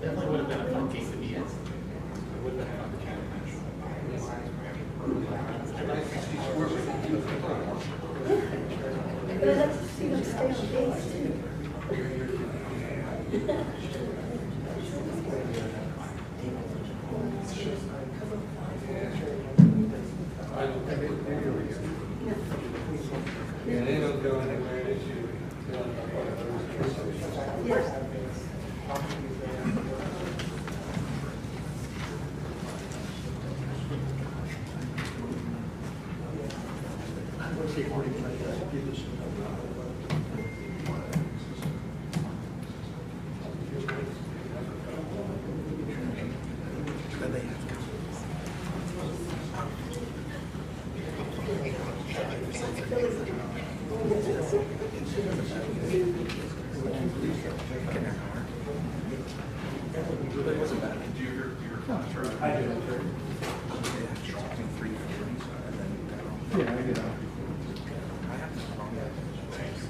Definitely would have been a fun game to be in. But I'd like to see them stay on base too. Yeah, they don't go anywhere, they should. Yes.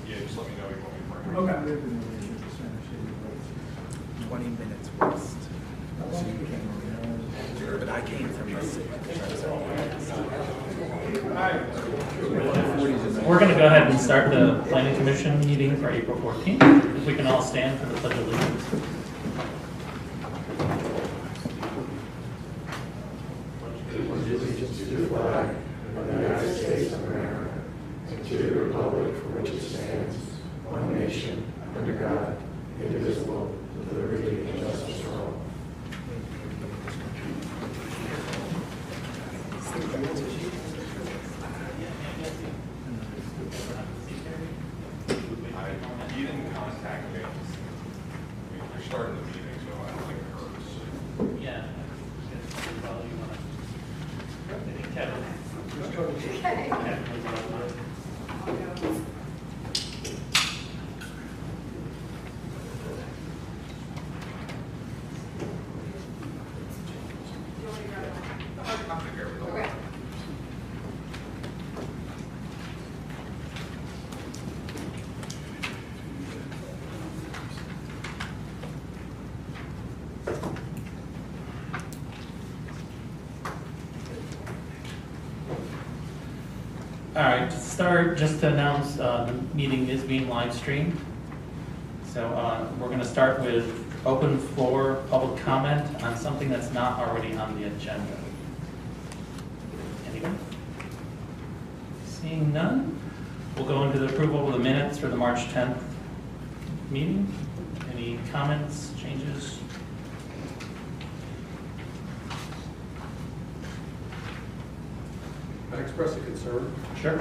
Yeah, just let me know you want me to bring it. Okay. 20 minutes west. But I came from the city. We're going to go ahead and start the planning commission meeting for April 14th. If we can all stand for the pledge of allegiance. Allegiance to the flag of the United States of America and to the republic for which it stands, one nation, under God, indivisible, with liberty and justice for all. He didn't contact me. We're starting the meeting, so I don't think it hurts. Yeah. Well, you want to, I think Kevin. Okay. Kevin was on the- I'll take care of it. Okay. All right, to start, just to announce, the meeting is being live streamed. So we're going to start with open floor public comment on something that's not already on the agenda. Anyone? Seeing none, we'll go into the approval of the minutes for the March 10th meeting. Any comments, changes? Can I express a concern? Sure.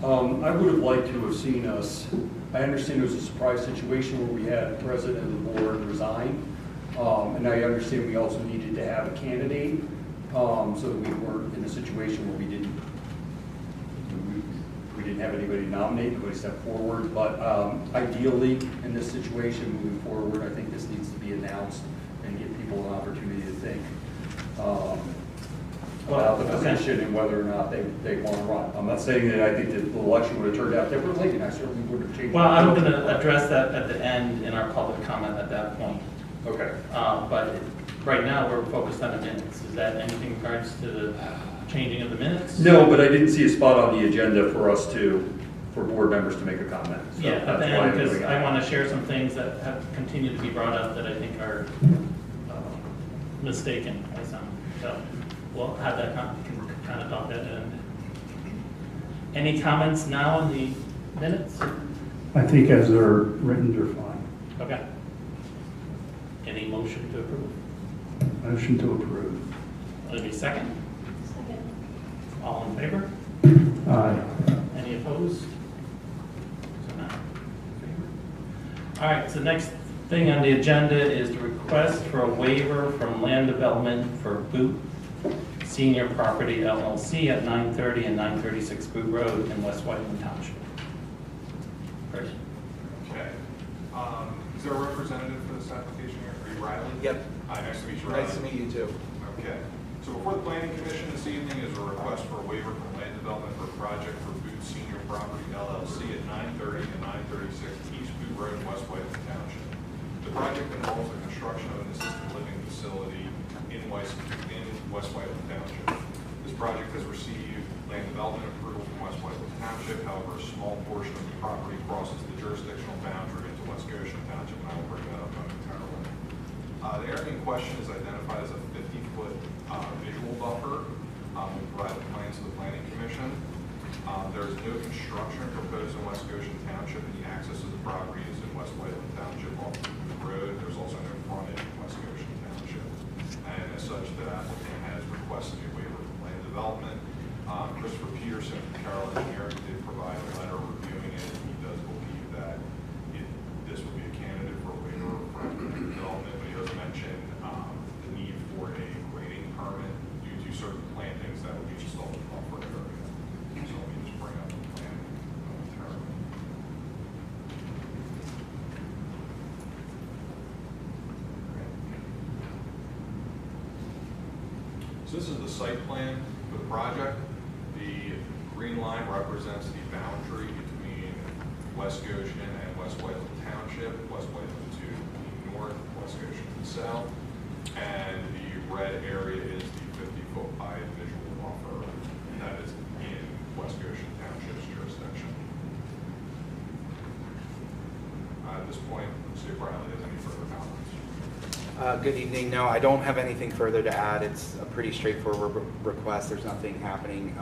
I would have liked to have seen us, I understand it was a surprise situation where we had a president of the board resign. And I understand we also needed to have a candidate, so that we weren't in a situation where we didn't have anybody to nominate, nobody stepped forward. But ideally, in this situation moving forward, I think this needs to be announced and give people an opportunity to think about the position and whether or not they want to run. I'm not saying that I think that the election would have turned out differently, and I certainly would have changed. Well, I'm going to address that at the end in our public comment at that point. Okay. But right now, we're focused on the minutes. Is that anything in regards to the changing of the minutes? No, but I didn't see a spot on the agenda for board members to make a comment. So Yeah, at that's the why I'm end, because doing I it. want to share some things that have continued to be brought up that I think are mistaken by some. So we'll have that, can kind of talk that in. Any comments now in the minutes? I think as they're written, they're fine. Okay. Any motion to approve? Motion to approve. Any second? Second. All in favor? Aye. Any opposed? So now, in favor. All right, so next thing on the agenda is the request for a waiver from land development for Boot Senior Property LLC at 930 and 936 Boot Road in West Whiteland Township. First. Okay. Is there a representative for this application here? Are you Riley? Yep. Hi, nice to meet you, Riley. Nice to meet you too. Okay. So before the planning commission this evening is a request for a waiver from land development for a project for Boot Senior Property LLC at 930 and 936 East Boot Road, West Whiteland Township. The project involves the construction of an assisted living facility in West Whiteland Township. This project has received land development approval from West Whiteland Township. However, a small portion of the property crosses the jurisdictional boundary into West Goshen Township, and I will bring that up momentarily. The area in question is identified as a 50-foot visual buffer. We provide the plans to the planning commission. There is no construction proposed in West Goshen Township, and the access to the property is in West Whiteland Township off the road. There's also no frontage in West Goshen Township. And as such, the applicant has requested a waiver from land development. Christopher Peterson from Carroll Engineering did provide a letter reviewing it. He does believe that this would be a candidate for a waiver from land development, but he does mention the need for a grading permit due to certain plantings that would be installed in the buffer area. So let me just bring up the plan momentarily. So this is the site plan for the project. The green line represents the boundary between West Goshen and West Whiteland Township, West Whiteland to the north, West Goshen to the south. And the red area is the 50-foot high visual buffer that is in West Goshen Township's jurisdiction. At this point, let's see if Riley has any further comments. Good evening. No, I don't have anything further to add. It's a pretty straightforward request. There's nothing happening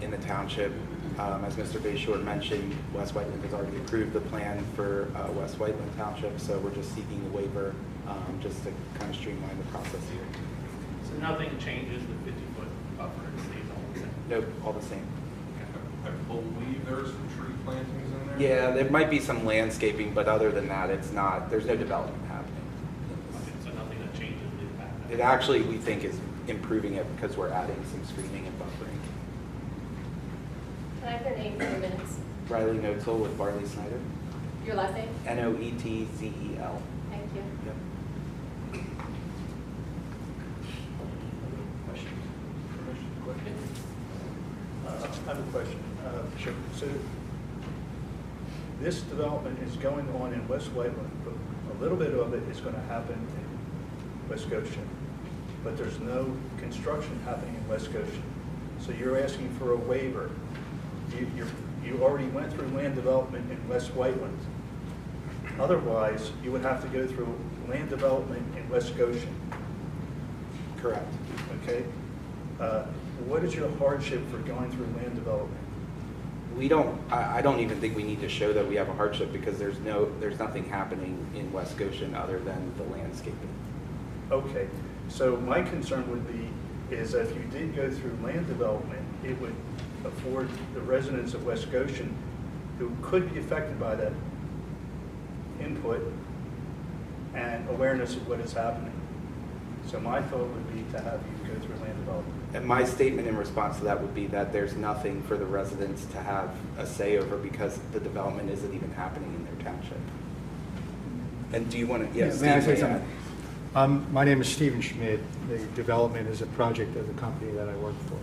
in the township. As Mr. Bayshore mentioned, West Whiteland has already approved the plan for West Whiteland Township, so we're just seeking a waiver just to kind of streamline the process here. So nothing changes, the 50-foot buffer stays all the same? Nope, all the same. I believe there's some tree plantings in there. Yeah, there might be some landscaping, but other than that, it's not, there's no development happening. Okay, so nothing that changes the impact? It actually, we think, is improving it because we're adding some screening and buffering. Can I have your name for the minutes? Riley Noetzel with Barley Snyder. Your last name? Noetzel. Thank you. Yep. I have a question. Sure. So this development is going on in West Whiteland, but a little bit of it is going to happen in West Goshen, but there's no construction happening in West Goshen. So you're asking for a waiver. You already went through land development in West Whiteland. Otherwise, you would have to go through land development in West Goshen. Correct. Okay? What is your hardship for going through land development? We don't, I don't even think we need to show that we have a hardship because there's nothing happening in West Goshen other than the landscaping. Okay, so my concern would be is that if you did go through land development, it would afford the residents of West Goshen who could be affected by that input and awareness of what is happening. So my thought would be to have you go through land development. And my statement in response to that would be that there's nothing for the residents to have a say over because the development isn't even happening in their township. And do you want to, yes, May I Steve, say may I something? My name is Stephen Schmidt. The development is a project of the company that I work for.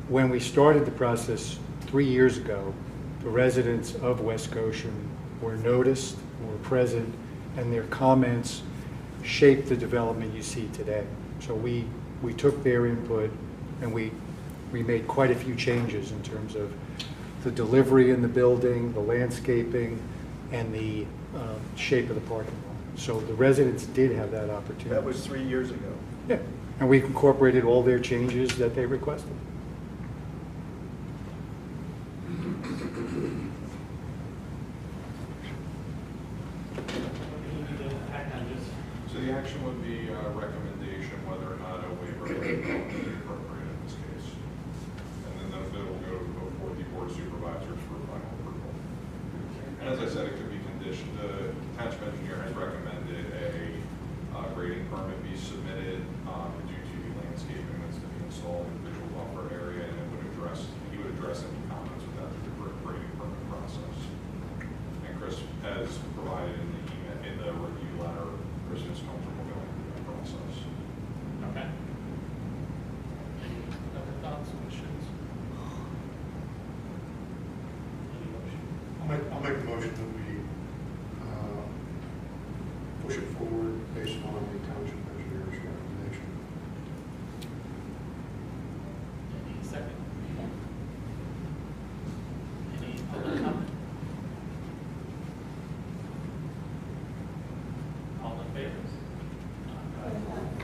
When we started the process 3 years ago, the residents of West Goshen were noticed, were present, and their comments shaped the development you see today. So we took their input and we made quite a few changes in terms of the delivery in the building, the landscaping, and the shape of the parking lot. So the residents did have that opportunity. That was 3 years ago. Yeah, And we've incorporated all their changes that they requested. So the action would be a recommendation whether or not a waiver would be appropriate in this case. And then that will go before the board of supervisors for final approval. And as I said, it could be conditioned. The township engineer has recommended a grading permit be submitted due to the landscaping that's to be installed in the visual buffer area, and it would he would address any comments with that through the grading permit process. And Chris has provided in the email, in the review letter, Chris is comfortable going through that process. Okay. Any other thoughts, questions? Any motion? I'll make a motion that we push it forward based on the township engineer's recommendation. Any second? Any public comment? All in favor?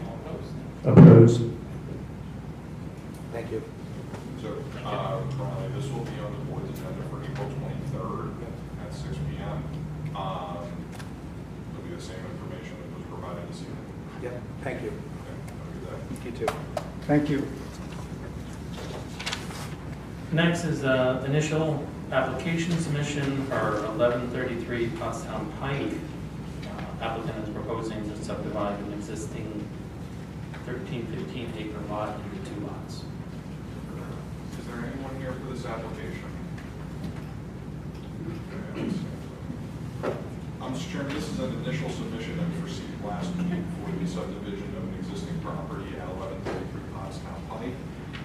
All opposed? Opposed? Thank you. So, currently, this will be on the board's agenda for April 23rd at 6 p.m. It'll be the same information that was provided this evening. Yeah, thank you. Okay, have a good day. You too. Thank you. Next is initial application submission for 1133 Pottstown Pike. Applicant is proposing to subdivide an existing 13-15 acre lot into 2 lots. Is there anyone here for this application? Mr. Chairman, this is an initial submission that was received last week for the subdivision of an existing property at 1133 Pottstown Pike.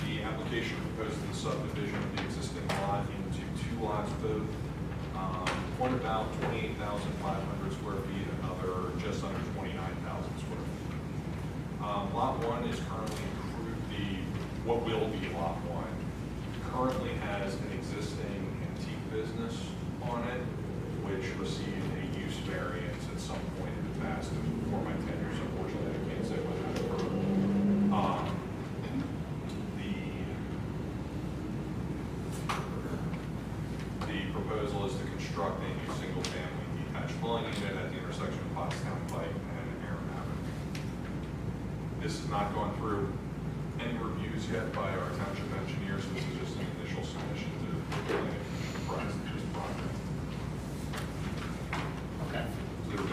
The application proposes the subdivision of the existing lot into 2 lots, both one about 28,500 square feet, another just under 29,000 square feet. Lot 1 is currently what will be Lot 1 currently has an existing antique business on it, which received a use variance at some point in the past. And before my tenure, so unfortunately, I can't say whether it occurred. The proposal is to construct a new single-family detached dwelling unit at the intersection of Pottstown Pike and Aaron Avenue. This has not gone through any reviews yet by our township engineers. This is just an initial submission to the planning commission prior to this project. Okay. There's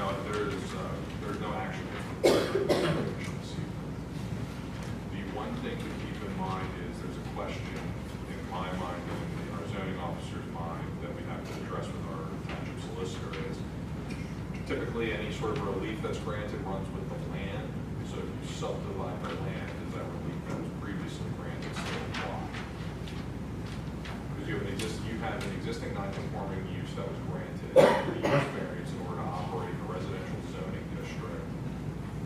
no action required by the commission this evening. The one thing to keep in mind is there's a question in my mind and in our zoning officer's mind that we have to address with our township solicitor is typically any sort of relief that's granted runs with the land. So if you subdivide the land, is that relief that was previously granted still apply? Because you have an existing non-conforming use that was granted a use variance in order to operate in a residential zoning district.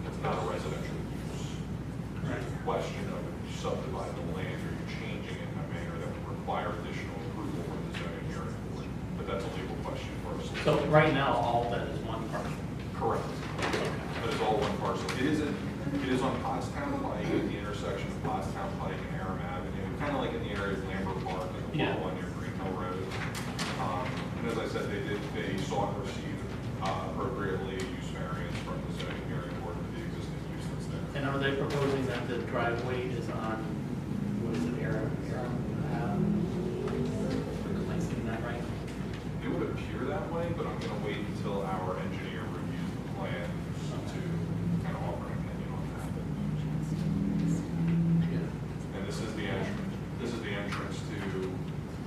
It's not a residential use. So there's a question of if you subdivide the land, are you changing it in a manner that would require additional approval from the zoning hearing board? But that's a legal question for us. So right now, all that is one parcel. Correct. That is all one parcel. It is on Pottstown Pike at the intersection of Pottstown Pike and Aram Avenue, kind of like in the area of Lambert Park and the Yeah. one near Green Hill Road. And as I said, they sought and received appropriately a use variance from the zoning hearing board for the existing use that's there. And are they proposing that the driveway is on, what is it, Aaron? Am I seeing that right? It would appear that way, but I'm going to wait until our engineer reviews the plan to kind of offer an opinion on that. And this is the entrance. This is the entrance to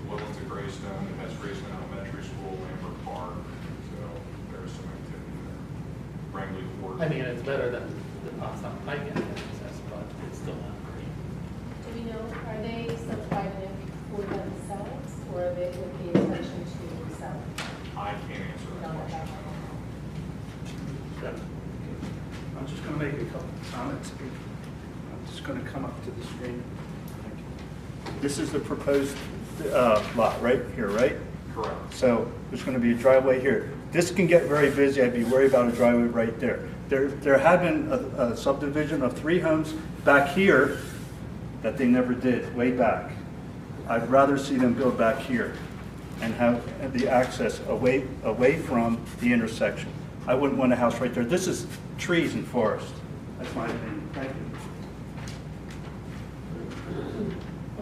Woodlands of Greystone. It has Greystone Elementary School, Lambert Park. So there's some activity there. Wrangley Ford. I mean, it's better than the Pottstown Pike access, but it's still not great. Do we know, are they subdividing it for themselves, or are they with the intention to sell it? I can't answer that question. I don't know. I'm just going to make a couple of comments. I'm just going to come up to the screen. This is the proposed lot right here, right? Correct. So there's going to be a driveway here. This can get very busy. I'd be worried about a driveway right there. There had been a subdivision of 3 homes back here that they never did, way back. I'd rather see them build back here and have the access away from the intersection. I wouldn't want a house right there. This is trees and forest. That's my opinion. Thank you.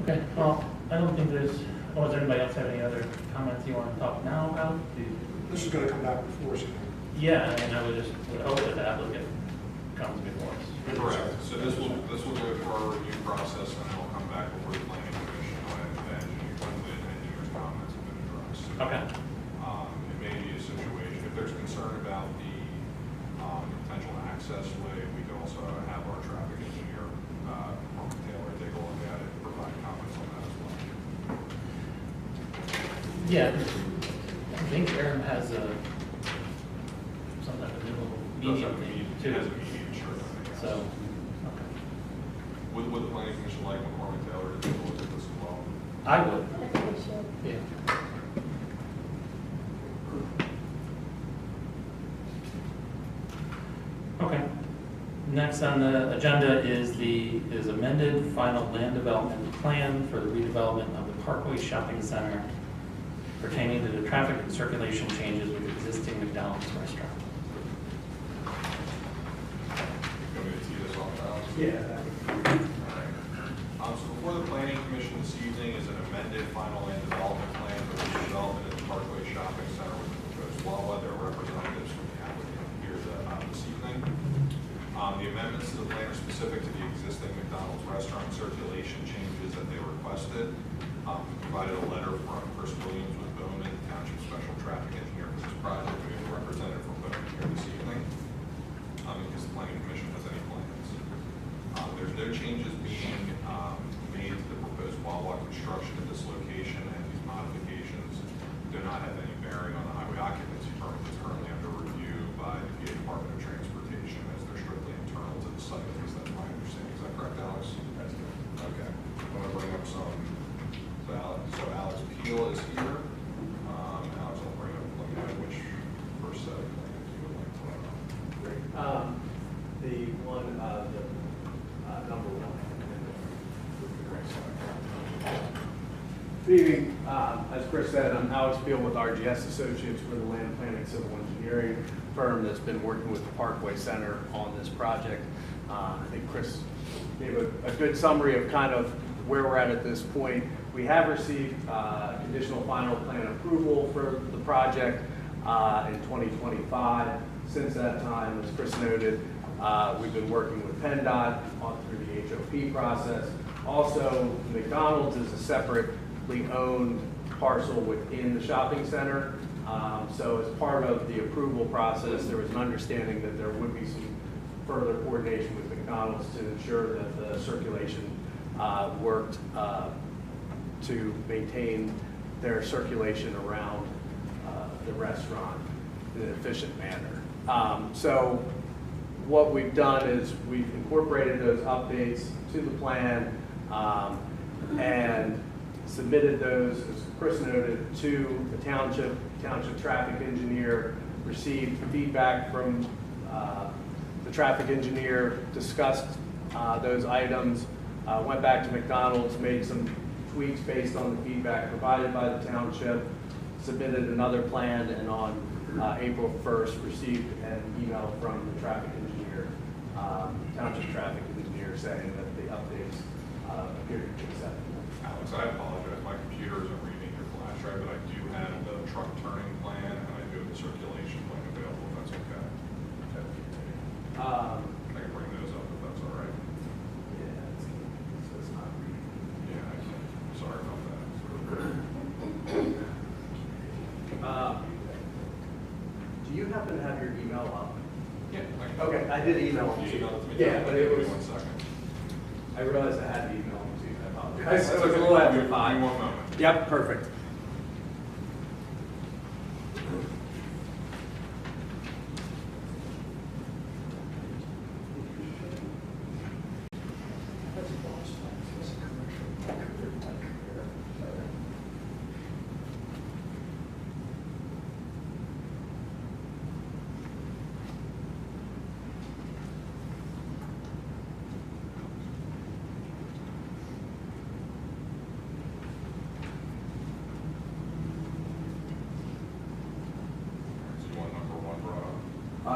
Okay, well, I don't think there's, does anybody else have any other comments you want to talk now about? This is going to come back before us. Yeah, and I would hope that the applicant comes before us. Correct. So this will go through our review process, and it will come back before the planning commission when the engineer's comments have been addressed. Okay. It may be a situation, if there's concern about the potential access way, we can also have our traffic engineer, Taylor, take a look at it and provide comments on that as well. Yeah, I think Aaron has some type of medium thing too. It has a medium, sure. So, okay. Would the planning commission like McCormick Taylor to take a look at this as well? I would. I think we should. Yeah. Okay. Next on the agenda is amended final land development plan for the redevelopment of the Parkway Shopping Center pertaining to the traffic and circulation changes with existing McDonald's restaurant. You want me to tee this off, Alex? Yeah. So before the planning commission this evening is an amended final land development plan for the development of the Parkway Shopping Center with the proposed well-weather representatives from the applicant here this evening. The amendments to the plan are specific to the existing McDonald's restaurant circulation changes that they requested. We provided a letter from Chris Williams with Bowman, the township special traffic engineer for this project. We have a representative from Bowman here this evening in case the planning commission has any plans. There's no changes being made to the proposed Wawa construction at this location, and these modifications do not have any bearing on the highway occupancy permit that's currently under review by the PA Department of Transportation, as they're strictly internal to the site. At least that's my understanding. Is that correct, Alex? That's good. Okay. I'm going to bring up some. So Alex Peel is here. Alex, I'll bring up. Let me know which first set of plans you would like to run on. Great. The one, number 1. Good evening. As Chris said, I'm Alex Peel with RGS Associates. We're the land planning civil engineering firm that's been working with the Parkway Center on this project. I think Chris gave a good summary of kind of where we're at this point. We have received conditional final plan approval for the project in 2025. Since that time, as Chris noted, we've been working with PennDOT through the HOP process. Also, McDonald's is a separately owned parcel within the shopping center. So as part of the approval process, there was an understanding that there would be some further coordination with McDonald's to ensure that the circulation worked to maintain their circulation around the restaurant in an efficient manner. So what we've done is we've incorporated those updates to the plan and submitted those, as Chris noted, to the township traffic engineer, received feedback from the traffic engineer, discussed those items, went back to McDonald's, made some tweaks based on the feedback provided by the township, submitted another plan, and on April 1st received an email from the traffic engineer, township traffic engineer, saying that the updates appear to be acceptable. Alex, I apologize. My computer isn't reading your flash drive, but I do have the truck turning plan and I do have the circulation plan available, if that's okay. I can bring those up if that's all right. Yeah, so it's not reading. Yeah, I can. Sorry about that. Do you happen to have your email up? Yeah. I can. Okay, I did email them You to you. emailed it to me? Yeah, but it Give me was, 1 second. I realized I had to email them to you. I apologize. That's It was a okay. little after Give me 5. 1 moment. Yep, perfect.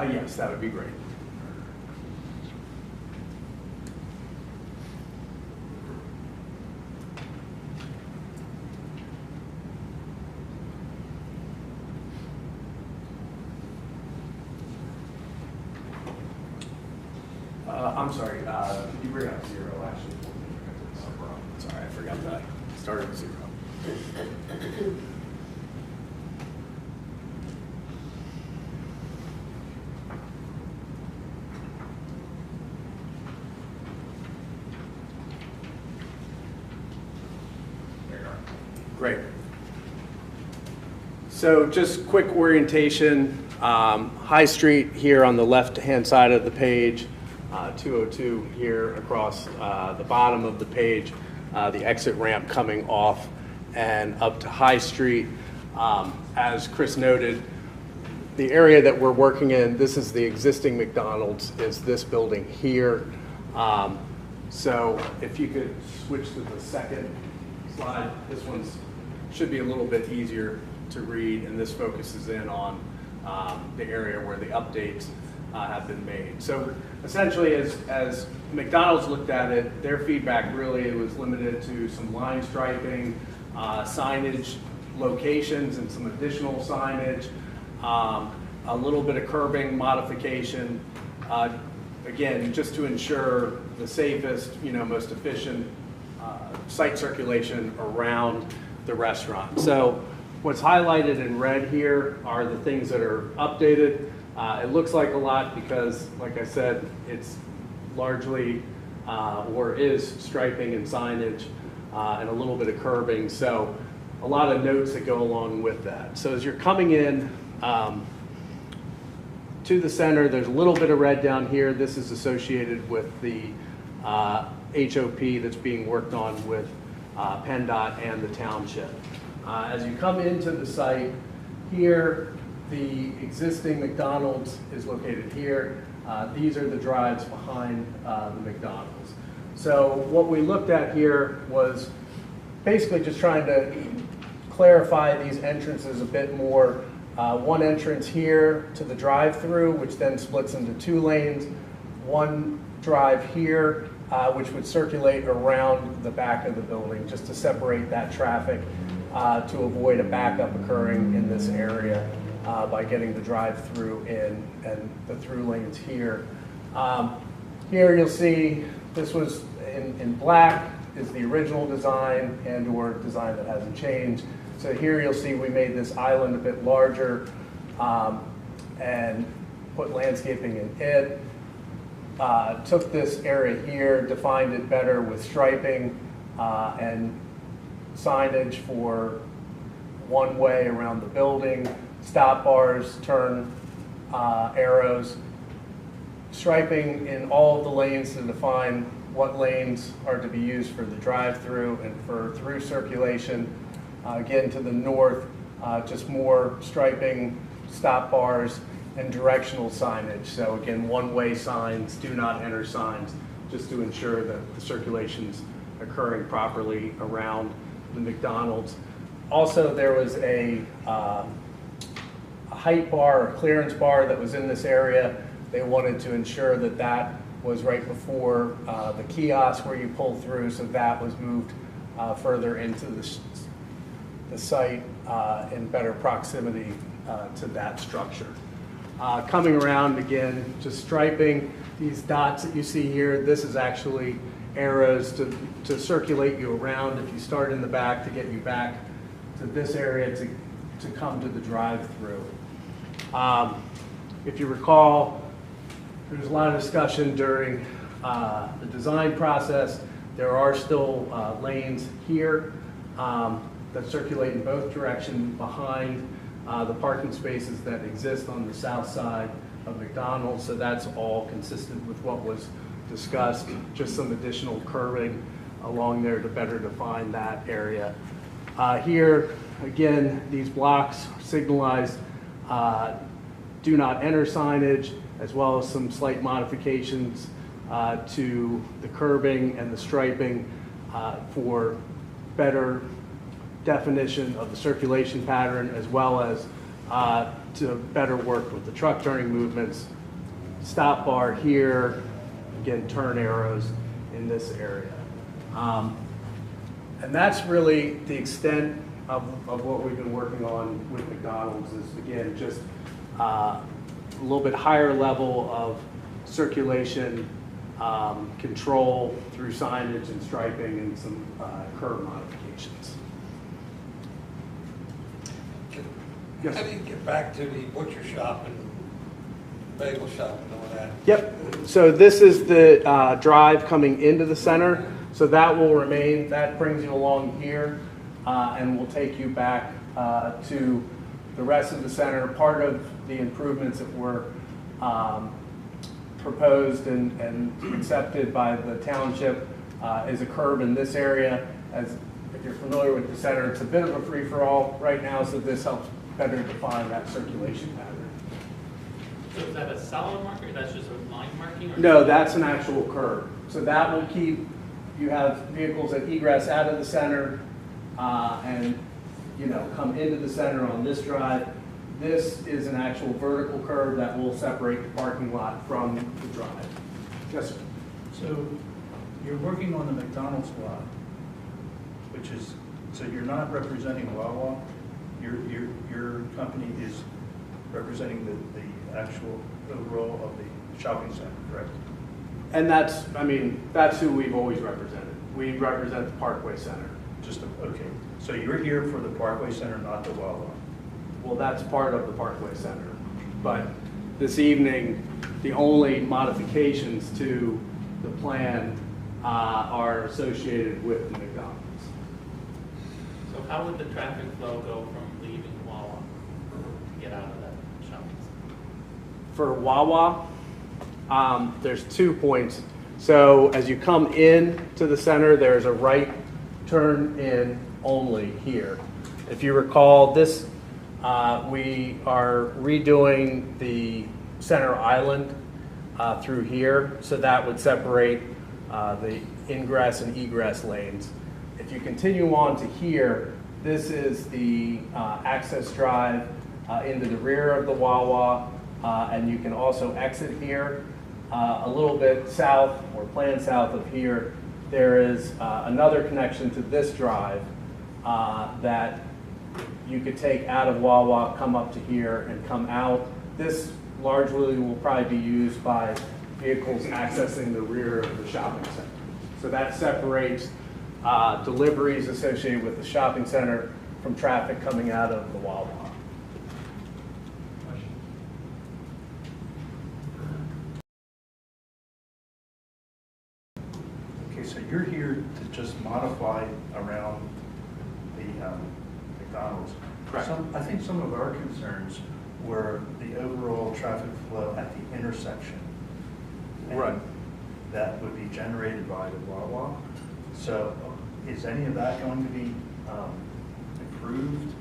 Yes, that would be great. I'm sorry, could you bring up 0 actually? No problem. Sorry, I forgot that. I started with 0. Great. So just quick orientation, High Street here on the left-hand side of the page, 202 here across the bottom of the page, the exit ramp coming off and up to High Street. As Chris noted, the area that we're working in, this is the existing McDonald's, is this building here. So if you could switch to the second slide, this one's should be a little bit easier to read, and this focuses in on the area where the updates have been made. So essentially, as McDonald's looked at it, their feedback really was limited to some line striping, signage locations and some additional signage, a little bit of curbing modification, again, just to ensure the safest, most efficient site circulation around the restaurant. So what's highlighted in red here are the things that are updated. It looks like a lot because, like I said, it's largely or is striping and signage and a little bit of curbing. So a lot of notes that go along with that. So as you're coming in to the center, there's a little bit of red down here. This is associated with the HOP that's being worked on with PennDOT and the township. As you come into the site here, the existing McDonald's is located here. These are the drives behind the McDonald's. So what we looked at here was basically just trying to clarify these entrances a bit more. One entrance here to the drive-through, which then splits into 2 lanes. One drive here, which would circulate around the back of the building just to separate that traffic to avoid a backup occurring in this area by getting the drive-through in and the through lanes here. Here you'll see this was in black is the original design and or design that hasn't changed. So here you'll see we made this island a bit larger and put landscaping in it. Took this area here, defined it better with striping and signage for one way around the building, stop bars, turn arrows, striping in all of the lanes to define what lanes are to be used for the drive-through and for through circulation. Again, to the north, just more striping, stop bars, and directional signage. So again, one-way signs, do not enter signs, just to ensure that the circulation's occurring properly around the McDonald's. Also, there was a height bar or clearance bar that was in this area. They wanted to ensure that that was right before the kiosk where you pull through, so that was moved further into the site in better proximity to that structure. Coming around again, just striping these dots that you see here. This is actually arrows to circulate you around if you start in the back to get you back to this area to come to the drive-through. If you recall, there was a lot of discussion during the design process. There are still lanes here that circulate in both directions behind the parking spaces that exist on the south side of McDonald's. So that's all consistent with what was discussed. Just some additional curving along there to better define that area. Here, again, these blocks signalized do not enter signage, as well as some slight modifications to the curbing and the striping for better definition of the circulation pattern, as well as to better work with the truck turning movements. Stop bar here, again, turn arrows in this area. And that's really the extent of what we've been working on with McDonald's is, again, just a little bit higher level of circulation control through signage and striping and some curb modifications. Yes. How do you get back to the butcher shop and bagel shop and all that? Yep, so this is the drive coming into the center, so that will remain, that brings you along here, and will take you back to the rest of the center. Part of the improvements that were proposed and accepted by the township is a curb in this area. As if you're familiar with the center, it's a bit of a free-for-all right now, so this helps better define that circulation pattern. So is that a solid marker? That's just a line marking? Or No, that's an actual curb. So that will keep, you have vehicles that egress out of the center and, you know, come into the center on this drive. This is an actual vertical curb that will separate the parking lot from the drive. Yes, sir. So you're working on the McDonald's lot, which is, so you're not representing Wawa? Your company is representing the actual overall of the shopping center, correct? And that's, I mean, that's who we've always represented. We represent the Parkway Center. Okay, so you're here for the Parkway Center, not the Wawa? Well, that's part of the Parkway Center. But this evening, the only modifications to the plan are associated with the McDonald's. So how would the traffic flow go from leaving Wawa to get out of that shopping center? For Wawa, there's 2 points. So as you come in to the center, there's a right turn in only here. If you recall, this we are redoing the center island through here, so that would separate the ingress and egress lanes. If you continue on to here, this is the access drive into the rear of the Wawa, and you can also exit here. A little bit south, or planned south of here, there is another connection to this drive that you could take out of Wawa, come up to here, and come out. This largely will probably be used by vehicles accessing the rear of the shopping center. So that separates deliveries associated with the shopping center from traffic coming out of the Wawa. Okay, so you're here to just modify around the McDonald's. Correct. I think some of our concerns were the overall traffic flow at the intersection. And Right. that would be generated by the Wawa. So is any of that going to be improved?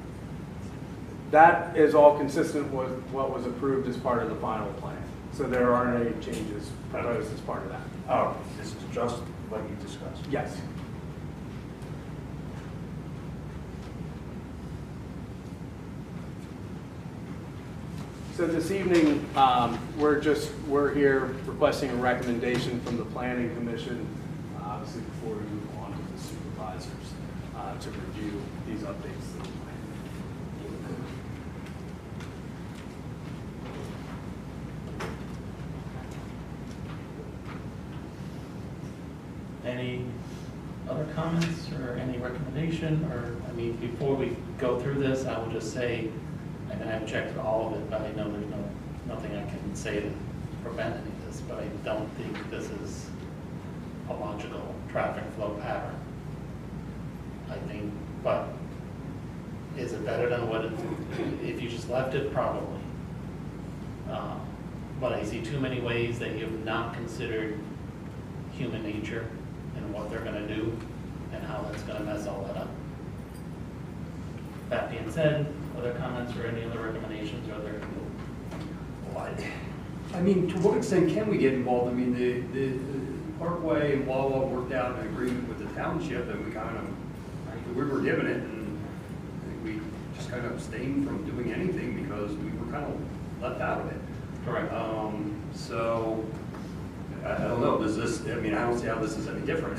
That is all consistent with what was approved as part of the final plan. So there aren't any changes proposed as part of that. Oh, this is just what you discussed? Yes. So this evening, we're here requesting a recommendation from the Planning Commission, obviously before we move on to the supervisors, to review these updates to the plan. Any other comments or any recommendation? Or, I mean, before we go through this, I will just say, I mean, I've checked all of it, but I know there's nothing I can say to prevent any of this, but I don't think this is a logical traffic flow pattern. I think, but is it better than what it, if you just left it? Probably. But I see too many ways that you have not considered human nature and what they're gonna do and how that's gonna mess all that up. That being said, other comments or any other recommendations or other? I mean, to what extent can we get involved? I mean, the Parkway and Wawa worked out an agreement with the township, and we kind of, we were given it, and we just just kind of abstained from doing anything because we were kind of left out of it. Correct. So, I don't know, does this, I mean, I don't see how this is any different.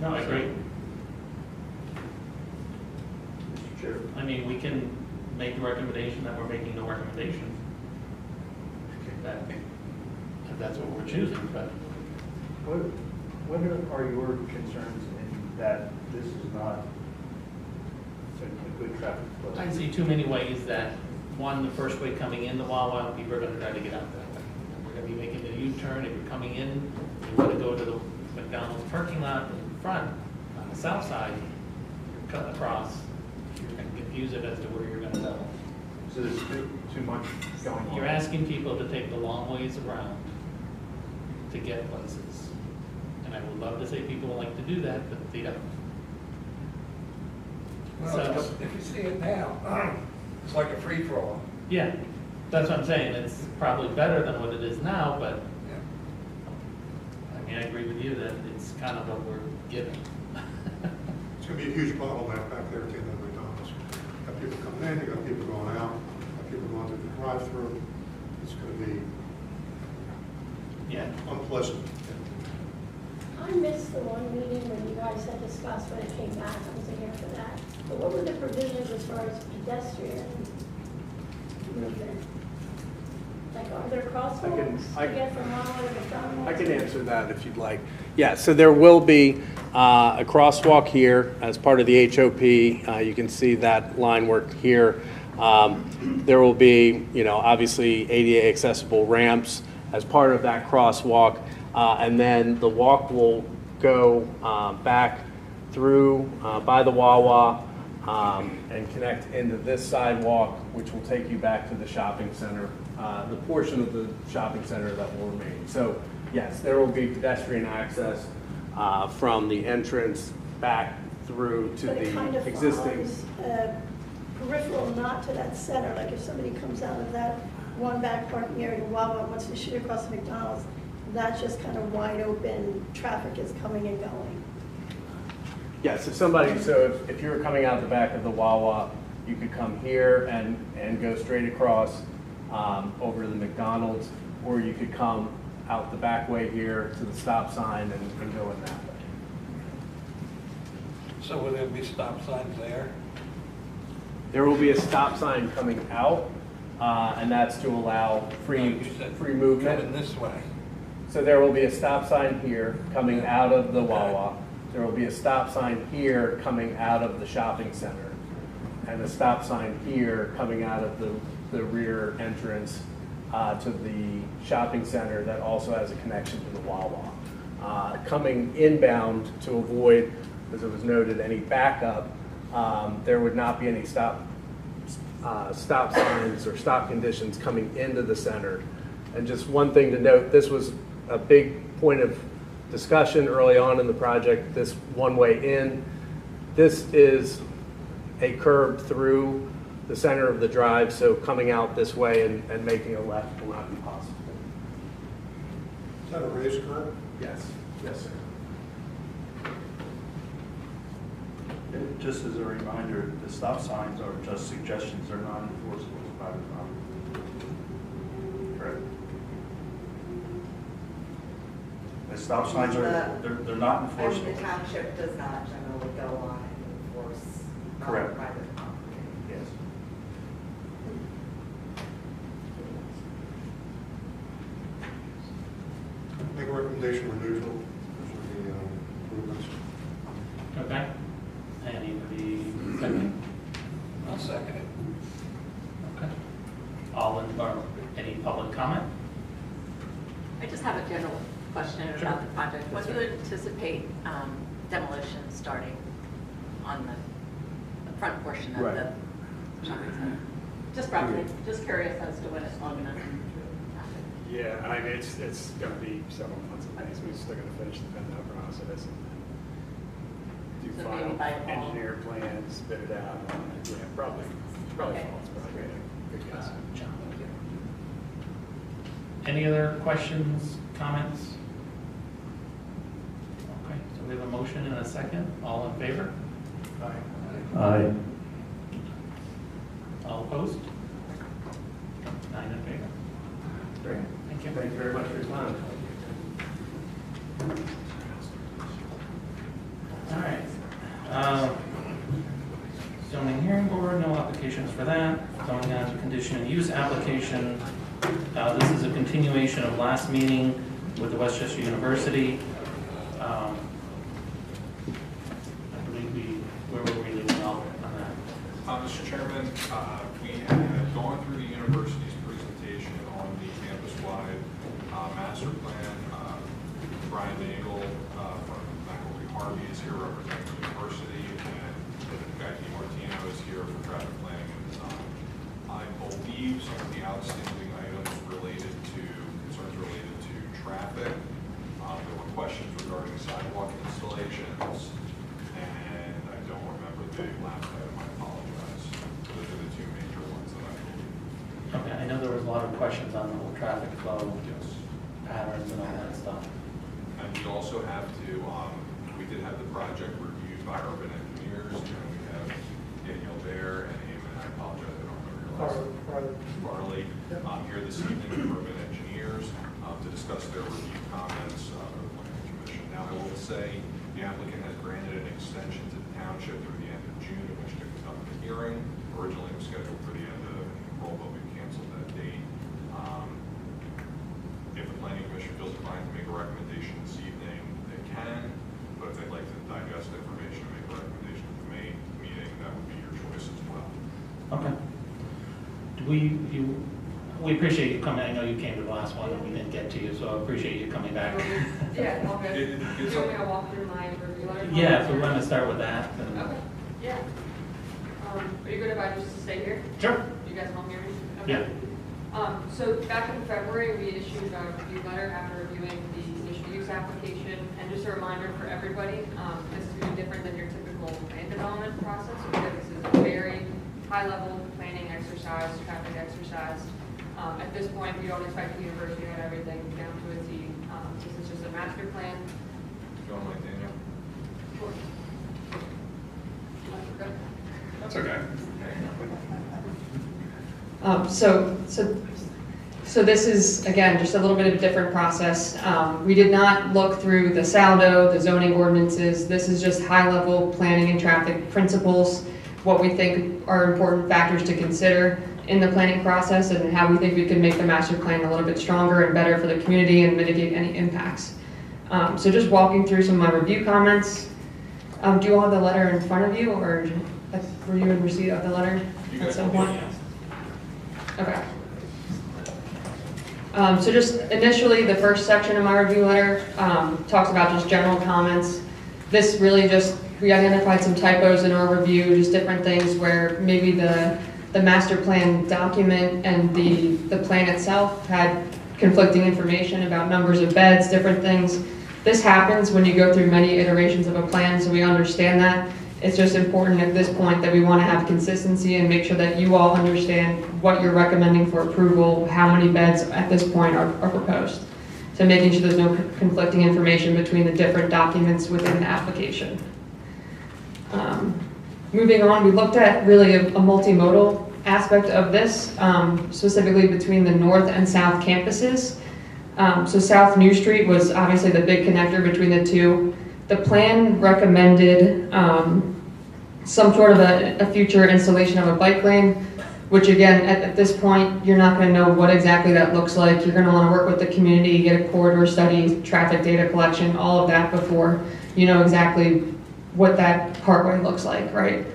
No, I agree. Mr. Chair. I mean, we can make the recommendation that we're making no recommendation. That, if that's what we're choosing, but What are your concerns in that this is not a good traffic flow? I see too many ways that, one, the first way coming in the Wawa, people are gonna try to get out that way. And we're gonna be making a U-turn, if you're coming in, you wanna go to the McDonald's parking lot in front, on the south side, you're cutting across, you're gonna confuse it as to where you're gonna go. So there's too much going on. You're asking people to take the long ways around to get places. And I would love to say people like to do that, but they don't. Well, So- if you see it now, it's like a free-for-all. Yeah, that's what I'm saying, it's probably better than what it is now, but, Yeah. I mean, I agree with you that it's kind of what we're given. It's gonna be a huge bottleneck back there at the end of McDonald's. Got people coming in, you got people going out, got people going through the drive-through. It's gonna be Yeah, unpleasant. I missed the one meeting when you guys had discussed when it came back, I wasn't here for that. But what were the provisions as far as pedestrian movement? Like, are there crosswalks I to get from Wawa to McDonald's? I can answer that if you'd like. Yeah, so there will be a crosswalk here as part of the HOP. You can see that line work here. There will be, obviously ADA accessible ramps as part of that crosswalk. And then the walk will go back through by the Wawa and connect into this sidewalk, which will take you back to the shopping center, the portion of the shopping center that will remain. So yes, there will be pedestrian access from the entrance back through to But it kind the of existing. follows peripheral, not to that center. Like if somebody comes out of that one back parking area to Wawa and wants to shoot across to McDonald's, that's just kind of wide open, traffic is coming and going. Yes, if you were coming out the back of the Wawa, you could come here and go straight across over to the McDonald's, or you could come out the back way here to the stop sign and go in that way. So will there be stop signs there? There will be a stop sign coming out, and that's to allow free You said movement. Coming this way. So there will be a stop sign here coming out of the Wawa. There will be a stop sign here coming out of the shopping center, and a stop sign here coming out of the rear entrance to the shopping center that also has a connection to the Wawa. Coming inbound to avoid, as it was noted, any backup, there would not be any stop signs or stop conditions coming into the center. And just one thing to note, this was a big point of discussion early on in the project, this one-way in. This is a curb through the center of the drive, so coming out this way and making a left will not be possible. Is that a raised curb? Yes, yes, sir. And just as a reminder, the stop signs are just suggestions, they're not enforceable as private property. Correct. The stop signs are, they're not And enforceable. the township does not generally go on and enforce Correct. private property. Yes. Make a recommendation, we're neutral. There's any improvements. okay. Anybody second? I'll second it. Okay. Or any public comment? I just have a general question Sure. about the project. When do you anticipate demolition starting on the front portion of the shopping center? Just roughly, just curious as to when it's long enough to happen. Yeah, I mean, it's going to be several months at least. We're still going to finish the PennDOT process and do So final maybe by fall. engineer plans, bid it out. Yeah, probably Okay. fall. It's probably a good guess. Any other questions, comments? Okay, so we have a motion and a second. All in favor? Aye. Opposed? 9 in favor. Great. Thank you. Thank you very much for your time. All right. Zoning hearing board, no applications for that. Going on to condition and use application. This is a continuation of last meeting with the Westchester University. I believe where were we leaving off on that? Mr. Chairman, we had gone through the university's presentation on the campus-wide master plan. Brian Nagel from McElroy Harvey is here representing the university, and Becky Martino is here for traffic planning and design. I believe some of the outstanding items concerns related to traffic. There were questions regarding sidewalk installations, and I don't remember the last item. I apologize. Those are the two major ones that I believe. Okay, I know there was a lot of questions on the whole traffic flow patterns and all that stuff. And we also have to, we did have the project reviewed by urban engineers, and we have Danielle Bear and Eamon, I apologize, I don't remember your last name. Farley, here this evening with urban engineers to discuss their review comments of the planning commission. Now, I will say the applicant has granted an extension to the township through the end of June in which to conduct the hearing. Originally it was scheduled for the end of April, but we canceled that date. If the planning commission feels inclined to make a recommendation this evening, they can, but if they'd like to digest information and make a recommendation at the May meeting, that would be your choice as well. Okay. We appreciate you coming. I know you came to the last one and we didn't get to you, so I appreciate you coming back. Yeah, all good. Do you want me to walk through my review letter? Yeah, if we want to start with that. Then. Okay, yeah. Are you good if I just stay here? Sure. You guys won't hear me? Yeah. So back in February, we issued a review letter after reviewing the conditional use application. And just a reminder for everybody, this is going to be different than your typical land development process, because this is a very high-level planning exercise, traffic exercise. At this point, we don't expect the university to have everything down to a T. This is just a master plan. Do you want to wait, Daniel? Sure. That's okay. So this is, again, just a little bit of a different process. We did not look through the SALDO, the zoning ordinances. This is just high-level planning and traffic principles, what we think are important factors to consider in the planning process, and how we think we can make the master plan a little bit stronger and better for the community and mitigate any impacts. So just walking through some of my review comments. Do you all have the letter in front of you, or were you in receipt of the letter at some point? Okay. So just initially, the first section of my review letter talks about just general comments. This really just, we identified some typos in our review, just different things where maybe the master plan document and the plan itself had conflicting information about numbers of beds, different things. This happens when you go through many iterations of a plan, so we understand that. It's just important at this point that we want to have consistency and make sure that you all understand what you're recommending for approval, how many beds at this point are proposed. So making sure there's no conflicting information between the different documents within the application. Moving on, we looked at really a multimodal aspect of this, specifically between the north and south campuses. So South New Street was obviously the big connector between the two. The plan recommended some sort of a future installation of a bike lane, which again, at this point, you're not going to know what exactly that looks like. You're going to want to work with the community, get a corridor study, traffic data collection, all of that before you know exactly what that parkway looks like, right?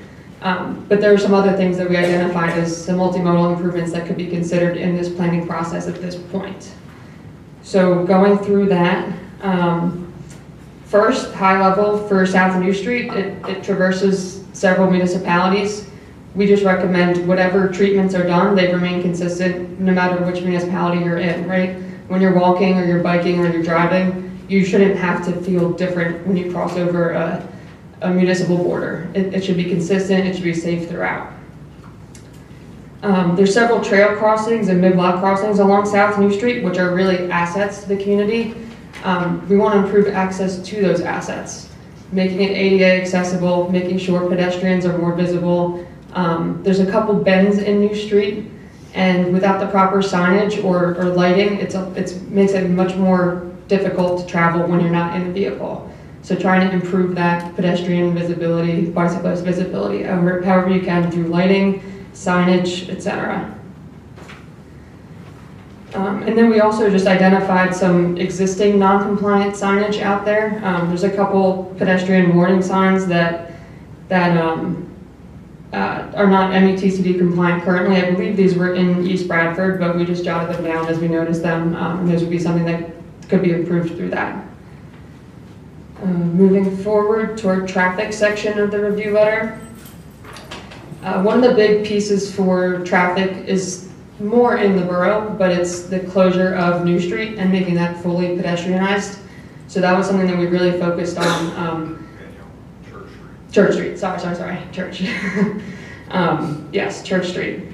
But there are some other things that we identified as some multimodal improvements that could be considered in this planning process at this point. So going through that, first, high level for South New Street, it traverses several municipalities. We just recommend whatever treatments are done, they remain consistent no matter which municipality you're in, right? When you're walking or you're biking or you're driving, you shouldn't have to feel different when you cross over a municipal border. It should be consistent, it should be safe throughout. There's several trail crossings and mid-block crossings along South New Street, which are really assets to the community. We want to improve access to those assets, making it ADA accessible, making sure pedestrians are more visible, There's a couple bends in New Street, and without the proper signage or lighting, it makes it much more difficult to travel when you're not in the vehicle. So trying to improve that pedestrian visibility, bicyclist visibility, however you can through lighting, signage, etc. And then we also just identified some existing non-compliant signage out there. There's a couple pedestrian warning signs that are not MUTCD compliant currently. I believe these were in East Bradford, but we just jotted them down as we noticed them. And those would be something that could be improved through that. Moving forward toward traffic section of the review letter. One of the big pieces for traffic is more in the borough, but it's the closure of New Street and making that fully pedestrianized. So that was something that we really focused on. Church Street, sorry, Church. Yes, Church Street.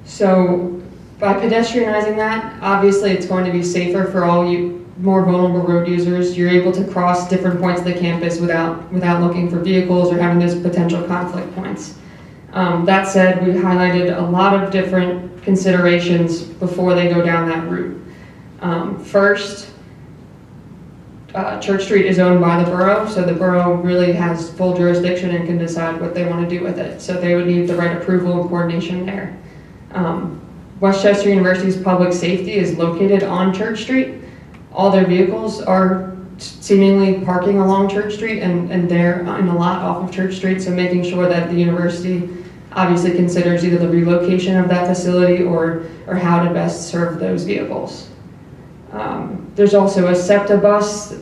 So by pedestrianizing that, obviously it's going to be safer for all you more vulnerable road users. You're able to cross different points of the campus without looking for vehicles or having those potential conflict points. That said, we highlighted a lot of different considerations before they go down that route. First, Church Street is owned by the borough, so the borough really has full jurisdiction and can decide what they want to do with it. So they would need the right approval and coordination there. Westchester University's public safety is located on Church Street. All their vehicles are seemingly parking along Church Street, and they're in a lot off of Church Street, so making sure that the university obviously considers either the relocation of that facility or how to best serve those vehicles. There's also a SEPTA bus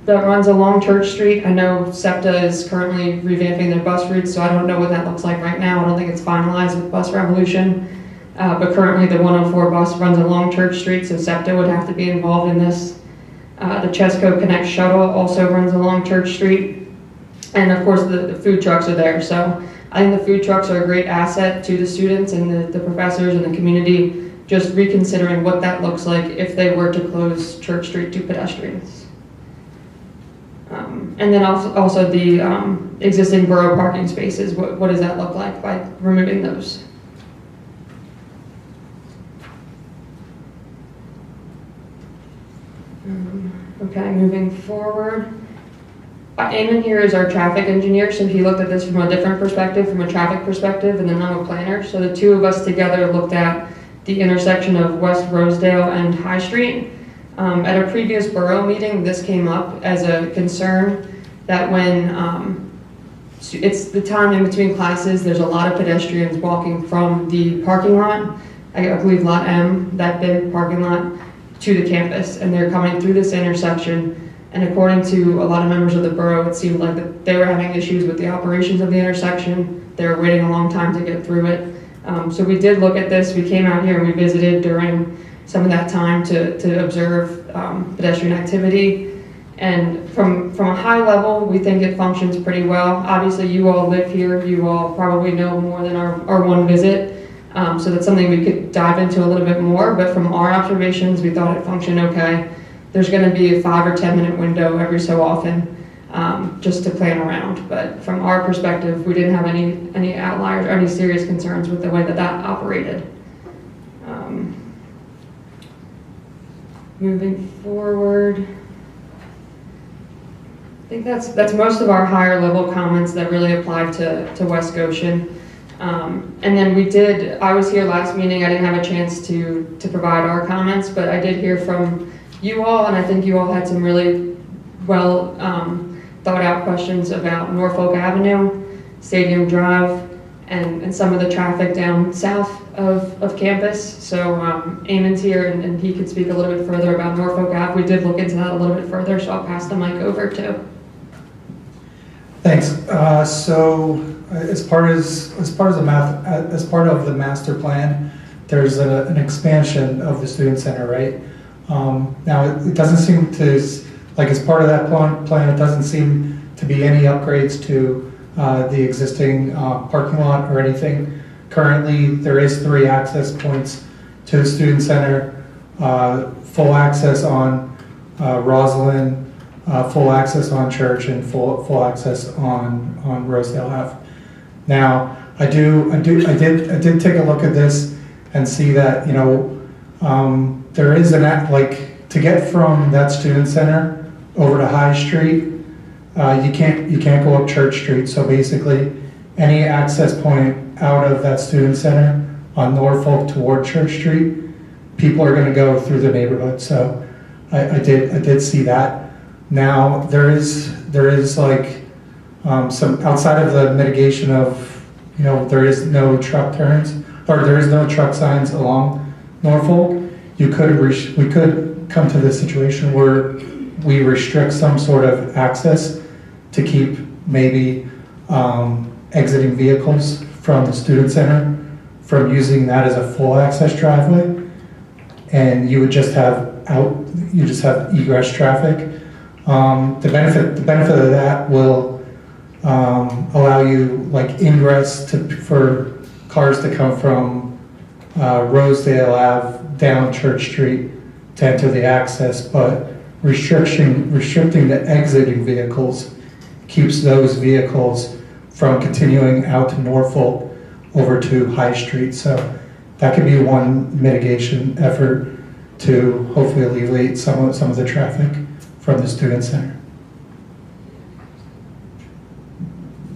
that runs along Church Street. I know SEPTA is currently revamping their bus routes, so I don't know what that looks like right now. I don't think it's finalized with Bus Revolution. But currently the 104 bus runs along Church Street, so SEPTA would have to be involved in this. The Chesco Connect shuttle also runs along Church Street. And of course the food trucks are there. So I think the food trucks are a great asset to the students and the professors and the community, just reconsidering what that looks like if they were to close Church Street to pedestrians. And then also the existing borough parking spaces, what does that look like by removing those? Okay, moving forward. Eamon here is our traffic engineer, so he looked at this from a different perspective, from a traffic perspective, and then I'm a planner. So the two of us together looked at the intersection of West Rosedale and High Street. At a previous borough meeting, this came up as a concern that when it's the time in between classes, there's a lot of pedestrians walking from the parking lot, I believe lot M, that big parking lot, to the campus, and they're coming through this intersection. And according to a lot of members of the borough, it seemed like that they were having issues with the operations of the intersection. They were waiting a long time to get through it. So we did look at this. We came out here and we visited during some of that time to observe pedestrian activity. And from a high level, we think it functions pretty well. Obviously, you all live here. You all probably know more than our one visit. So that's something we could dive into a little bit more. But from our observations, we thought it functioned okay. There's going to be a 5 or 10 minute window every so often just to plan around. But from our perspective, we didn't have any outliers or any serious concerns with the way that operated. Moving forward, I think that's most of our higher level comments that really applied to West Goshen. And then I was here last meeting, I didn't have a chance to provide our comments, but I did hear from you all, and I think you all had some really well thought out questions about Norfolk Avenue, Stadium Drive, and some of the traffic down south of campus. So Eamon's here, and he could speak a little bit further about Norfolk Ave. We did look into that a little bit further, so I'll pass the mic over to. Thanks. So as part of the master plan, there's an expansion of the student center, right? Now it doesn't seem to, like as part of that plan, it doesn't seem to be any upgrades to the existing parking lot or anything. Currently, there is 3 access points to the student center, full access on Roslyn, full access on Church, and full access on Rosedale Ave. Now, I did take a look at this and see that, you know, there is like, to get from that student center over to High Street, you can't go up Church Street. So basically, any access point out of that student center on Norfolk toward Church Street, people are going to go through the neighborhood. So I did see that. Now there is like some outside of the mitigation of, you know, there is no truck turns, or there is no truck signs along Norfolk. We could come to this situation where we restrict some sort of access to keep maybe exiting vehicles from the student center from using that as a full access driveway, and you would just have egress traffic. The benefit of that will allow you like ingress for cars to come from Rosedale Ave down Church Street to enter the access, but restricting the exiting vehicles keeps those vehicles from continuing out to Norfolk over to High Street. So that could be one mitigation effort to hopefully alleviate some of the traffic from the student center.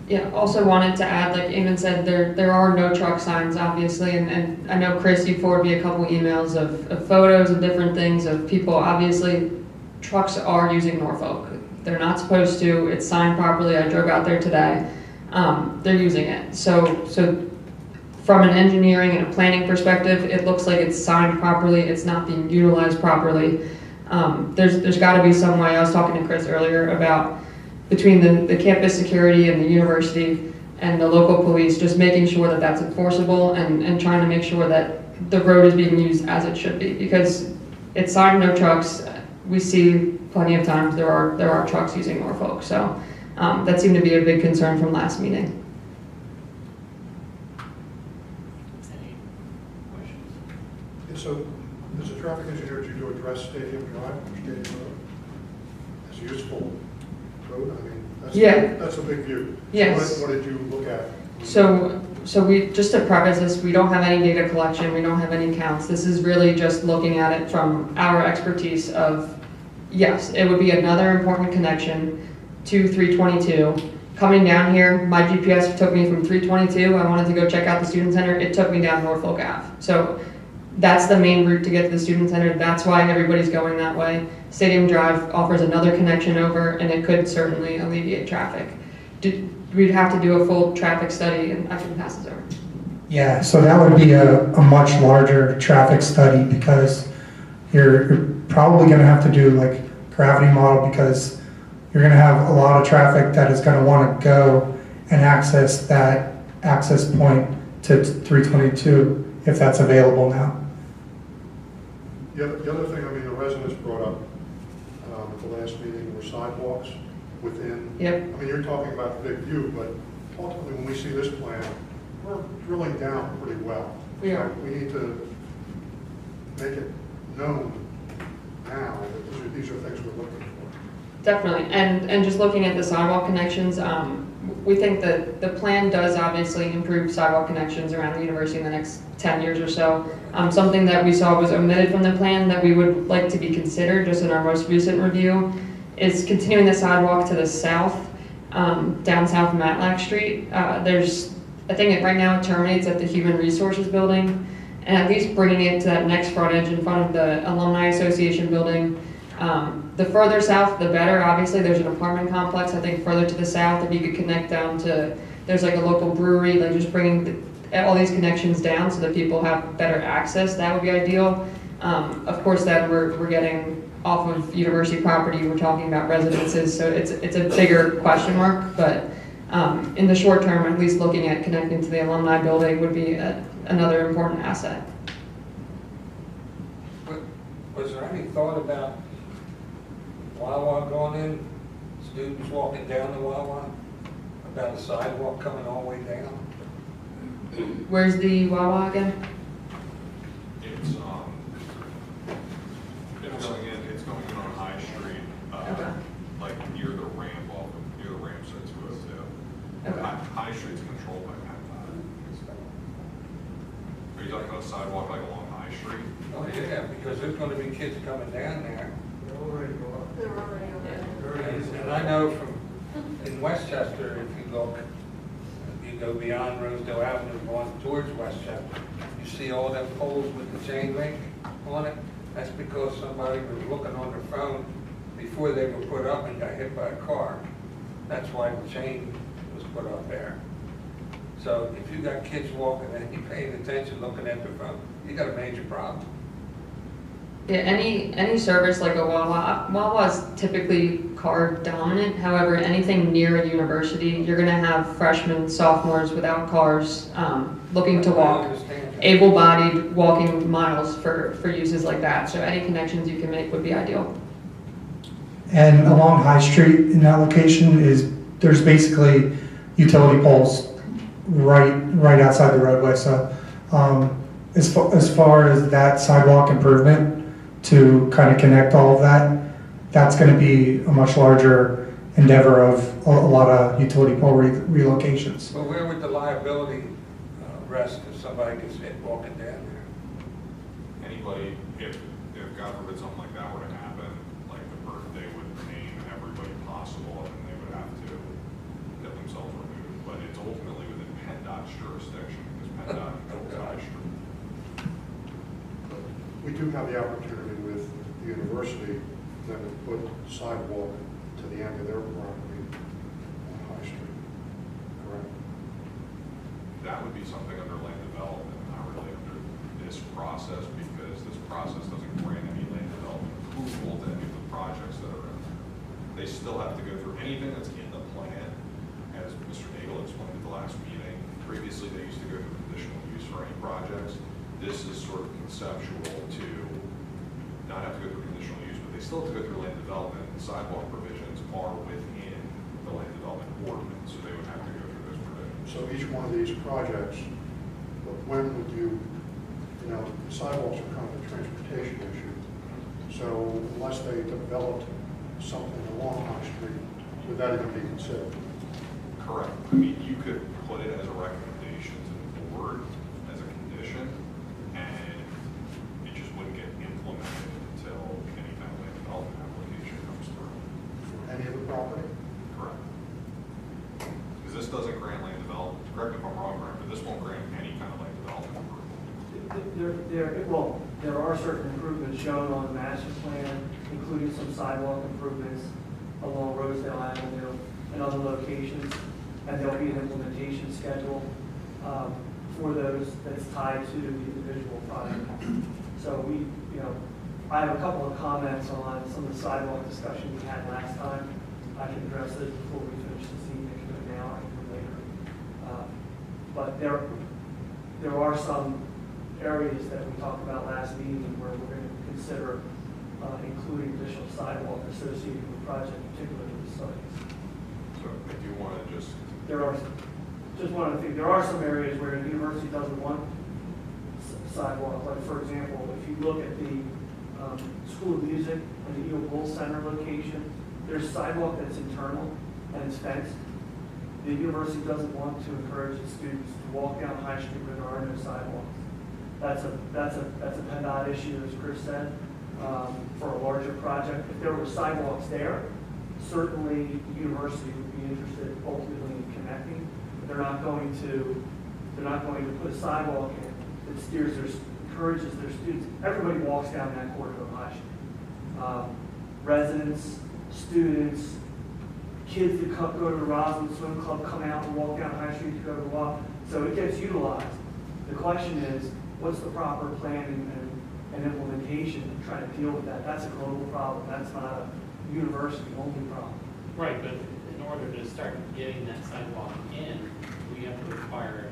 Yeah, also wanted to add, like Eamon said, there are no truck signs, obviously, and I know, Chris, you forwarded me a couple emails of photos and different things of people. Obviously, trucks are using Norfolk. They're not supposed to. It's signed properly. I drove out there today. They're using it. So from an engineering and a planning perspective, it looks like it's signed properly. It's not being utilized properly. There's got to be some way. I was talking to Chris earlier about between the campus security and the university and the local police, just making sure that that's enforceable and trying to make sure that the road is being used as it should be, because it's signed no trucks. We see plenty of times there are trucks using Norfolk. So that seemed to be a big concern from last meeting. So, as a traffic engineer, did you address Stadium Drive or Stadium Road as a useful road? I mean, that's a big view. Yes. What did you look at? So we, just to preface this, we don't have any data collection, we don't have any counts. This is really just looking at it from our expertise of, yes, it would be another important connection to 322. Coming down here, my GPS took me from 322, I wanted to go check out the student center, it took me down Norfolk Ave. So that's the main route to get to the student center. That's why everybody's going that way. Stadium Drive offers another connection over, and it could certainly alleviate traffic. We'd have to do a full traffic study, and I can pass this over. Yeah, so that would be a much larger traffic study, because you're probably going to have to do like gravity model, because you're going to have a lot of traffic that is going to want to go and access that access point to 322 if that's available now. The other thing, I mean, the residents brought up at the last meeting were sidewalks within. Yep. I mean, you're talking about the big view, but ultimately when we see this plan, we're drilling down pretty well. We are. So we need to make it known now that these are things we're looking for. Definitely, and just looking at the sidewalk connections, we think that the plan does obviously improve sidewalk connections around the university in the next 10 years or so. Something that we saw was omitted from the plan that we would like to be considered just in our most recent review is continuing the sidewalk to the south, down South Matlack Street. I think right now it terminates at the Human Resources Building, and at least bringing it to that next frontage in front of the Alumni Association building. The further south, the better. Obviously, there's an apartment complex. I think further to the south, if you could connect down to, there's like a local brewery, like just bringing all these connections down so that people have better access, that would be ideal. Of course, then we're getting off of university property, we're talking about residences, so it's a bigger question mark, but in the short term, at least looking at connecting to the alumni building would be another important asset. Was there any thought about Wawa going in, students walking down the Wawa, about the sidewalk coming all the way down? Where's the Wawa again? It's going in on High Street, Okay. like near the ramp sets to it too. Okay. High Street's controlled by PennDOT. you talking about sidewalk like along High Street? Oh, yeah, because there's gonna be kids coming down there. They're already over there. And I know from, in Westchester, if you look, you go beyond Rosedale Avenue, going towards Westchester, you see all them poles with the chain link on it. That's because somebody was looking on their phone before they were put up and got hit by a car. That's why the chain was put up there. So if you got kids walking and you paying attention, looking at their phone, you got a major problem. Yeah, any service like a Wawa is typically car dominant. However, anything near a university, you're going to have freshmen, sophomores without cars looking to walk, able-bodied walking miles for uses like that. So any connections you can make would be ideal. And along High Street in that location there's basically utility poles right outside the roadway. So as far as that sidewalk improvement to kind of connect all of that, that's going to be a much larger endeavor of a lot of utility pole relocations. But where would the liability rest if somebody gets hit walking down there? Anybody, if God forbid something like that were to happen, like they would name everybody possible and they would have to get themselves removed. But it's ultimately within PennDOT's jurisdiction because PennDOT controls High Street. We do have the opportunity with the university then to put sidewalk to the end of their property on High Street, correct? That would be something under land development, not really under this process, because this process doesn't grant any land development approval to any of the projects that are in there. They still have to go through anything that's in the plan, as Mr. Nagel explained at the last meeting. Previously, they used to go through conditional use for any projects. This is sort of conceptual to not have to go through conditional use, but they still have to go through land development. The sidewalk provisions are within the land development ordinance, so they would have to go through those provisions. So each one of these projects, but when would you know, sidewalks are kind of a transportation issue. So unless they developed something along High Street, would that even be considered? Correct. I mean, you could put it as a recommendation to the board as a condition, and it just wouldn't get implemented until any kind of land development application comes through. For any of the property? Correct. Because this doesn't grant land development, correct if I'm wrong, Grant, but this won't grant any kind of land development approval. There are certain improvements shown on the master plan, including some sidewalk improvements along Rosedale Avenue and other locations, and there'll be an implementation schedule for those that's tied to the individual project. So I have a couple of comments on some of the sidewalk discussion we had last time. I can address it before we finish this evening, I can do it now, I can do it later. But there are some areas that we talked about last meeting where we're going to consider including additional sidewalk associated with the project, particularly with the studies. So I do want to just one other thing, there are some areas where the university doesn't want sidewalk. Like for example, if you look at the School of Music and the Eel Bull Center location, there's sidewalk that's internal and it's fenced. The university doesn't want to encourage the students to walk down High Street where there are no sidewalks. That's a PennDOT issue, as Chris said, for a larger project. If there were sidewalks there, certainly the university would be interested ultimately in connecting. But they're not going to put a sidewalk in that encourages their students. Everybody walks down that corridor of High Street. Residents, students, kids that go to the Roslyn Swim Club come out and walk down High Street to go to the walk. So it gets utilized. The question is, what's the proper planning and implementation to try to deal with that? That's a global problem. That's not a university-only problem. Right, but in order to start getting that sidewalk in, we have to require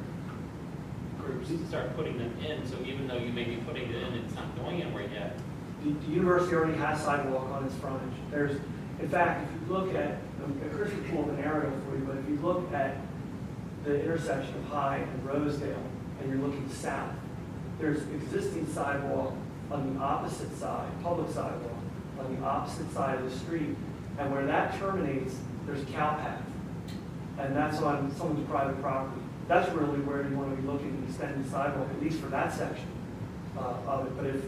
groups to start putting them in. So even though you may be putting it in, it's not going anywhere yet. The university already has sidewalk on its frontage. In fact, if you look at, Chris will pull up an aerial for you, but if you look at the intersection of High and Rosedale, and you're looking south, there's existing sidewalk on the opposite side, public sidewalk, on the opposite side of the street. And where that terminates, there's cow path. And that's on someone's private property. that's really where you want to be looking to extend the sidewalk, at least for that section of it. But if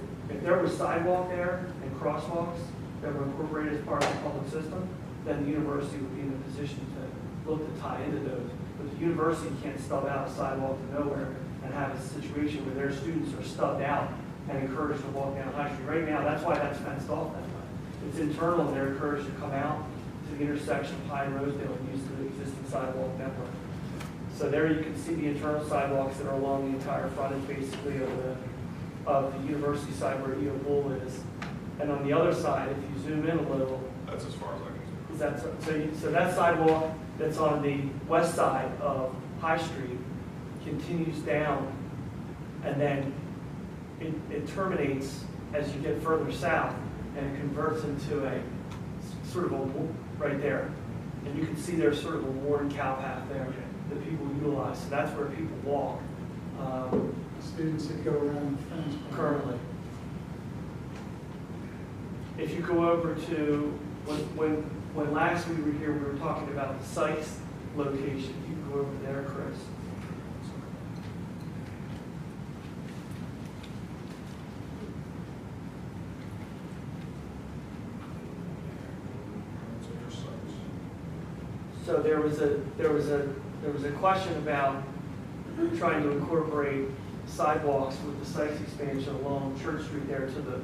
there was sidewalk there and crosswalks that were incorporated as part of the public system, then the university would be in a position to look to tie into those. But the university can't stub out a sidewalk to nowhere and have a situation where their students are stubbed out and encouraged to walk down High Street. Right now, that's why that's fenced off that way. It's internal, and they're encouraged to come out to the intersection of High and Rosedale and use the existing sidewalk network. So there you can see the internal sidewalks that are along the entire frontage, basically, of the university side where EO Bull is. And on the other side, if you zoom in a little, That's as far as I can see. so that sidewalk that's on the west side of High Street continues down, and then it terminates as you get further south, and it converts into a sort of a, right there. And you can see there's sort of a worn cow path there that people utilize. So that's where people walk. Students that go around the fence. Currently. If you go over to, when last we were here, we were talking about the Sykes location. You can go over there, Chris. So there was a question about trying to incorporate sidewalks with the Sykes expansion along Church Street there to the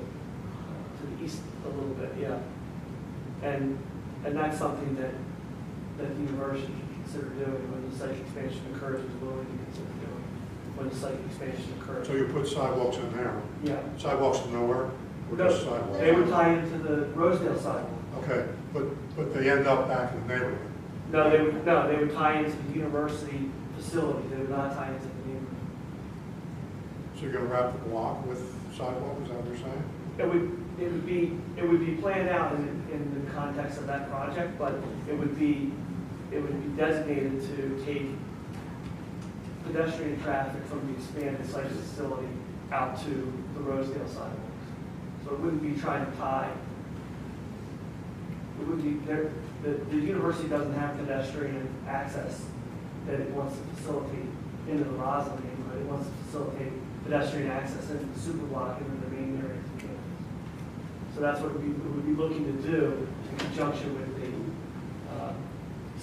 east a little bit, yeah. And that's something that the university should consider doing when the Sykes expansion occurs, is willing to consider doing when the Sykes expansion occurs. So you put sidewalks in there? Yeah. Sidewalks from nowhere? Or just sidewalks? They would tie into the Rosedale sidewalk. Okay, but they end up back in the neighborhood? No, they would tie into the university facility. They would not tie into the neighborhood. So you're going to wrap the block with sidewalk, is that what you're saying? It would be planned out in the context of that project, but it would be designated to take pedestrian traffic from the expanded site facility out to the Rosedale sidewalks. So it wouldn't be trying to tie. It would be the university doesn't have pedestrian access that it wants to facilitate into the Roslyn neighborhood. It wants to facilitate pedestrian access into the super block and into the main areas of campus. So that's what we would be looking to do in conjunction with the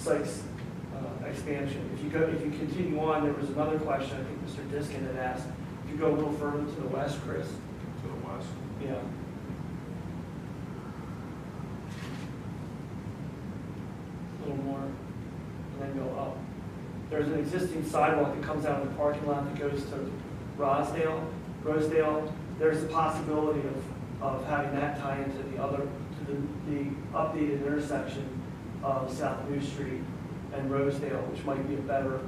Sykes expansion. If you continue on, there was another question I think Mr. Diskin had asked. If you go a little further to the west, Chris. To the west. Yeah. A little more, and then go up. There's an existing sidewalk that comes out of the parking lot that goes to Rosedale. There's a possibility of having that tie into the updated intersection of South New Street and Rosedale, which might be a better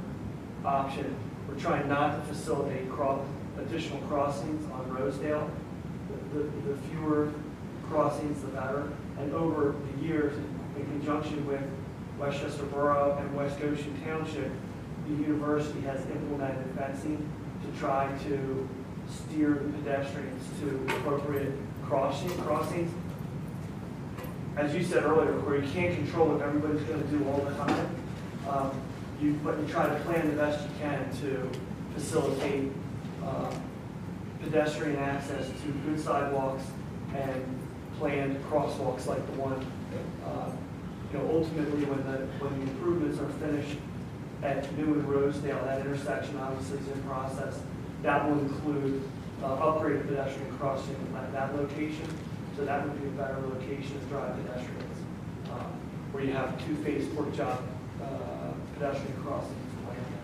option. We're trying not to facilitate additional crossings on Rosedale. The fewer crossings, the better. And over the years, in conjunction with Westchester Borough and West Goshen Township, the university has implemented fencing to try to steer the pedestrians to appropriate crossings. As you said earlier, where you can't control what everybody's going to do all the time, but you try to plan the best you can to facilitate pedestrian access to good sidewalks and planned crosswalks like the one. Ultimately, when the improvements are finished at New and Rosedale, that intersection obviously is in process. That will include upgraded pedestrian crossing at that location. So that would be a better location to drive pedestrians, where you have two-phase pork chop pedestrian crossings planned.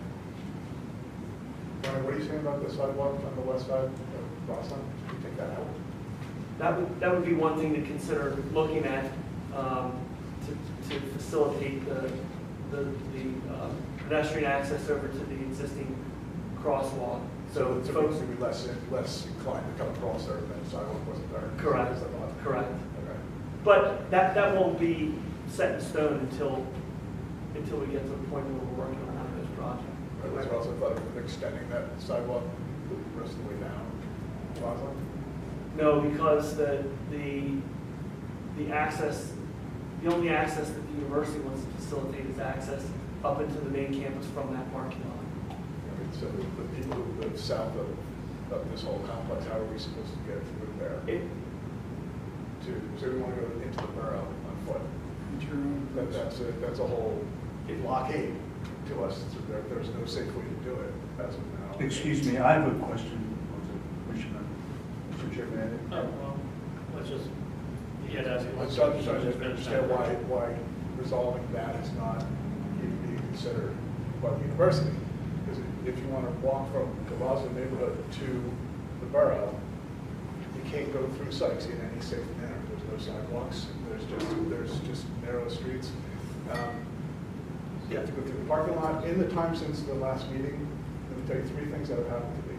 Brian, what are you saying about the sidewalk on the west side of Roslyn? Can you take that out? That would be one thing to consider looking at to facilitate the pedestrian access over to the existing crosswalk. So folks would be less inclined to come across there if the sidewalk wasn't there. Correct. Correct. Okay. But that won't be set in stone until we get to the point where we're working on this project. Right, so I also thought of extending that sidewalk the rest of the way down Roslyn. No, because the only access that the university wants to facilitate is access up into the main campus from that parking lot. So the people who live south of this whole complex, how are we supposed to get through there? So we want to go into the borough on foot. That's a whole blockade to us. So there's no safe way to do it as of now. Excuse me, I have a question, Commissioner. Mr. Chairman. Oh, well, let's just, yeah, that's. I'm trying to understand why resolving that is not even being considered by the university. Because if you want to walk from the Roslyn neighborhood to the borough, you can't go through Sykes in any safe manner. There's no sidewalks. There's just narrow streets. You have to go through the parking lot. In the time since the last meeting, let me tell you 3 things that have happened to me.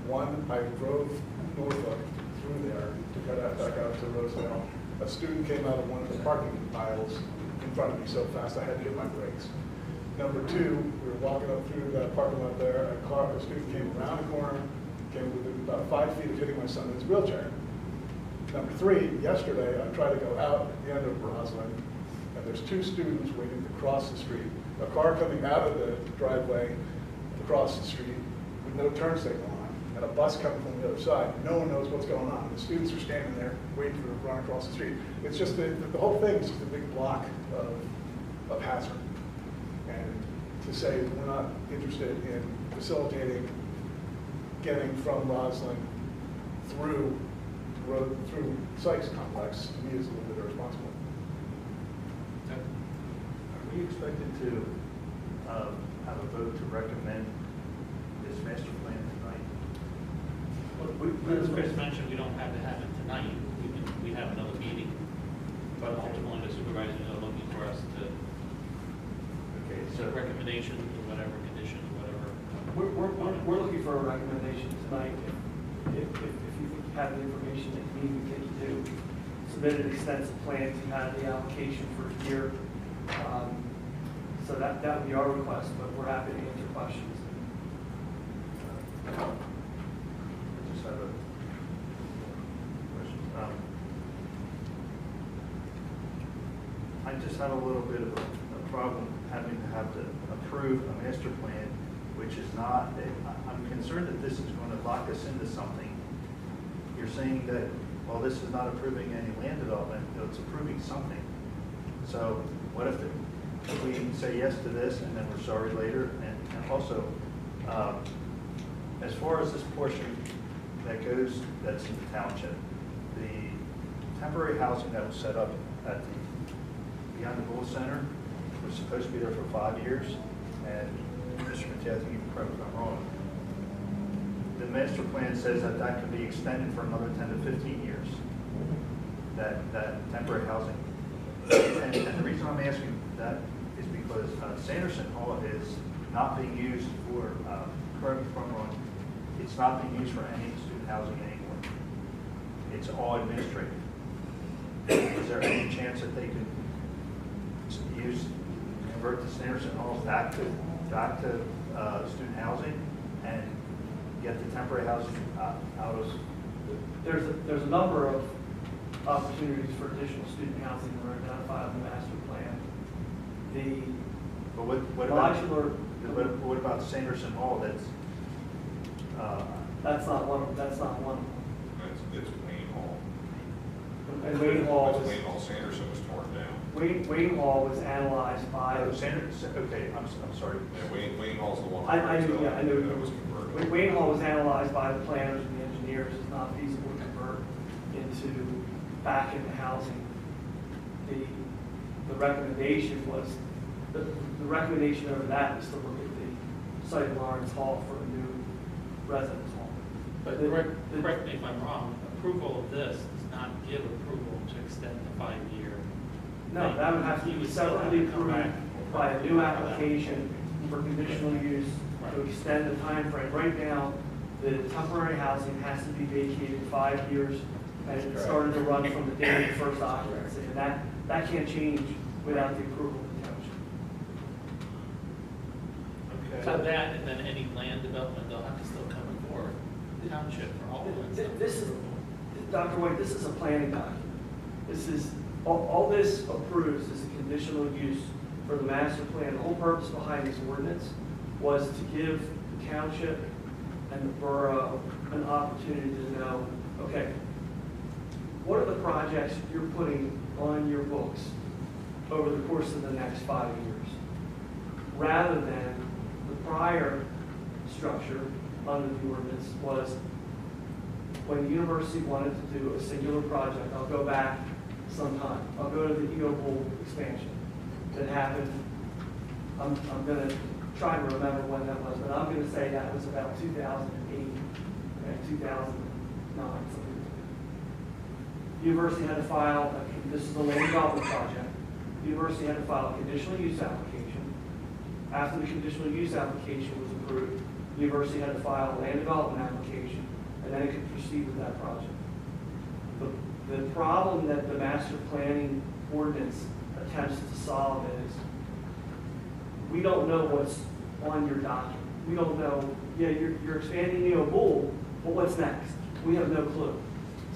One, I drove Norfolk through there to cut out back out to Rosedale. A student came out of one of the parking aisles in front of me so fast I had to hit my brakes. Number 2, we were walking up through that parking lot there. A student came around the corner, came within about 5 feet of hitting my son in his wheelchair. Number 3, yesterday I tried to go out at the end of Roslyn, and there's 2 students waiting to cross the street. A car coming out of the driveway across the street with no turn signal on, and a bus coming from the other side. No one knows what's going on. The students are standing there waiting for them to run across the street. It's just the whole thing is just a big block of hazard. And to say we're not interested in facilitating getting from Roslyn through Sykes complex, to me is a little bit irresponsible. Are we expected to have a vote to recommend this master plan tonight? Well, as Chris mentioned, we don't have to have it tonight. We have another meeting. But ultimately, the supervisors are looking for us to make recommendations or whatever, conditions, whatever. We're looking for a recommendation tonight. If you think you have the information that you need, we think you do. Submitted extensive plans, you had the application for a year. So that would be our request, but we're happy to answer questions. I just have a question. I just have a little bit of a problem having to have to approve a master plan, which is not, I'm concerned that this is going to lock us into something. You're saying that, well, this is not approving any land development, it's approving something. So what if we say yes to this and then we're sorry later? And also, as far as this portion that goes, that's in the township, the temporary housing that was set up at the Beyond the Bull Center was supposed to be there for 5 years. And Mr. McTath, you can correct me if I'm wrong. The master plan says that that can be extended for another 10 to 15 years, that temporary housing. And the reason I'm asking that is because Sanderson Hall is not being used for, correct me if I'm wrong, it's not being used for any student housing anymore. It's all administrative. Is there any chance that they could convert the Sanderson Hall back to student housing and get the temporary housing out of? There's a number of opportunities for additional student housing that are identified in the master plan. But what about Sanderson Hall? That's not one of them. It's Wayne Hall. And Wayne Hall That's Wayne Hall, Sanderson was torn down. Wayne Hall was analyzed by. Okay, I'm sorry. Yeah, Wayne Hall's the one. I knew. That was converted. Wayne Hall was analyzed by the planners and the engineers. It's not feasible to convert back into housing. The recommendation was, the recommendation over that is to look at the site of Lawrence Hall for a new residence hall. But correct me if I'm wrong, approval of this does not give approval to extend the 5-year. No, that would have to be separately approved by a new application for conditional use to extend the time frame. Right now, the temporary housing has to be vacated 5 years, and it started to run from the day of first occupancy, and that can't change without the approval of the township. Okay. So that, and then any land development, they'll have to still come before the township for all of it. This is, Dr. White, this is a planning document. This is, all this approves is a conditional use for the master plan. The whole purpose behind this ordinance was to give the township and the borough an opportunity to know, okay, what are the projects you're putting on your books over the course of the next 5 years? Rather than the prior structure under the ordinance was when the university wanted to do a singular project. I'll go back sometime. I'll go to the EO Bowl expansion that happened. I'm going to try to remember when that was, but I'm going to say that was about 2008, okay, 2009, something like that. The university had to file, this is the land development project. The university had to file a conditional use application. After the conditional use application was approved, the university had to file a land development application, and then it could proceed with that project. The problem that the master planning ordinance attempts to solve is we don't know what's on your document. We don't know, yeah, you're expanding Neo Bull, but what's next? We have no clue.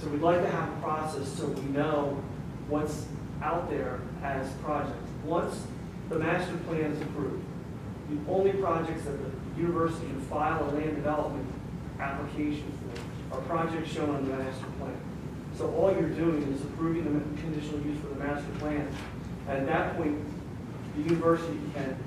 So we'd like to have a process so we know what's out there as projects. Once the master plan is approved, the only projects that the university can file a land development application for are projects shown on the master plan. So all you're doing is approving the conditional use for the master plan. And at that point, the university can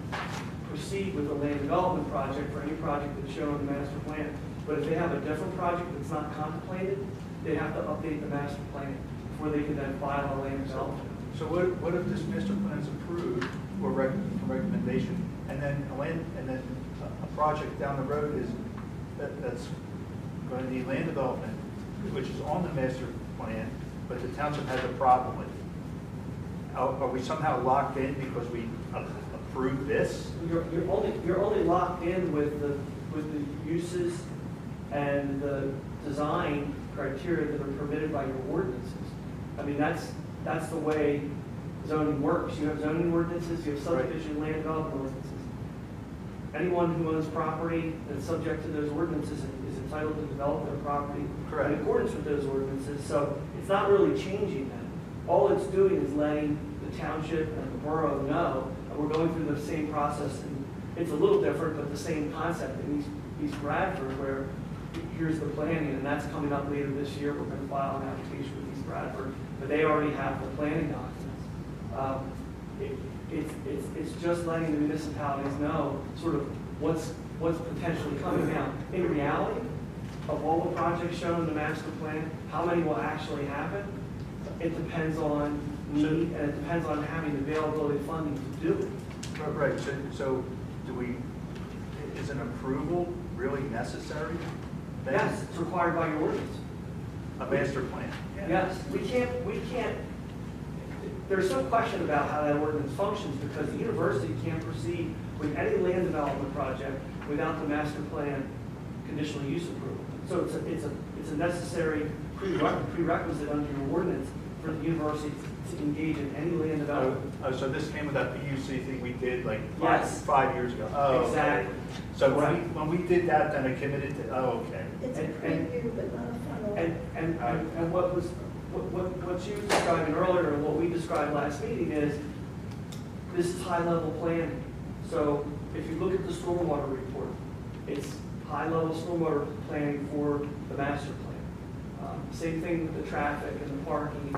proceed with the land development project for any project that's shown on the master plan. But if they have a different project that's not contemplated, they have to update the master plan before they can then file a land development. So what if this master plan is approved for recommendation, and then a project down the road is that's going to need land development, which is on the master plan, but the township has a problem with it? Are we somehow locked in because we approved this? You're only locked in with the uses and the design criteria that are permitted by your ordinances. I mean, that's the way zoning works. You have zoning ordinances, you have subdivision land development ordinances. Anyone who owns property that's subject to those ordinances is entitled to develop their property in accordance with those ordinances. So it's not really changing that. All it's doing is letting the township and the borough know that we're going through the same process. And it's a little different, but the same concept in East Bradford, where here's the planning, and that's coming up later this year. We're going to file an application with East Bradford, but they already have the planning documents. It's just letting the municipalities know sort of what's potentially coming down. In reality, of all the projects shown in the master plan, how many will actually happen? It depends on need, and it depends on having availability of funding to do it. Right. So is an approval really necessary? Yes, it's required by your ordinance. A master plan. Yes, we can't, there's some question about how that ordinance functions because the university can't proceed with any land development project without the master plan conditional use approval. So it's a necessary prerequisite under your ordinance for the university to engage in any land development. So this came with that PUC thing we did like five years ago. Oh, exactly. Okay. So when we did that, then it committed to, okay. It's a preview, but not a final. And what she was describing earlier and what we described last meeting is this is high-level planning. So if you look at the stormwater report, it's high-level stormwater planning for the master plan. Same thing with the traffic and the parking.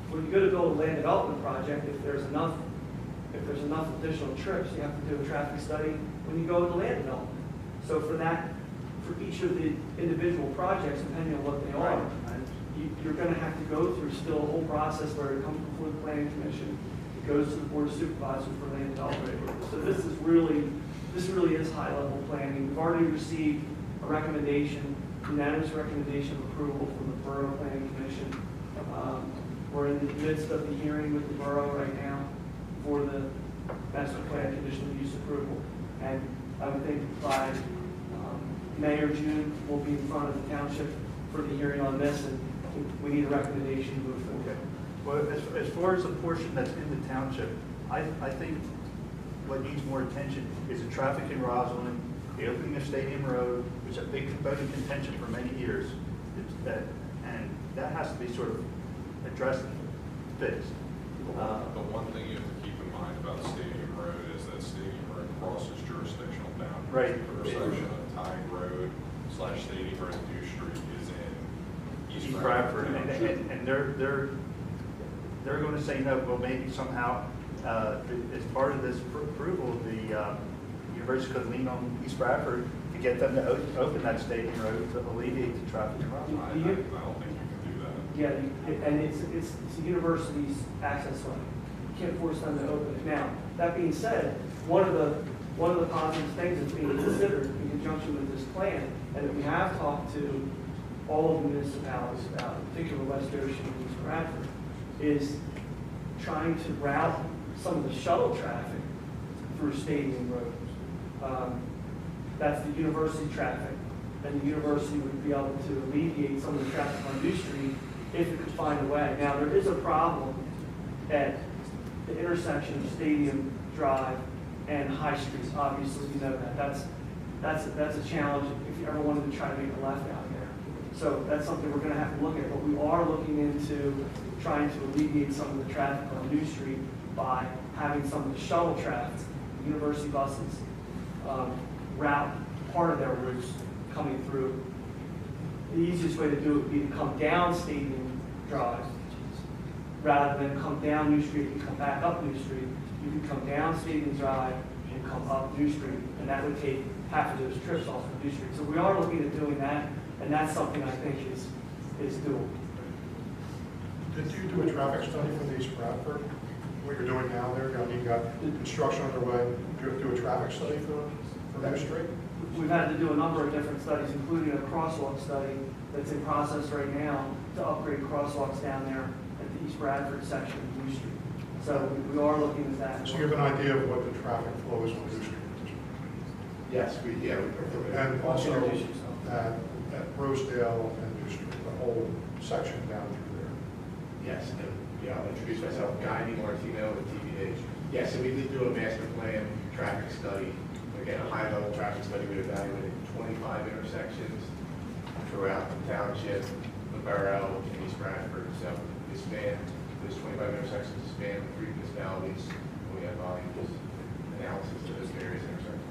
When you go to build a land development project, if there's enough additional trips, you have to do a traffic study when you go to land development. So for each of the individual projects, depending on what they are, you're going to have to go through still a whole process where it comes before the planning commission, it goes to the board of supervisors for land development. So this really is high-level planning. We've already received a recommendation, unanimous recommendation of approval from the Borough Planning Commission. We're in the midst of the hearing with the borough right now for the master plan conditional use approval. And I would think by May or June, we'll be in front of the township for the hearing on this, and we need a recommendation to move forward. Okay. Well, as far as the portion that's in the township, I think what needs more attention is the traffic in Roslyn, the opening of Stadium Road, which is a big bone of contention for many years. And that has to be sort of addressed and fixed. The one thing you have to keep in mind about Stadium Road is that Stadium Road crosses jurisdictional boundaries. Right. The intersection of Tide Road / Stadium Road and New Street is in East Bradford, Bradford. and they're going to say no, well, maybe somehow, as part of this approval, the university could lean on East Bradford to get them to open that Stadium Road to alleviate the traffic problem. I don't think you can do that. Yeah, and it's the university's access way. You can't force them to open it. Now, that being said, one of the positive things that's being considered in conjunction with this plan, and that we have talked to all of the municipalities about, in particular West Goshen and East Bradford, is trying to route some of the shuttle traffic through Stadium Road. That's the university traffic, and the university would be able to alleviate some of the traffic on New Street if it could find a way. Now, there is a problem at the intersection of Stadium Drive and High Street. Obviously, you know that. That's a challenge if you ever wanted to try to make a left out there. So that's something we're going to have to look at. But we are looking into trying to alleviate some of the traffic on New Street by having some of the shuttle traffic, university buses, route part of their routes coming through. The easiest way to do it would be to come down Stadium Drive rather than come down New Street and come back up New Street. You could come down Stadium Drive and come up New Street, and that would take half of those trips off of New Street. So we are looking at doing that, and that's something I think is doable. Did you do a traffic study for the East Bradford? What you're doing now there, you got construction underway, do a traffic study for New Street? We've had to do a number of different studies, including a crosswalk study that's in process right now to upgrade crosswalks down there at the East Bradford section of New Street. So we are looking at that. So you have an idea of what the traffic flow is on New Street? Yes, And also at Rosedale and New Street, the whole section down through there. Yes, and I'll introduce myself, Guy Martino with TVH. Yes, and we did do a master plan traffic study. Again, a high-level traffic study, we evaluated 25 intersections throughout the township, the borough, and East Bradford. So we span, those 25 intersections span 3 municipalities, and we have volumes analysis of those various intersections.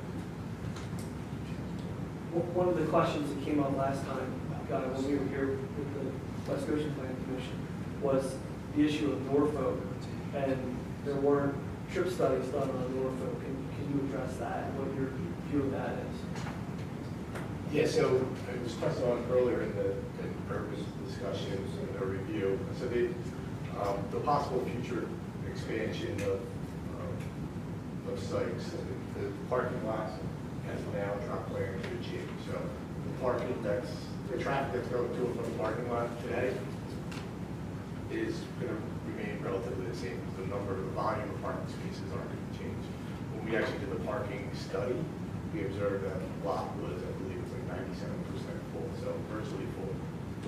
One of the questions that came up last time, when we were here with the West Goshen Planning Commission, was the issue of Norfolk, and there weren't trip studies done on Norfolk. Can you address that and what your view of that is? Yeah, so it was touched on earlier in the purpose discussions and the review. So the possible future expansion of sites, the parking lots has now dropped way into the gym. So the traffic that's going to and from the parking lot today is going to remain relatively the same. The volume of parking spaces aren't going to change. When we actually did the parking study, we observed that the lot was, I believe, it was like 97% full, so virtually full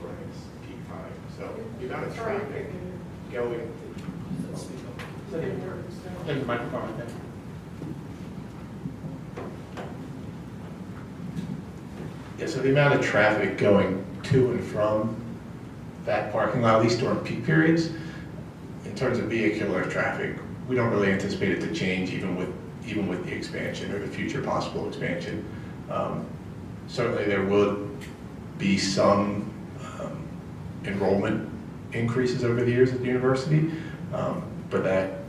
during its peak time. So the amount of traffic going. There's a microphone right there. Yeah, so the amount of traffic going to and from that parking lot, at least during peak periods, in terms of vehicular traffic, we don't really anticipate it to change even with the expansion or the future possible expansion. Certainly there would be some enrollment increases over the years at the university, but that,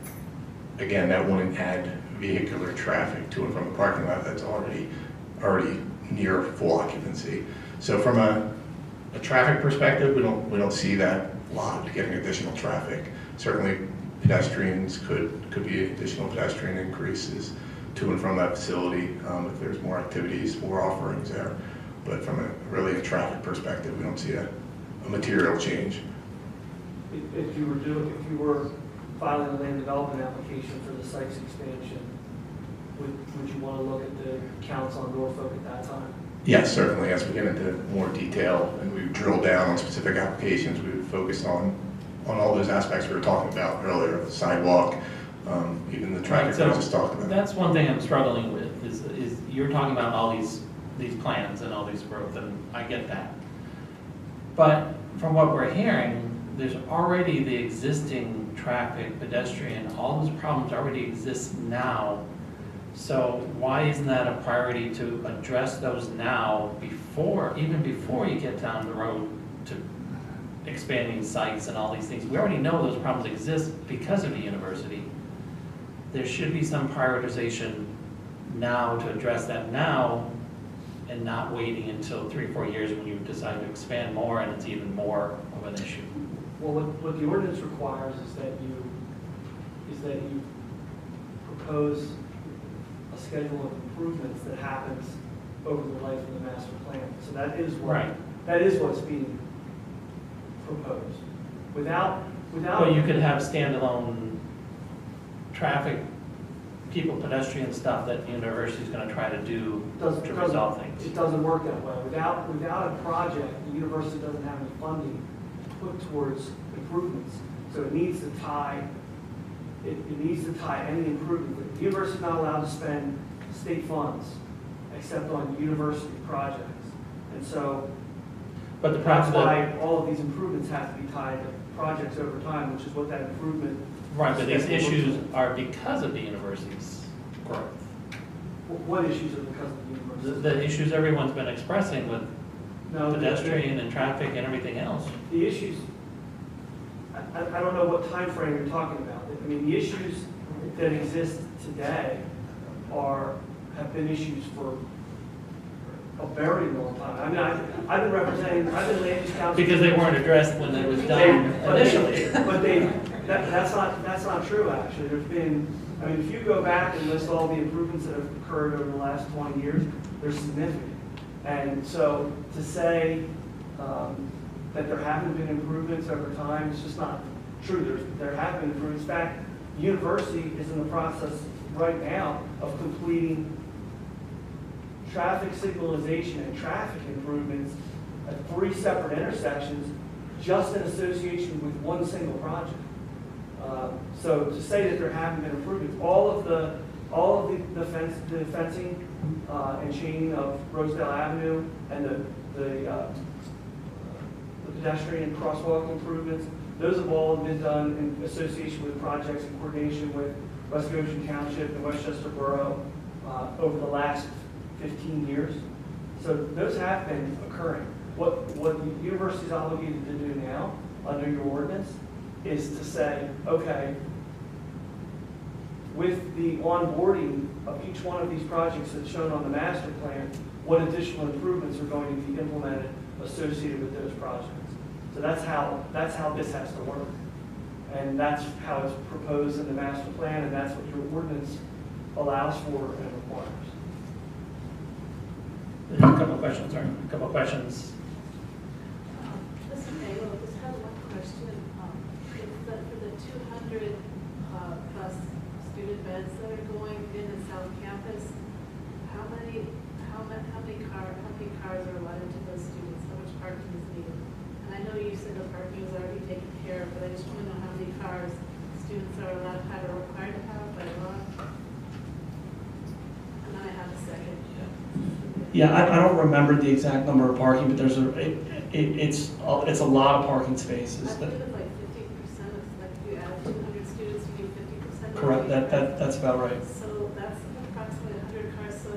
again, that wouldn't add vehicular traffic to and from the parking lot that's already near full occupancy. So from a traffic perspective, we don't see that lot getting additional traffic. Certainly pedestrians could be additional pedestrian increases to and from that facility if there's more activities, more offerings there. But from a traffic perspective, we don't see a material change. If you were filing a land development application for the site's expansion, would you want to look at the counts on Norfolk at that time? Yes, certainly. As we get into more detail and we drill down on specific applications, we would focus on all those aspects we were talking about earlier, the sidewalk, even the traffic that we just talked about. That's one thing I'm struggling with, is you're talking about all these plans and all these growth, and I get that. But from what we're hearing, there's already the existing traffic, pedestrian, all those problems already exist now So why isn't that a priority to address those now even before you get down the road to expanding sites and all these things? We already know those problems exist because of the university. There should be some prioritization now to address that now and not waiting until 3 or 4 years when you decide to expand more and it's even more of an issue. Well, what the ordinance requires is that you propose a schedule of improvements that happens over the life of the master plan. So that is what's being proposed. Without. But you could have standalone traffic, people, pedestrian stuff that the university is going to try to do to resolve things. It doesn't work that way. Without a project, the university doesn't have any funding to put towards improvements. So it needs to tie. It needs to tie any improvement. The university is not allowed to spend state funds except on university projects. And so that's why all of these improvements have to be tied to projects over time, which is what that improvement. Right, but these issues are because of the university's growth. What issues are because of the university? The issues everyone's been expressing with pedestrian and traffic and everything else. The issues, I don't know what time frame you're talking about. I mean, the issues that exist today have been issues for a very long time. I mean, I've been land use council. Because they weren't addressed when it was done initially. That's not true, actually. I mean, if you go back and list all the improvements that have occurred over the last 20 years, they're significant. And so to say that there haven't been improvements over time, it's just not true. There have been improvements. In fact, the university is in the process right now of completing traffic signalization and traffic improvements at 3 separate intersections just in association with one single project. So to say that there haven't been improvements, all of the fencing and chaining of Rosedale Avenue and the pedestrian crosswalk improvements, those have all been done in association with projects in coordination with West Goshen Township and Westchester Borough over the last 15 years. So those have been occurring. What the university is obligated to do now under your ordinance is to say, okay, with the onboarding of each one of these projects that's shown on the master plan, what additional improvements are going to be implemented associated with those projects. So that's how this has to work. And that's how it's proposed in the master plan, and that's what your ordinance allows for and requires. There's a couple of questions, sorry. A couple of questions. This is Mabel. I just have one question. For the 200 plus student beds that are going in the South Campus, how many cars are allotted to those students? How much parking is needed? And I know you said the parking is already taken care of, but I just want to know how many cars students are allowed to have or required to have by law. And then I have a second. Yeah, I don't remember the exact number of parking, but there's it's a lot of parking spaces. I think it was like 50% of, like if you add 200 students, you need 50%. Correct, that's about right. So that's approximately 100 cars. So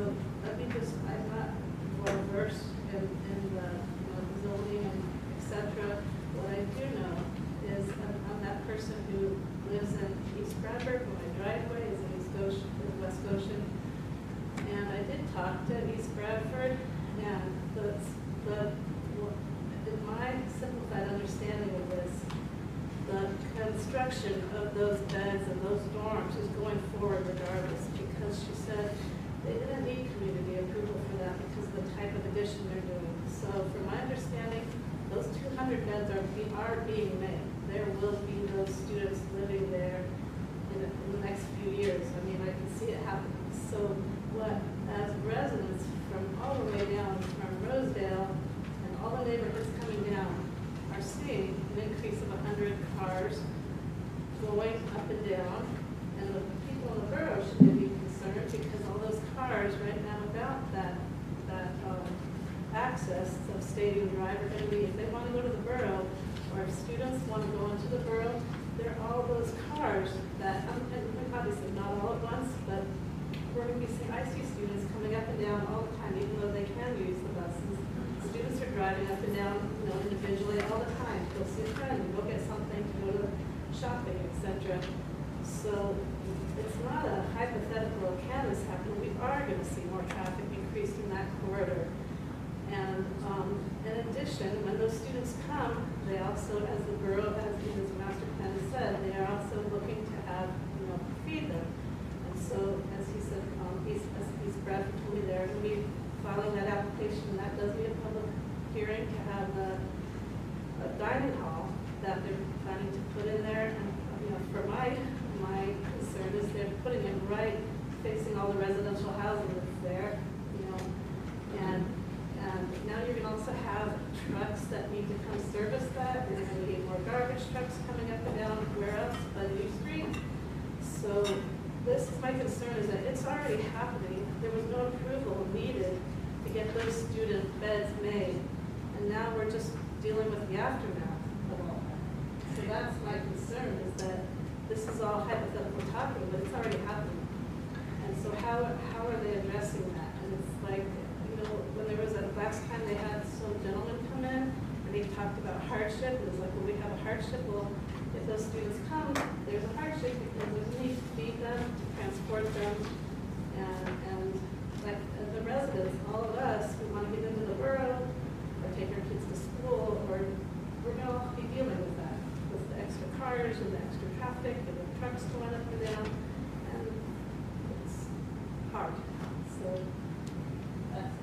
let me just, I'm not well versed in the zoning and et cetera. What I do know is I'm that person who lives in East Bradford, where my driveway is in West Goshen. And I did talk to East Bradford, and in my simplified understanding of this, the construction of those beds and those dorms is going forward regardless, because she said they didn't need community approval for that because of the type of addition they're doing. So from my understanding, those 200 beds are being made. There will be those students living there in the next few years. I mean, I can see it happening. So what, as residents from all the way down from Rosedale and all the neighborhoods coming down are seeing an increase of 100 cars going up and down, and the people in the borough should be concerned because all those cars right now without that access of Stadium Drive are going to be, if they want to go to the borough, or if students want to go into the borough, there are all those cars that, and obviously not all at once, but we're going to be seeing, I see students coming up and down all the time, even though they can use the buses. Students are driving up and down, individually all the time, to go see a friend, to go get something, to go to shopping, etc. So it's not a hypothetical, can this happen? We are going to see more traffic increase in that corridor. And in addition, when those students come, they also, as the borough, as the master plan has said, they are also looking to have, feed them. And so, as he said, as Brad told me, they're going to be filing that application. That does need a public hearing to have a dining hall that they're planning to put in there. And for my concern is they're putting it right facing all the residential housing that's there, and now you're going to also have trucks that need to come service that. You're going to need more garbage trucks coming up and down where else by the new street. So this is my concern, is that it's already happening. There was no approval needed to get those student beds made, and now we're just dealing with the aftermath of all that. So that's my concern, is that this is all hypothetical talking, but it's already happening. And so how are they addressing that? And it's like, when there was last time they had some gentlemen come in and they talked about hardship. It was like, well, we have a hardship. Well, if those students come, there's a hardship because there's a need to feed them, to transport them, and like the residents, all of us, we want to get into the borough or take our kids to school, or we're going to all be dealing with that, with the extra cars and the extra traffic and the trucks going up and down, and it's hard. So that's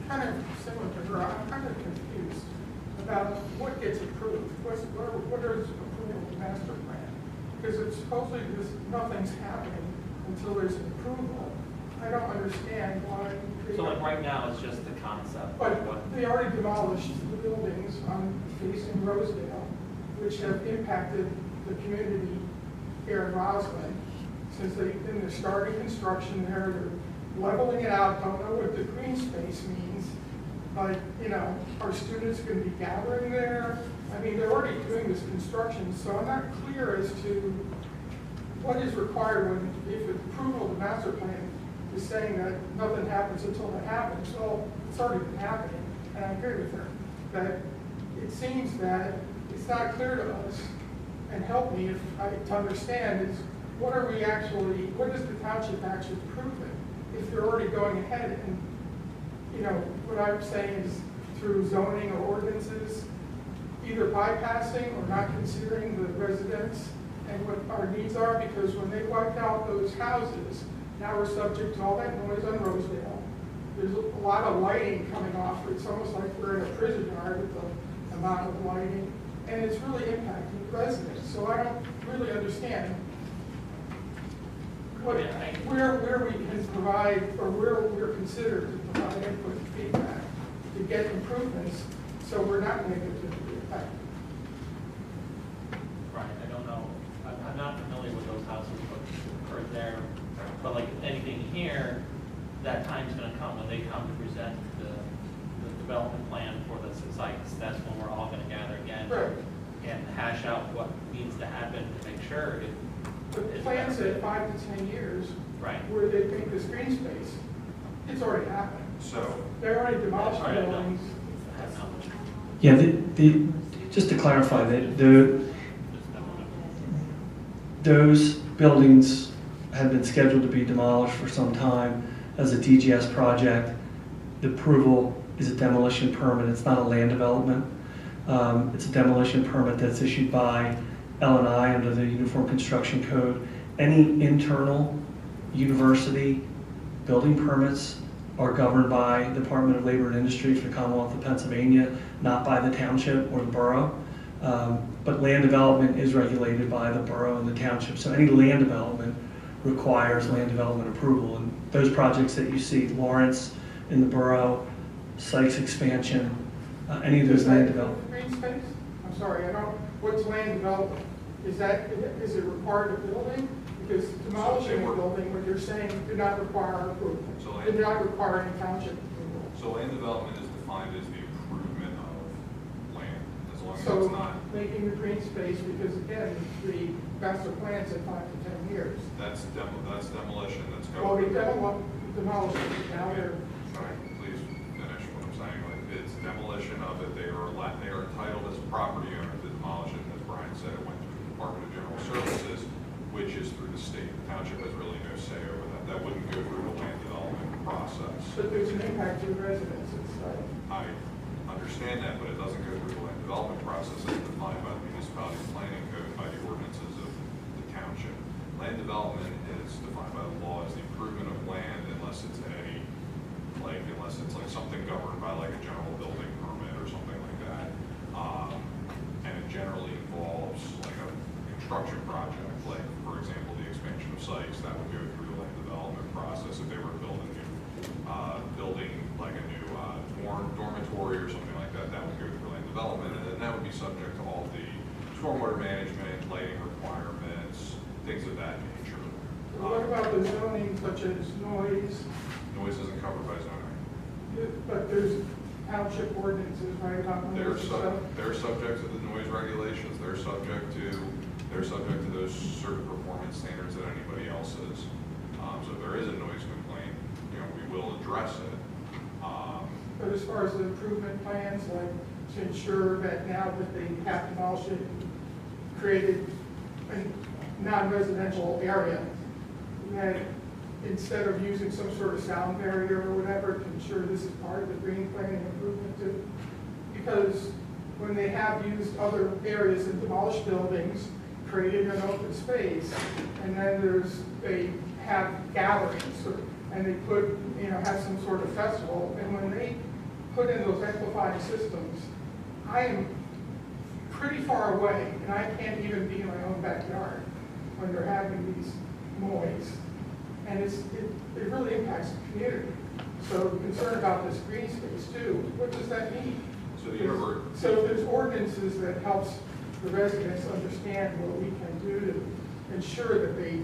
kind of similar to her, I'm kind of confused about what gets approved. What is approval of the master plan? Because it's supposedly nothing's happening until there's an approval. I don't understand why. So like right now, it's just the concept. But they already demolished the buildings on facing Rosedale, which have impacted the community here in Roslyn. Since they're starting construction there, they're leveling it out, don't know what the green space means. But, are students going to be gathering there? I mean, they're already doing this construction, so I'm not clear as to what is required if approval of the master plan is saying that nothing happens until it happens. Well, it's already been happening, and I agree with her. That it seems that it's not clear to us, and help me to understand, is what is the township actually proving? If they're already going ahead and, what I'm saying is through zoning or ordinances, either bypassing or not considering the residents and what our needs are, because when they wiped out those houses, now we're subject to all that noise on Rosedale. There's a lot of lighting coming off. It's almost like we're in a prison yard with the amount of lighting, and it's really impacting the residents. So I don't really understand where we can provide, or where we're considered to provide input and feedback to get improvements, so we're not negatively affected. Right, I don't know. I'm not familiar with those houses, but are there, but like anything here, that time's going to come when they come to present the development plan for the sites. That's when we're all going to gather again and hash out what needs to happen to make sure it. The plan said 5 to 10 years, right, where they make this green space. It's already happened. So they already demolished the buildings. Yeah, just to clarify, those buildings had been scheduled to be demolished for some time as a DGS project. The approval is a demolition permit. It's not a land development. It's a demolition permit that's issued by L&I under the Uniform Construction Code. Any internal university building permits are governed by Department of Labor and Industry for the Commonwealth of Pennsylvania, not by the township or the borough. But land development is regulated by the borough and the township. So any land development requires land development approval. And those projects that you see, Lawrence in the borough, Sykes expansion, any of those land development. Green space? I'm sorry, what's land development? Is it required a building? Because demolishing a building, what you're saying, did not require approval. Did not require any township approval. So land development is defined as the improvement of land. That's long as it's So not. making the green space, because again, the master plan said 5 to 10 years. That's demolition, that's Well, they going. demolished it, now they're, Sorry, please finish what I'm saying. Like, it's demolition of it. They are entitled as a property owner to demolish it. And as Brian said, it went through the Department of General Services, which is through the state. The township has really no say over that. That wouldn't go through the land development process. but there's an impact to the residents, it's like, I understand that, but it doesn't go through the land development process as defined by the municipality's planning code, by the ordinances of the township. Land development is defined by the law as the improvement of land unless it's like something governed by like a general building permit or something like that. And it generally involves like a construction project, like for example, the expansion of sites, that would go through the land development process. If they were building like a new dormitory or something like that, that would go through land development, and then that would be subject to all the stormwater management, lighting requirements, things of that nature. what about the zoning such as noise? Noise isn't covered by zoning. But there's township ordinances, right, about noise and stuff? They're subject to the noise regulations, they're subject to those certain performance standards that anybody else is. So if there is a noise complaint, we will address it. But as far as the improvement plans, like to ensure that now that they have demolished it, created a non-residential area, that instead of using some sort of sound barrier or whatever, to ensure this is part of the green planning improvement too. Because when they have used other areas in demolished buildings, created an open space, and then they have gatherings, and they have some sort of festival, and when they put in those amplifying systems, I am pretty far away, and I can't even be in my own backyard when they're having these noise. And it really impacts the community. So the concern about this green space too, what does that mean? So if there's ordinances that helps the residents understand what we can do to ensure that they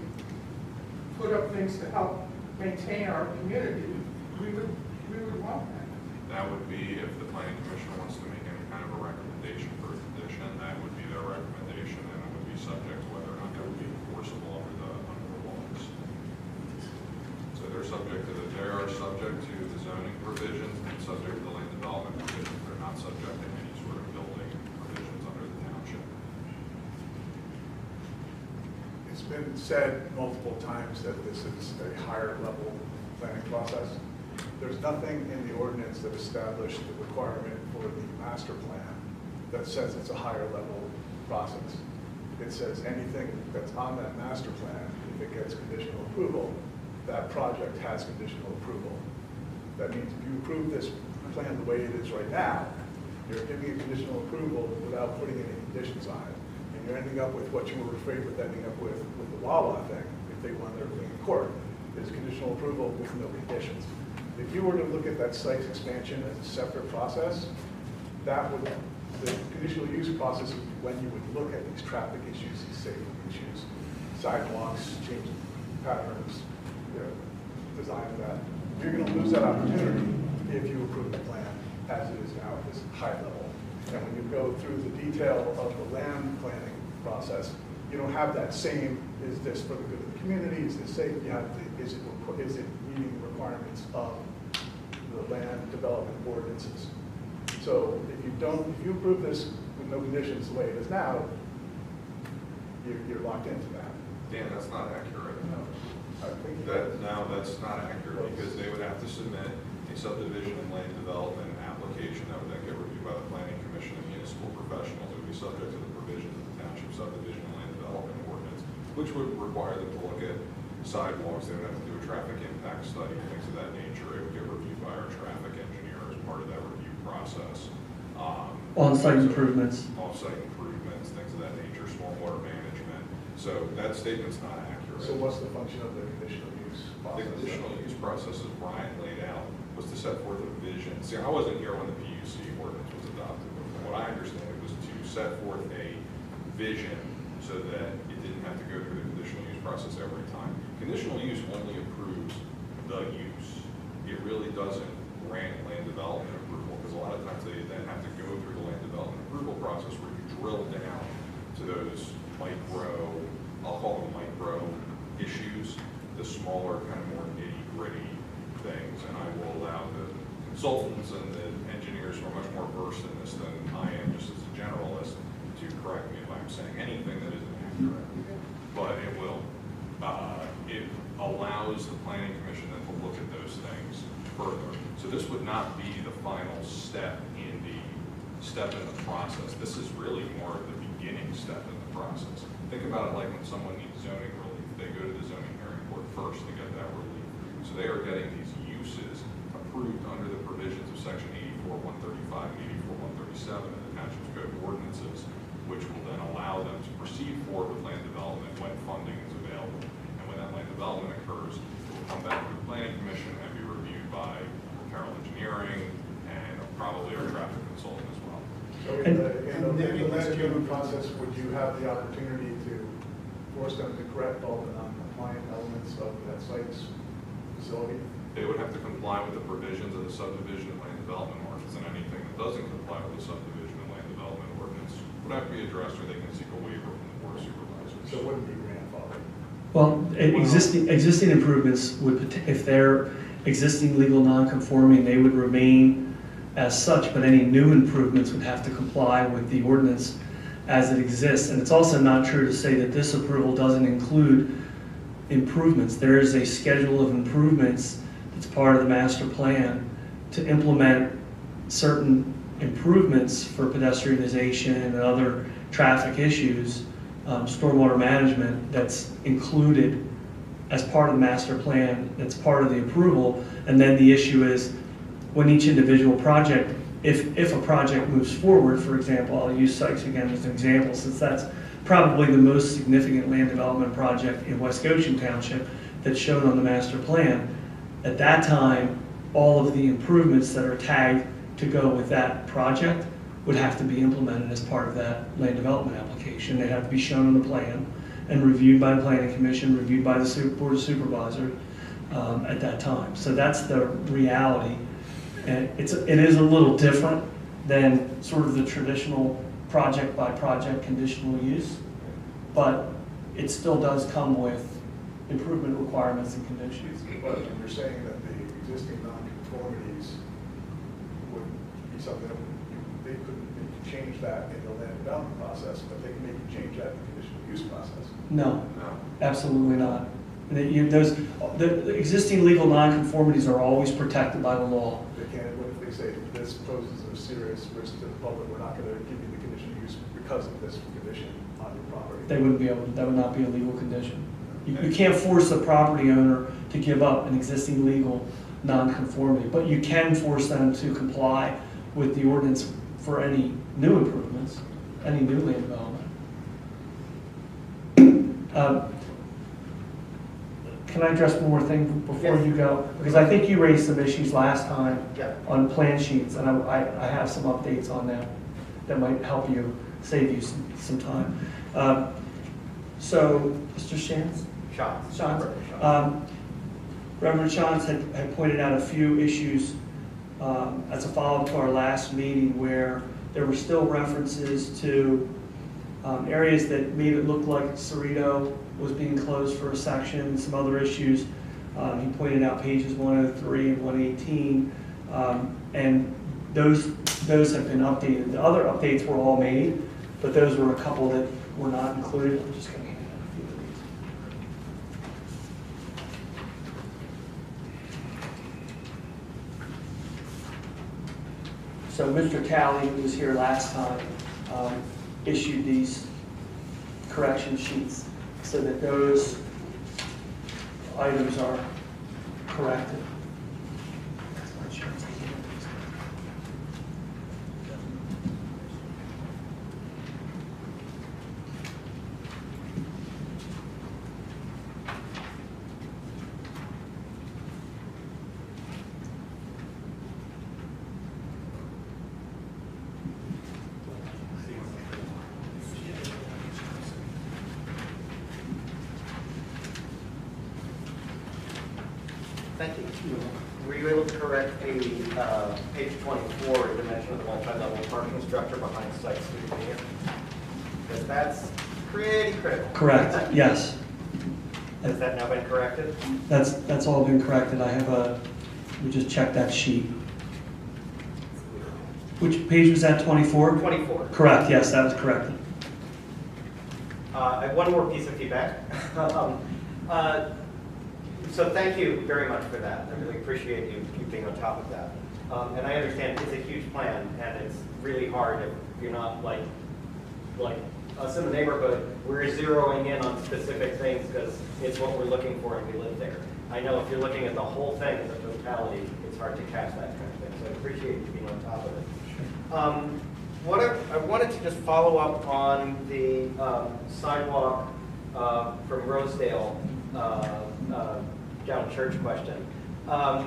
put up things to help maintain our community, we would want that. That would be if the planning commission wants to make any kind of a recommendation for a condition, that would be their recommendation, and it would be subject to whether or not that would be enforceable under the laws. So they are subject to the zoning provisions and subject to the land development provisions. They're not subject to any sort of building provisions under the township. It's been said multiple times that this is a higher level planning process. There's nothing in the ordinance that established the requirement for the master plan that says it's a higher level process. It says anything that's on that master plan, if it gets conditional approval, that project has conditional approval. That means if you approve this plan the way it is right now, you're giving a conditional approval without putting any conditions on it. And you're ending up with what you were afraid with ending up with the Wawa thing, if they won everything in court, is conditional approval with no conditions. If you were to look at that site expansion as a separate process, the conditional use process would be when you would look at these traffic issues, these safety issues, sidewalks, changing patterns, design of that. You're going to lose that opportunity if you approve the plan as it is now at this high level. And when you go through the detail of the land planning process, you don't have that same, is this for the good of the community, is this safe, you have is it meeting requirements of the land development ordinances. So if you approve this with no conditions the way it is now, you're locked into that. Dan, that's not accurate. No. That's not accurate, because they would have to submit a subdivision and land development application that would then get reviewed by the planning commission and municipal professionals. It would be subject to the provisions of the township subdivision and land development ordinance, which would require them to look at sidewalks. They would have to do a traffic impact study and things of that nature. It would get reviewed by our traffic engineer as part of that review process. On-site improvements. Off-site improvements, things of that nature, stormwater management. So that statement's not accurate. So what's the function of the conditional use process? The conditional use process, as Brian laid out, was to set forth a vision. See, I wasn't here when the PUC ordinance was adopted, but from what I understand, it was to set forth a vision so that it didn't have to go through the conditional use process every time. Conditional use only approves the use. It really doesn't grant land development approval, because a lot of times they then have to go through the land development approval process where you drill down to those micro, I'll call them micro issues, the smaller, kind of more nitty-gritty things, and I will allow the consultants and the engineers who are much more versed in this than I am, just as a generalist, to correct me if I'm saying anything that isn't accurate. But it will, it allows the planning commission then to look at those things further. So this would not be the final step in the process. This is really more of the beginning step in the process. Think about it like when someone needs zoning relief. They go to the zoning hearing board first to get that relief. So they are getting these uses approved under the provisions of section 84-135 and 84-137 of the Township Code ordinances, which will then allow them to proceed forward with land development when funding is available. And when that land development occurs, it will come back to the planning commission and be reviewed by Carroll Engineering and probably our traffic consultant as well. So in the land development process, would you have the opportunity to force them to correct all the non-compliant elements of that site's facility? They would have to comply with the provisions of the subdivision and land development ordinance, and anything that doesn't comply with the subdivision and land development ordinance would have to be addressed, or they can seek a waiver from the board of supervisors. So it wouldn't be grandfathered? Well, existing improvements would, if they're existing legal non-conforming, they would remain as such, but any new improvements would have to comply with the ordinance as it exists. And it's also not true to say that this approval doesn't include improvements. There is a schedule of improvements that's part of the master plan to implement certain improvements for pedestrianization and other traffic issues, stormwater management, that's included as part of the master plan, that's part of the approval. And then the issue is when each individual project, if a project moves forward, for example, I'll use Sykes again as an example, since that's probably the most significant land development project in West Goshen Township that's shown on the master plan. At that time, all of the improvements that are tagged to go with that project would have to be implemented as part of that land development application. They'd have to be shown on the plan and reviewed by the planning commission, reviewed by the board of supervisors at that time. So that's the reality. And it is a little different than sort of the traditional project by project conditional use, but it still does come with improvement requirements and conditions. But you're saying that the existing non-conformities would be something that they could change that in the land development process, but they can maybe change that in the conditional use process. No, absolutely not. The existing legal nonconformities are always protected by the law. They can't, what if they say this poses a serious risk to the public, we're not going to give you the conditional use because of this condition on your property? They wouldn't be able, that would not be a legal condition. You can't force a property owner to give up an existing legal nonconformity, but you can force them to comply with the ordinance for any new improvements, any new land development. Can I address one more thing before you go? Because I think you raised some issues last time on plan sheets, and I have some updates on them that might help you, save you some time. So, Mr. Shantz? Reverend Shantz had pointed out a few issues as a follow-up to our last meeting where there were still references to areas that made it look like Cerrito was being closed for a section, some other issues. He pointed out pages 103 and 118, and those have been updated. The other updates were all made, but those were a couple that were not included. I'm just going to hand out a few of these. So Mr. Talley, who was here last time, issued these correction sheets so that those items are corrected. Thank Thank you. Were you able to correct the page 24, the mention of the multi-level parking structure behind site street? Because that's pretty critical. Correct, yes. Has that now been corrected? That's all been corrected. I have we just checked that sheet. Which page was that, 24? 24. Correct, yes, that was corrected. I have one more piece of feedback. So thank you very much for that. I really appreciate you being on top of that. And I understand it's a huge plan, and it's really hard if you're not like us in the neighborhood. We're zeroing in on specific things because it's what we're looking for and we live there. I know if you're looking at the whole thing as a totality, it's hard to catch that kind of thing. So I appreciate you being on top of it. What I wanted to just follow up on the sidewalk from Rosedale down Church question. I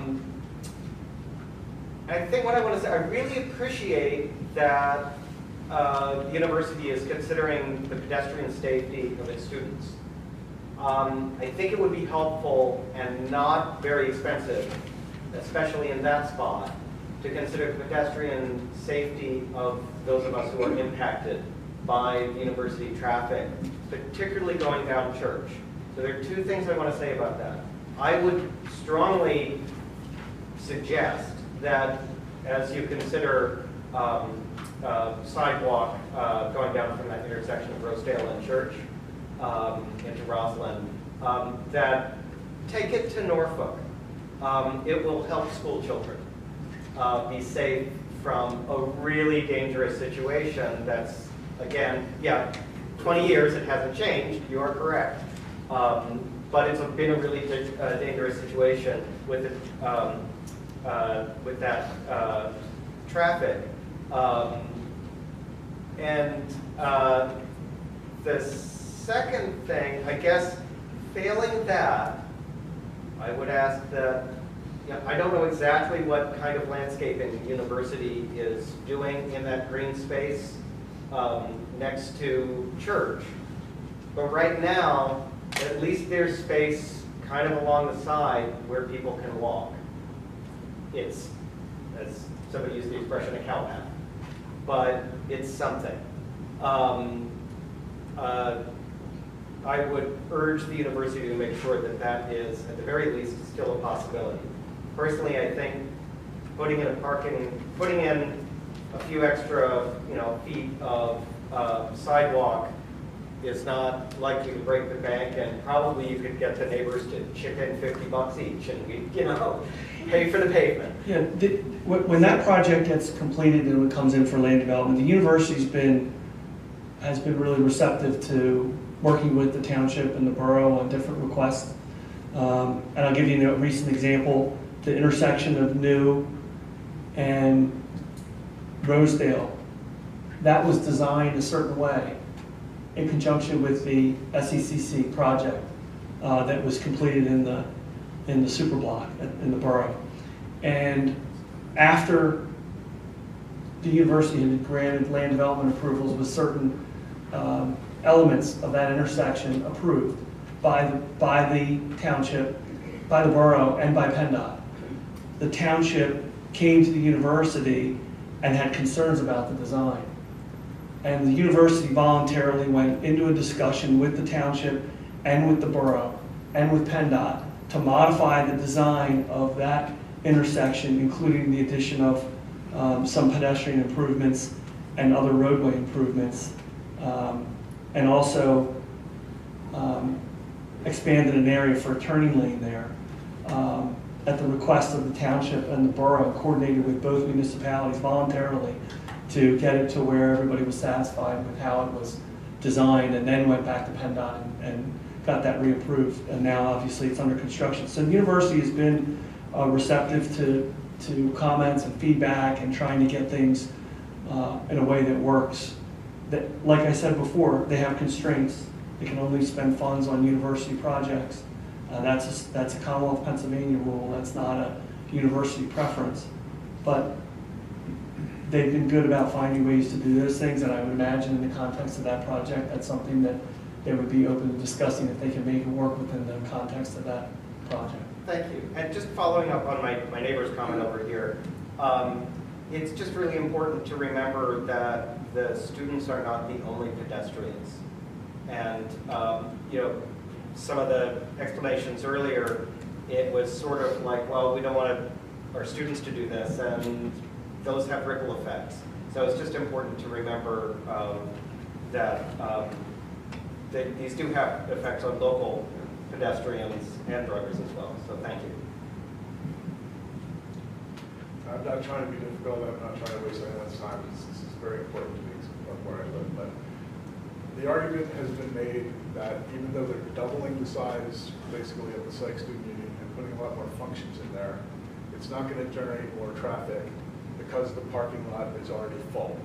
think what I want to say, I really appreciate that the university is considering the pedestrian safety of its students. I think it would be helpful and not very expensive, especially in that spot, to consider pedestrian safety of those of us who are impacted by the university traffic, particularly going down Church. So there are two things I want to say about that. I would strongly suggest that as you consider sidewalk going down from that intersection of Rosedale and Church into Roslyn, that take it to Norfolk. It will help school children be safe from a really dangerous situation that's, again, yeah, 20 years, it hasn't changed, you are correct. But it's been a really dangerous situation with that traffic. The second thing, I guess, failing that, I would ask that, I don't know exactly what kind of landscaping the university is doing in that green space next to Church. But right now, at least there's space kind of along the side where people can walk. It's, as somebody used the expression, a cow path. But it's something. I would urge the university to make sure that that is, at the very least, still a possibility. Personally, I think putting in a few extra, feet of sidewalk is not likely to break the bank, and probably you could get the neighbors to chip in $50 each, and we, pay for the pavement. Yeah, when that project gets completed and it comes in for land development, the university's has been really receptive to working with the township and the borough on different requests. And I'll give you a recent example: the intersection of New and Rosedale. That was designed a certain way in conjunction with the SECC project that was completed in the super block in the borough. And after the university had granted land development approvals with certain elements of that intersection approved by the township, by the borough, and by PennDOT, the township came to the university and had concerns about the design. And the university voluntarily went into a discussion with the township and with the borough and with PennDOT to modify the design of that intersection, including the addition of some pedestrian improvements and other roadway improvements, and also expanded an area for a turning lane there at the request of the township and the borough, coordinated with both municipalities voluntarily to get it to where everybody was satisfied with how it was designed, and then went back to PennDOT and got that reapproved, and now obviously it's under construction. So the university has been receptive to comments and feedback and trying to get things in a way that works. That, like I said before, they have constraints. They can only spend funds on university projects. That's a Commonwealth of Pennsylvania rule. That's not a university preference. But they've been good about finding ways to do those things, and I would imagine in the context of that project, that's something that they would be open to discussing if they can make it work within the context of that project. Thank you. And just following up on my neighbor's comment over here, it's just really important to remember that the students are not the only pedestrians. And, you know, some of the explanations earlier, it was sort of like, well, we don't want our students to do this, and those have ripple effects. So it's just important to remember that these do have effects on local pedestrians and drivers as well. So thank you. I'm not trying to be difficult, I'm not trying to waste anyone's time, this is very important to me, it's where I live, but the argument has been made that even though they're doubling the size, basically, of the Psych Student Union and putting a lot more functions in there, it's not going to generate more traffic because the parking lot is already full.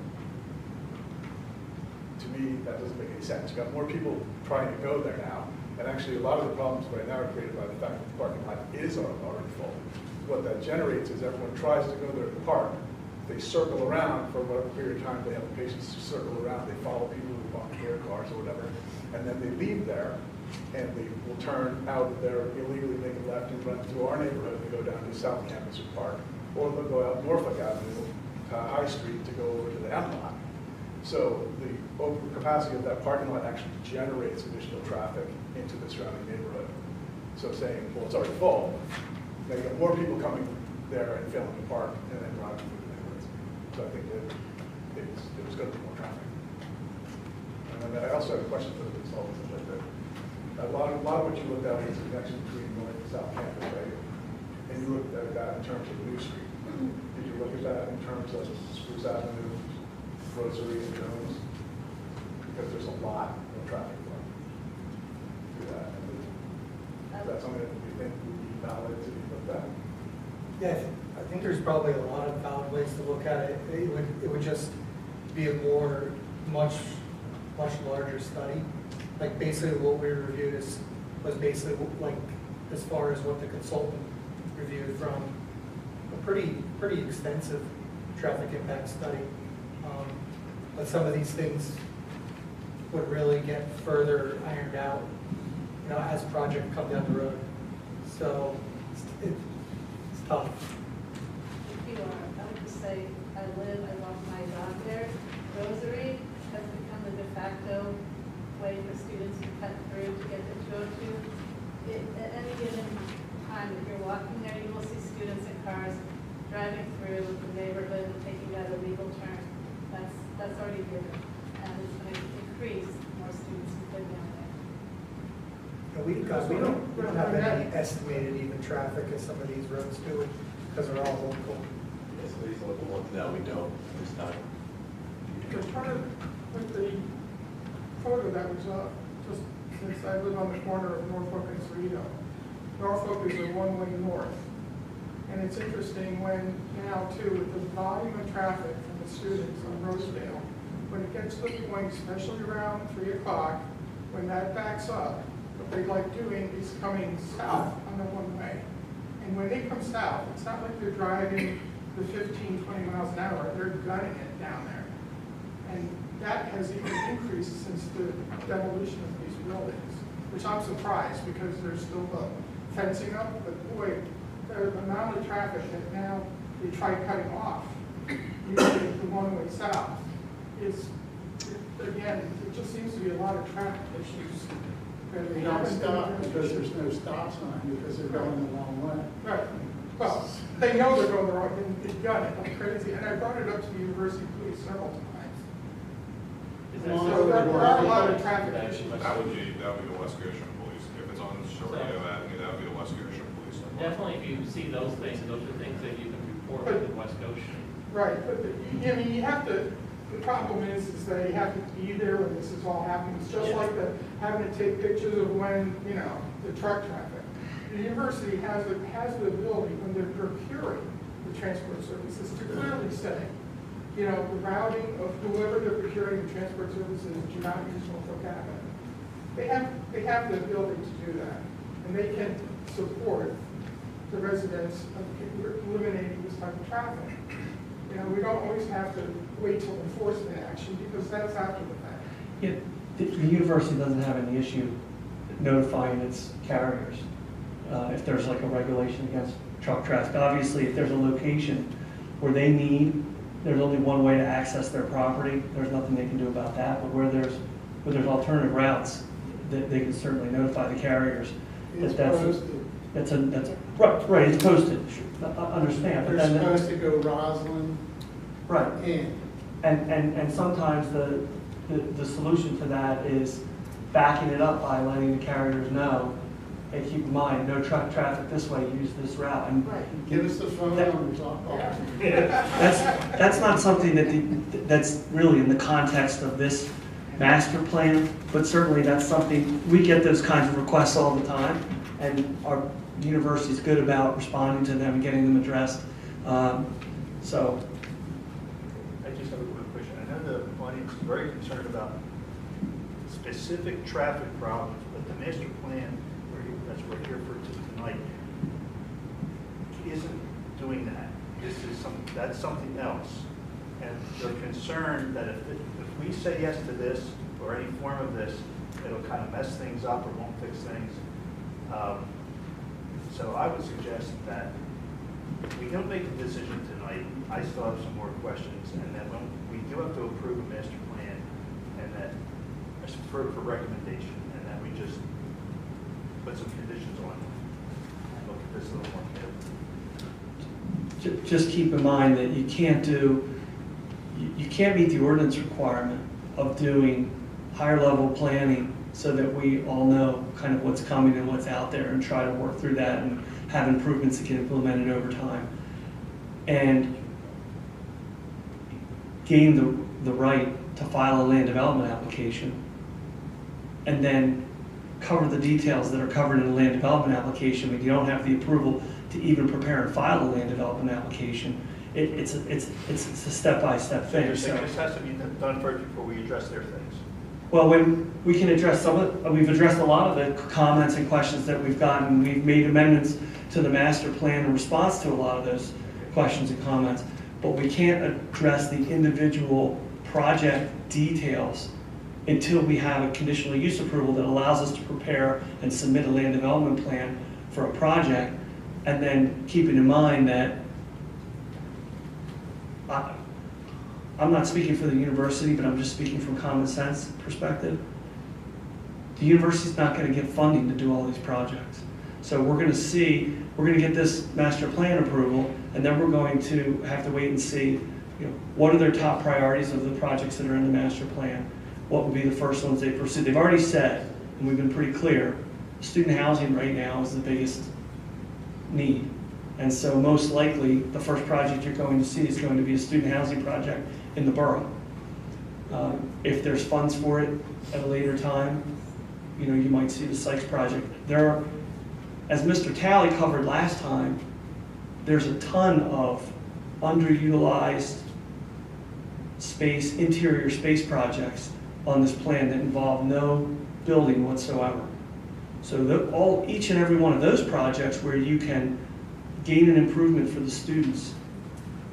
To me, that doesn't make any sense. You've got more people trying to go there now, and actually a lot of the problems right now are created by the fact that the parking lot is already full. What that generates is everyone tries to go there to park. They circle around for whatever period of time they have the patience to circle around. They follow people who walk their cars or whatever, and then they leave there, and they will turn out there illegally, make a left and run through our neighborhood and go down to South Campus or Park, or they'll go out Norfolk Avenue to High Street to go over to the M lot. So the over capacity of that parking lot actually generates additional traffic into the surrounding neighborhood. So saying, well, it's already full. Now you got more people coming there and failing to park and then driving through the neighborhoods. So I think that it was going to be more traffic. And then I also have a question for the consultants. A lot of what you looked at is the connection between North and South Campus, right? And you looked at that in terms of New Street. Did you look at that in terms of Spruce Avenue, Rosary, and Jones? Because there's a lot of traffic flowing through that. Is that something that you think would be valid to be looked at? Yeah, I think there's probably a lot of valid ways to look at it. It would just be a much larger study. Like basically what we reviewed was basically like as far as what the consultant reviewed from a pretty extensive traffic impact study. But some of these things would really get further ironed out, you know, as projects come down the road. So it's tough. If you are, I would just say, I walk my dog there. Rosary has become the de facto way for students to cut through to get to 202. At any given time, if you're walking there, you will see students in cars driving through the neighborhood and taking that illegal turn. That's already given, and it's going to increase more students who live down there. We don't have any estimated even traffic as some of these roads do, because they're all local. Yes, these local ones, no, we don't this time. Because part of with the photo that was up, just since I live on the corner of Norfolk and Cerrito, Norfolk is a one-way north. And it's interesting when now too, with the volume of traffic from the students on Rosedale, when it gets to the point, especially around 3 o'clock, when that backs up, what they like doing is coming south on the one-way. And when they come south, it's not like they're driving the 15, 20 miles an hour, they're gunning it down there. And that has even increased since the demolition of these buildings, which I'm surprised because there's still the fencing up, but boy, the amount of traffic that now they try cutting off, using the one-way south, is, again, it just seems to be a lot of traffic issues. They don't stop because there's no stop sign, because they're going the wrong way. Right. Well, they know they're going the wrong way, they got it, like crazy, and I brought it up to the university police several times. So there are a lot of traffic issues. That would be the West Goshen Police. If it's on Cerrito Avenue, that would be the West Goshen Police. Definitely, if you see those things are things that you can report to West Goshen. Right, but I mean, you have to, the problem is that you have to be there when this is all happening. It's just like having to take pictures of when, you know, the truck traffic. The university has the ability, when they're procuring the transport services, to clearly say, you know, the routing of whoever they're procuring the transport services do not use Norfolk Avenue. They have the ability to do that, and they can support the residents of eliminating this type of traffic. You know, we don't always have to wait till enforcement action because that's after the fact. Yeah, the university doesn't have any issue notifying its carriers. if there's like a regulation against truck traffic. Obviously, if there's a location where they need, there's only one way to access their property, there's nothing they can do about that. But where there's alternative routes, they can certainly notify the carriers. It's That's right, it's posted, I understand. But They're then supposed to go Roslyn right. in. And sometimes the solution to that is backing it up by letting the carriers know, hey, keep in mind, no truck traffic this way, use this route. And Give us the phone numbers, I'll call. that's not something that's really in the context of this master plan, but certainly that's something, we get those kinds of requests all the time, and our university is good about responding to them and getting them addressed. So. I just have a quick question. I know the audience is very concerned about specific traffic problems, but the master plan, that's what we're here for tonight, isn't doing that. That's something else. And they're concerned that if we say yes to this, or any form of this, it'll kind of mess things up or won't fix things. So I would suggest that we don't make a decision tonight. I still have some more questions, and that when we do have to approve a master plan, and that for recommendation, and that we just put some conditions on it and look at this a little more carefully. Just keep in mind that you can't meet the ordinance requirement of doing higher level planning so that we all know kind of what's coming and what's out there and try to work through that and have improvements that get implemented over time. And gain the right to file a land development application and then cover the details that are covered in a land development application, but you don't have the approval to even prepare and file a land development application. It's a step-by-step thing. So this has to be done first before we address their things. Well, when we can address some of it, we've addressed a lot of the comments and questions that we've gotten. We've made amendments to the master plan in response to a lot of those questions and comments, but we can't address the individual project details until we have a conditional use approval that allows us to prepare and submit a land development plan for a project, and then keeping in mind that I'm not speaking for the university, but I'm just speaking from common sense perspective. The university's not going to get funding to do all these projects. So we're going to get this master plan approval, and then we're going to have to wait and see, what are their top priorities of the projects that are in the master plan? What would be the first ones they pursue? They've already said, and we've been pretty clear, student housing right now is the biggest need. And so most likely, the first project you're going to see is going to be a student housing project in the borough. If there's funds for it at a later time, you might see the Sykes project. There are, as Mr. Talley covered last time, there's a ton of underutilized space, interior space projects on this plan that involve no building whatsoever. So each and every one of those projects where you can gain an improvement for the students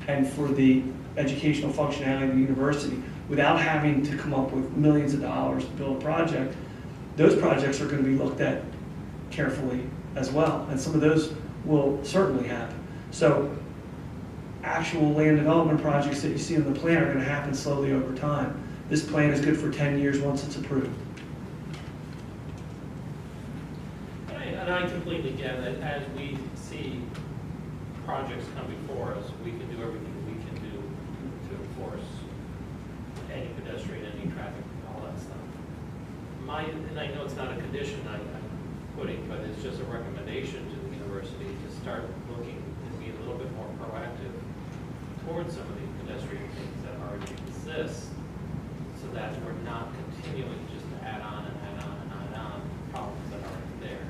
and for the educational functionality of the university without having to come up with millions of dollars to build a project, those projects are going to be looked at carefully as well. And some of those will certainly happen. So actual land development projects that you see in the plan are going to happen slowly over time. This plan is good for 10 years once it's approved. And I completely get that as we see projects come before us, we can do everything we can do to enforce any pedestrian, any traffic, all that stuff. And I know it's not a condition I'm putting, but it's just a recommendation to the university to start looking and be a little bit more proactive towards some of these pedestrian things that already exist, so that we're not continuing just to add on and add on and add on problems that are already there.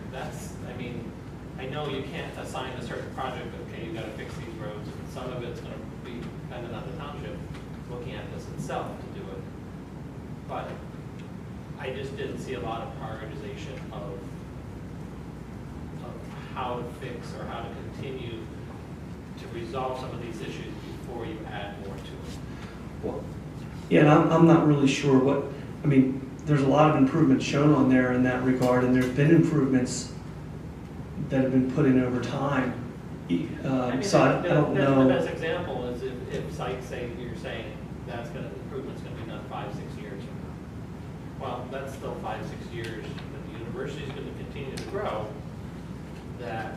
I know you can't assign a certain project, okay, you gotta fix these roads, and some of it's gonna be dependent on the township looking at this itself to do it. But I just didn't see a lot of prioritization of how to fix or how to continue to resolve some of these issues before you add more to it. Well, yeah, and I'm not really sure there's a lot of improvements shown on there in that regard, and there's been improvements that have been put in over time. I mean, So I don't the know. best example is if sites say, you're saying improvement's gonna be done 5-6 years from now. Well, that's still 5-6 years, but the university's gonna continue to grow, that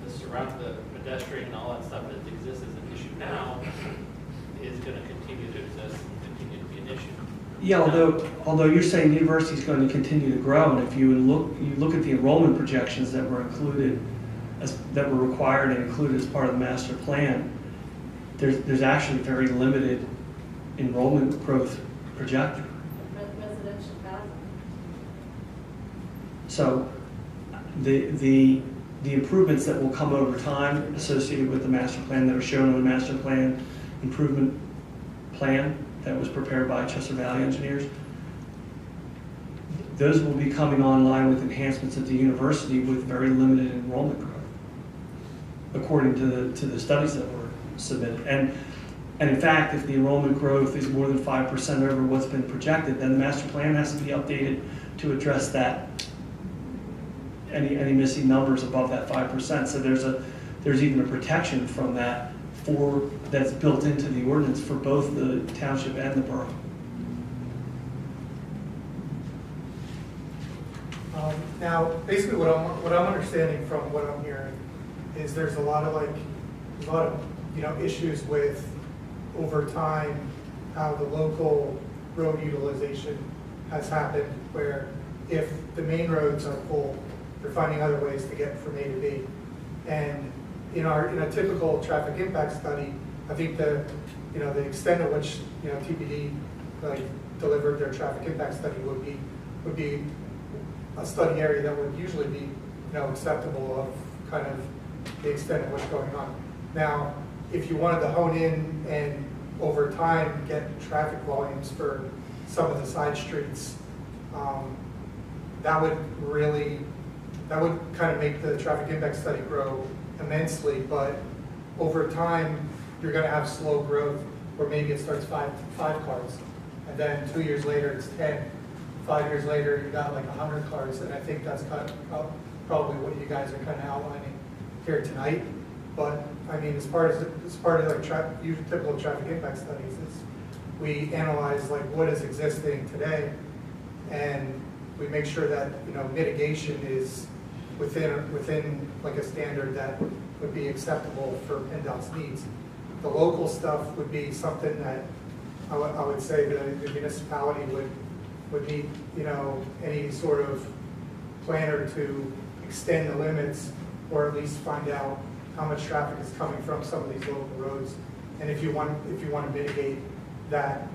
the pedestrian and all that stuff that exists as an issue now is gonna continue to exist and continue to be an issue. Yeah, although you're saying university's going to continue to grow, and if you look at the enrollment projections that were included, that were required and included as part of the master plan, there's actually very limited enrollment growth projected. Residential housing. So the improvements that will come over time associated with the master plan that are shown in the master plan improvement plan that was prepared by Chester Valley engineers, those will be coming online with enhancements at the university with very limited enrollment growth, according to the studies that were submitted. And in fact, if the enrollment growth is more than 5% over what's been projected, then the master plan has to be updated to address that, any missing numbers above that 5%. So there's even a protection from that that's built into the ordinance for both the township and the borough. Now, basically what I'm understanding from what I'm hearing is there's a lot of issues with, over time, how the local road utilization has happened, where if the main roads are full, they're finding other ways to get from A to B. And in a typical traffic impact study, I think the extent of which TPD delivered their traffic impact study would be a study area that would usually be acceptable of kind of the extent of what's going on. Now, if you wanted to hone in and over time get traffic volumes for some of the side streets, that would kind of make the traffic impact study grow immensely. But over time, you're going to have slow growth, where maybe it starts five cars, and then 2 years later it's 10. 5 years later, you got like 100 cars, and I think that's kind of probably what you guys are kind of outlining here tonight. But I mean, as part of like typical traffic impact studies, is we analyze like what is existing today, and we make sure that mitigation is within like a standard that would be acceptable for PennDOT's needs. The local stuff would be something that I would say the municipality would need any sort of planner to extend the limits, or at least find out how much traffic is coming from some of these local roads, and if you want to mitigate that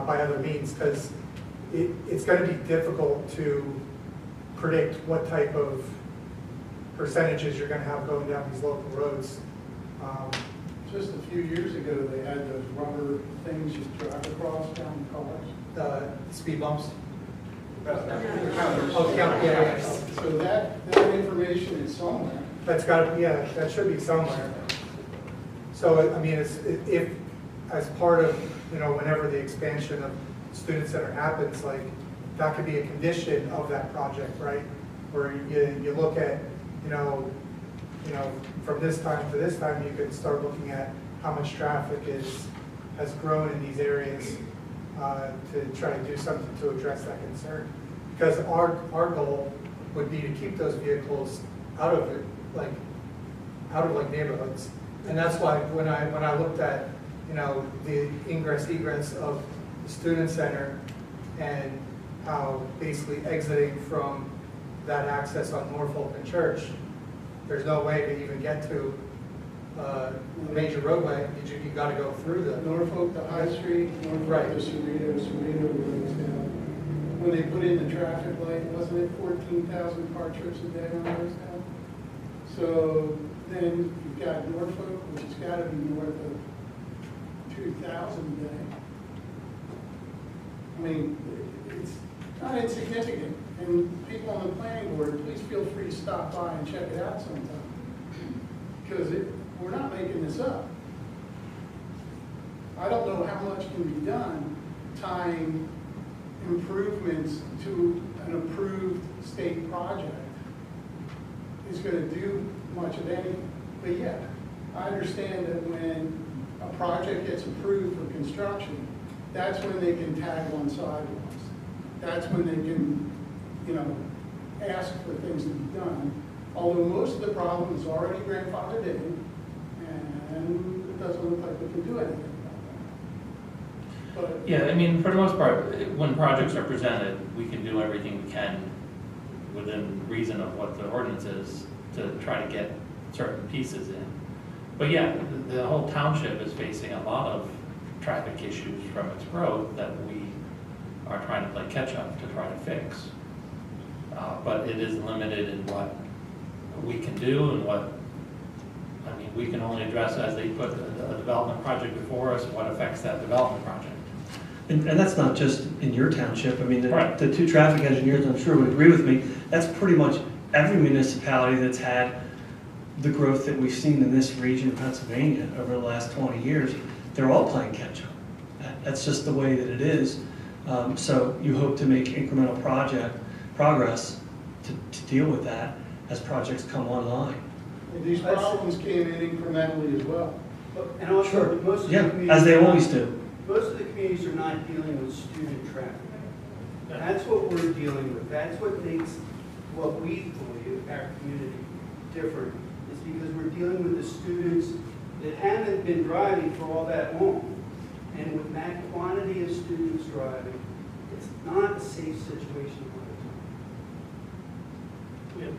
by other means, because it's going to be difficult to predict what type of percentages you're going to have going down these local roads. Just a few years ago, they had those rubber things you drive across down cars. Speed bumps. Yeah. So that information is somewhere. That's got to be, that should be somewhere. So I mean, if as part of whenever the expansion of student center happens, like that could be a condition of that project, right? Where you look at from this time to this time, you could start looking at how much traffic has grown in these areas to try to do something to address that concern. Because our goal would be to keep those vehicles out of neighborhoods, and that's why when I looked at the ingress egress of the student center and how basically exiting from that access on Norfolk and Church, there's no way to even get to a major roadway. You got to go through the Norfolk to High Street, Norfolk right. to Cerrito goes down. When they put in the traffic light, wasn't it 14,000 car trips a day on those now? So then you've got Norfolk, which has got to be north of 2,000 a day. I mean, it's not insignificant. And people on the planning board, please feel free to stop by and check it out sometime. Because we're not making this up. I don't know how much can be done tying improvements to an approved state project is gonna do much of anything. But yeah, I understand that when a project gets approved for construction, that's when they can tag on sidewalks. That's when they can, ask for things to be done. Although most of the problem is already grandfathered in, and it doesn't look like we can do anything about that. But Yeah, I mean, for the most part, when projects are presented, we can do everything we can within reason of what the ordinance is to try to get certain pieces in. But yeah, the whole township is facing a lot of traffic issues from its growth that we are trying to play catch-up to try to fix. But it is limited in what we can do and what, I mean, we can only address as they put a development project before us, what affects that development project. And that's not just in your township. I mean, Right. the two traffic engineers, I'm sure would agree with me, that's pretty much every municipality that's had the growth that we've seen in this region of Pennsylvania over the last 20 years. They're all playing catch-up. That's just the way that it is. So you hope to make incremental progress to deal with that as projects come online. these problems came in incrementally as well. And also, Sure. most of the Yeah, communities. as they always do. Most of the communities are not dealing with student traffic. That's what we're dealing with. That's what makes what we believe our community different, is because we're dealing with the students that haven't been driving for all that long. And with that quantity of students driving, it's not a safe situation all the time.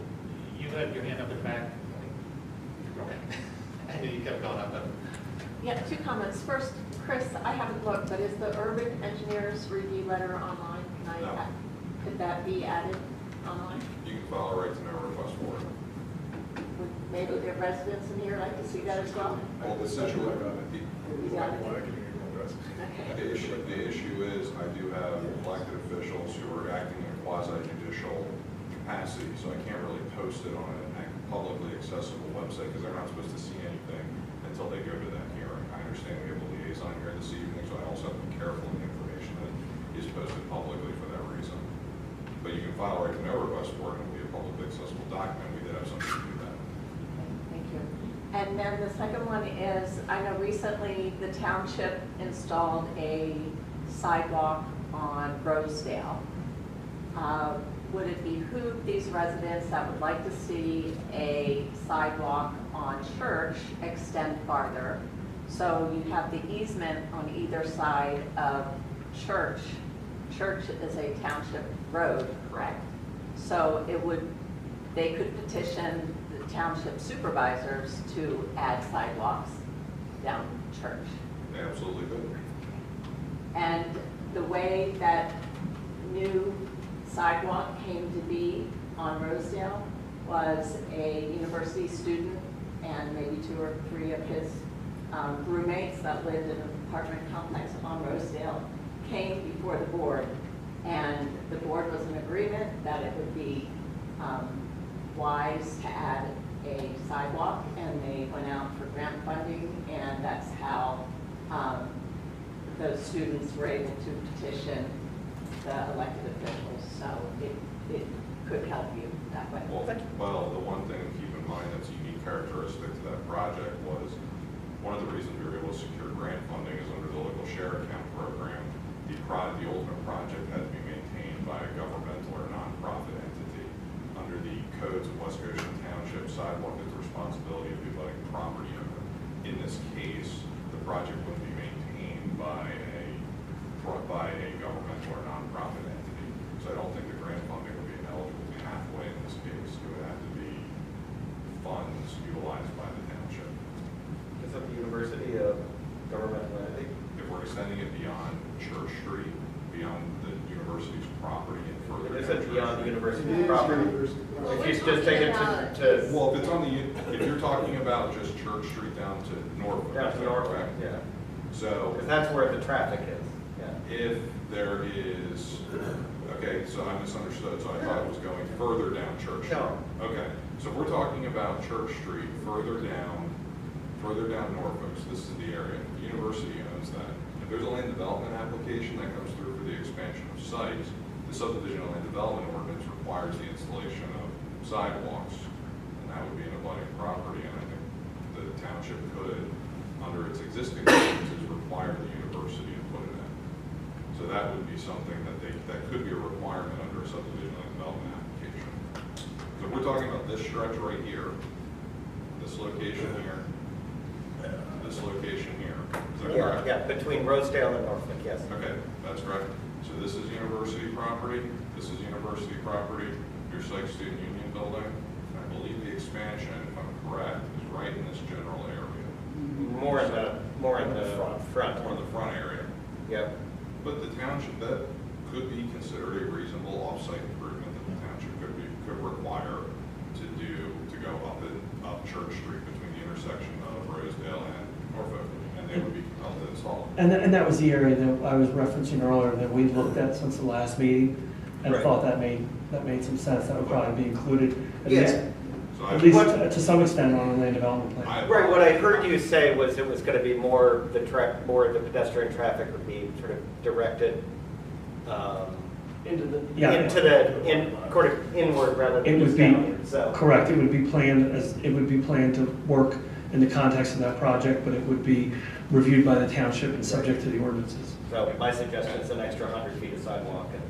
You had your hand up in the back. I knew you kept going up. Yeah, two comments. First, Chris, I haven't looked, but is the urban engineers review letter online? No. Could that be added online? You can file a right to know request for it. Would maybe the residents in here like to see that as well? Well, the situation, Yeah. the issue is, I do have elected officials who are acting in a quasi-judicial capacity, so I can't really post it on a publicly accessible website, because they're not supposed to see anything until they go to that hearing. I understand we have a liaison here this evening, so I also have to be careful in the information that is posted publicly for that reason. But you can file a right to know request for it, and it'll be a publicly accessible document. We did have something to do that. Thank you. And then the second one is, I know recently the township installed a sidewalk on Rosedale. Would it behoove these residents that would like to see a sidewalk on Church extend farther? So you have the easement on either side of Church. Church is a township road, correct? So they could petition the township supervisors to add sidewalks down Church. They absolutely could. And the way that new sidewalk came to be on Rosedale was a university student and maybe 2 or 3 of his roommates that lived in an apartment complex on Rosedale came before the board, and the board was in agreement that it would be wise to add a sidewalk, and they went out for grant funding, and that's how those students were able to petition the elected officials, so it could help you that way. Well, the one thing to keep in mind that's a unique characteristic to that project was, one of the reasons we were able to secure grant funding is under the local share account program. The ultimate project had to be maintained by a governmental or nonprofit entity. Under the codes of West Goshen Township, sidewalk is the responsibility of the abutting property owner. In this case, the project would be maintained by a governmental or nonprofit entity. So I don't think the grant funding would be an eligible pathway in this case. It would have to be funds utilized by the township. Is that the university of governmental entity? If we're extending it beyond Church Street, beyond the university's property and further. It said beyond the university's property. If you just take it to well, if it's on if you're talking about just Church Street down to Norfolk. Down to Norfolk, yeah. So. Because that's where the traffic is. If there is, okay, so I misunderstood, so I thought it was going further down Church Street. No. Okay, so if we're talking about Church Street, further down Norfolk, so this is the area, the university owns that. If there's a land development application that comes through for the expansion of sites, the subdivision and land development ordinance requires the installation of sidewalks. And that would be an abutting property, and I think the township could, under its existing ordinances, require the university to put it in. So that would be something that could be a requirement under a subdivision and development application. So we're talking about this stretch right here, this location here, this location here. Is that correct? Yeah, between Rosedale and Norfolk, yes. Okay, that's correct. So this is university property, this is university property, your Psych Student Union building. I believe the expansion, if I'm correct, is right in this general area. More in the front. More in the front area. Yep. But the township, that could be considered a reasonable off-site improvement that the township could require to go up Church Street between the intersection of Rosedale and Norfolk, and they would be compelled to install it. And that was the area that I was referencing earlier that we looked at since the last meeting, and Right. thought that made some sense. That would probably be included, Yeah. at least to some extent on the land development plan. Right, what I heard you say was it was going to be more of the pedestrian traffic would be sort of directed inward rather than It would just be, downward, so. correct, it would be planned to work in the context of that project, but it would be reviewed by the township and subject to the ordinances. So my suggestion is an extra 100 feet of sidewalk and,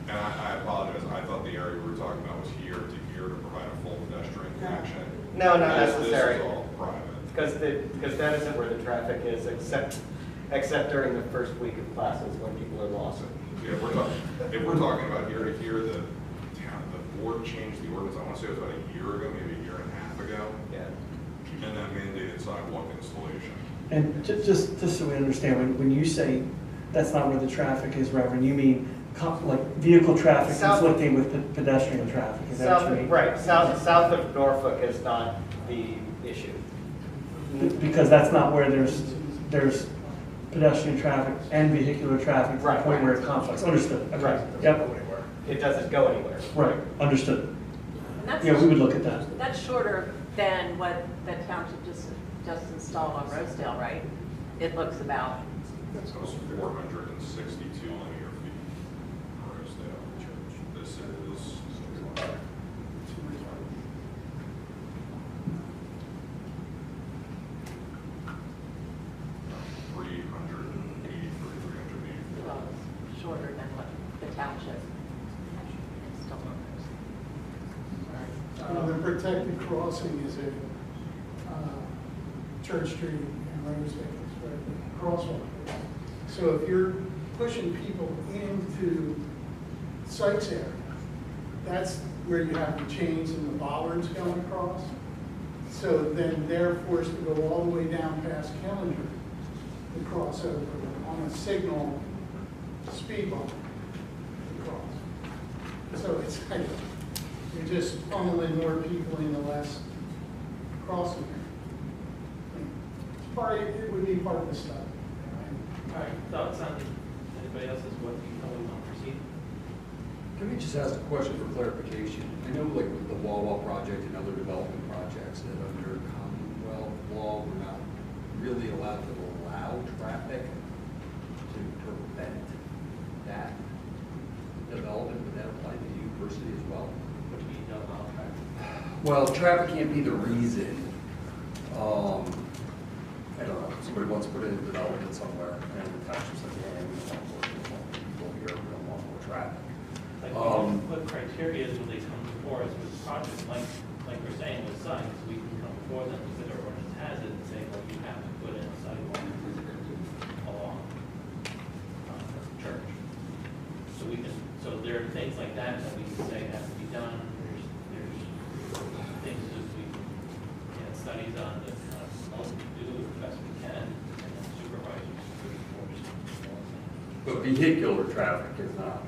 And I apologize, I thought the area we were talking about was here to provide a full pedestrian connection. No, not This necessary. is all private. Because that isn't where the traffic is, except during the first week of classes when people are lost. Yeah, if we're talking about here to here, the board changed the ordinance, I want to say it was about a year ago, maybe a year and a half ago. Yeah. And then mandated sidewalk installation. And just so we understand, when you say that's not where the traffic is, Reverend, you mean like vehicle traffic conflicting with pedestrian traffic, is that what you mean? Right, south of Norfolk is not the issue. Because that's not where there's pedestrian traffic and vehicular traffic to the point where it conflicts. Understood. Okay. Right. Yep. It doesn't go anywhere. Right. Understood. And that's- Yeah, we would look at that. That's shorter than what the township just installed on Rosedale, right? It looks about. It's almost 462 linear feet for Rosedale. This is 383. Well, shorter than what the township installed on Rosedale. The protected crossing is at Church Street and Rosedale, is where the crosswalk is. So if you're pushing people into Sykes area, that's where you have the chains and the bollards going across. So then they're forced to go all the way down past Killinger to cross over on a signal speed bump to cross. So it's like, you're just funneling more people into less crossing here. It would be part of the study. All right, thoughts on anybody else's, how we want to proceed? Can we just ask a question for clarification? I know like with the Wawa project and other development projects that under Commonwealth law, we're not really allowed to allow traffic to prevent that development. Would that apply to the university as well? What do you mean, no allow traffic? Well, traffic can't be the reason. I don't know, somebody wants to put in a development somewhere and the township says, yeah, we don't want more people here, we don't want more traffic. Like, what criteria will they come before us with projects, like we're saying with signs, we can come before them, because our ordinance has it, and say, well, you have to put in a sidewalk along Church. So there are things like that that we can say have to be done, there's things that we can studies on that most do as best we can, and then supervisors could enforce. But vehicular traffic is not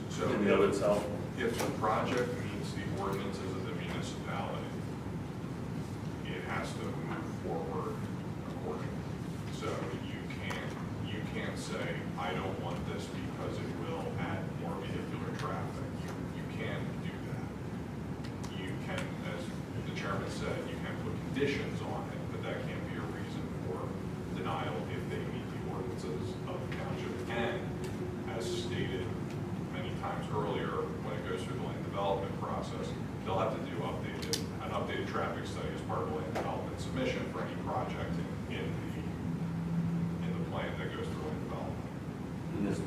So in and of itself. If the project meets the ordinances of the municipality, it has to move forward accordingly. So you can't say, I don't want this because it will add more vehicular traffic. You can't do that. You can, as the chairman said, you can put conditions on it, but that can't be a reason for denial if they meet the ordinances of the township. And as stated many times earlier, when it goes through the land development process, they'll have to do an updated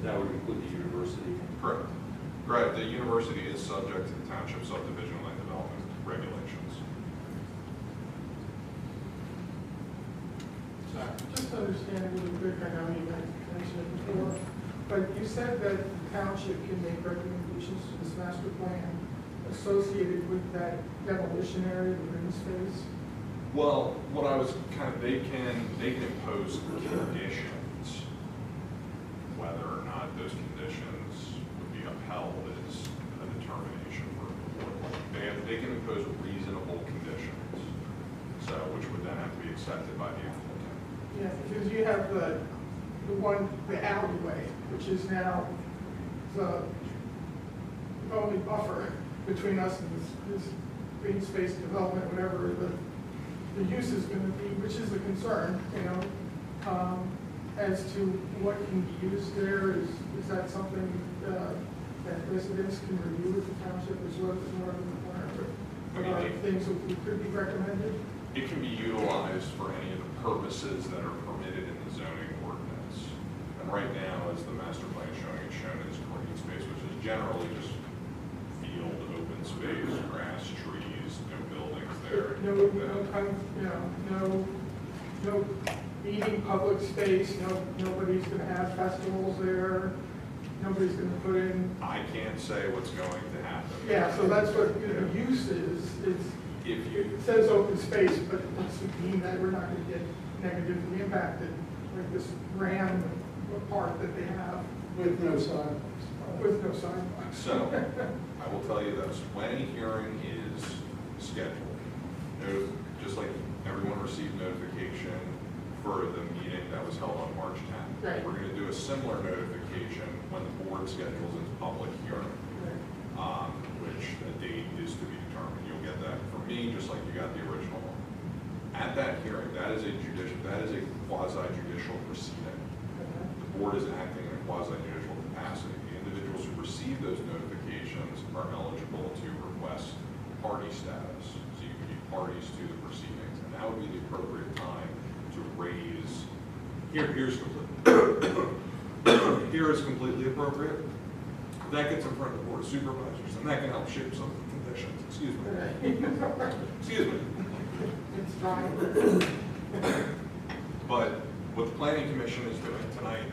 That would include the university. Correct. Right, the university is subject to the township subdivision land development regulations. Just to understand it really quick, I know you guys mentioned it before, but you said that the township can make recommendations to this master plan associated with that demolition area, the green space? Well, what I was kind of, they can impose conditions. Whether or not those conditions would be upheld is a determination for the board. They can impose reasonable conditions, so which would then have to be accepted by the applicant. Yeah, because you have the alleyway, which is now the only buffer between us and this green space development, whatever the use is going to be, which is a concern, you know, as to what can be used there. Is that something that residents can review with the township as well as northern corner? Things that could be recommended? It can be utilized for any of the purposes that are permitted in the zoning ordinance. And right now, as the master plan is showing, it's shown as green space, which is generally just field, open space, grass, trees, no buildings there. No eating public space, nobody's gonna have festivals there, nobody's gonna put in. I can't say what's going to happen. Yeah, so that's what, use is, it says open space, but it doesn't mean that we're not gonna get negatively impacted, like this random part that they have. With no sidewalks. With no sidewalks. So, I will tell you this, when a hearing is scheduled, just like everyone received notification for the meeting that was held on March 10th. Right. We're going to do a similar notification when the board schedules its public hearing, which a date is to be determined. You'll get that from me, just like you got the original one. At that hearing, that is a quasi-judicial proceeding. The board is acting in a quasi-judicial capacity. The individuals who receive those notifications are eligible to request party status. So you can be parties to the proceedings, and that would be the appropriate time to raise. Here is completely appropriate. That gets in front of the board of supervisors, and that can help shape some of the conditions. Excuse me. Excuse me. It's dry. But what the planning commission is doing tonight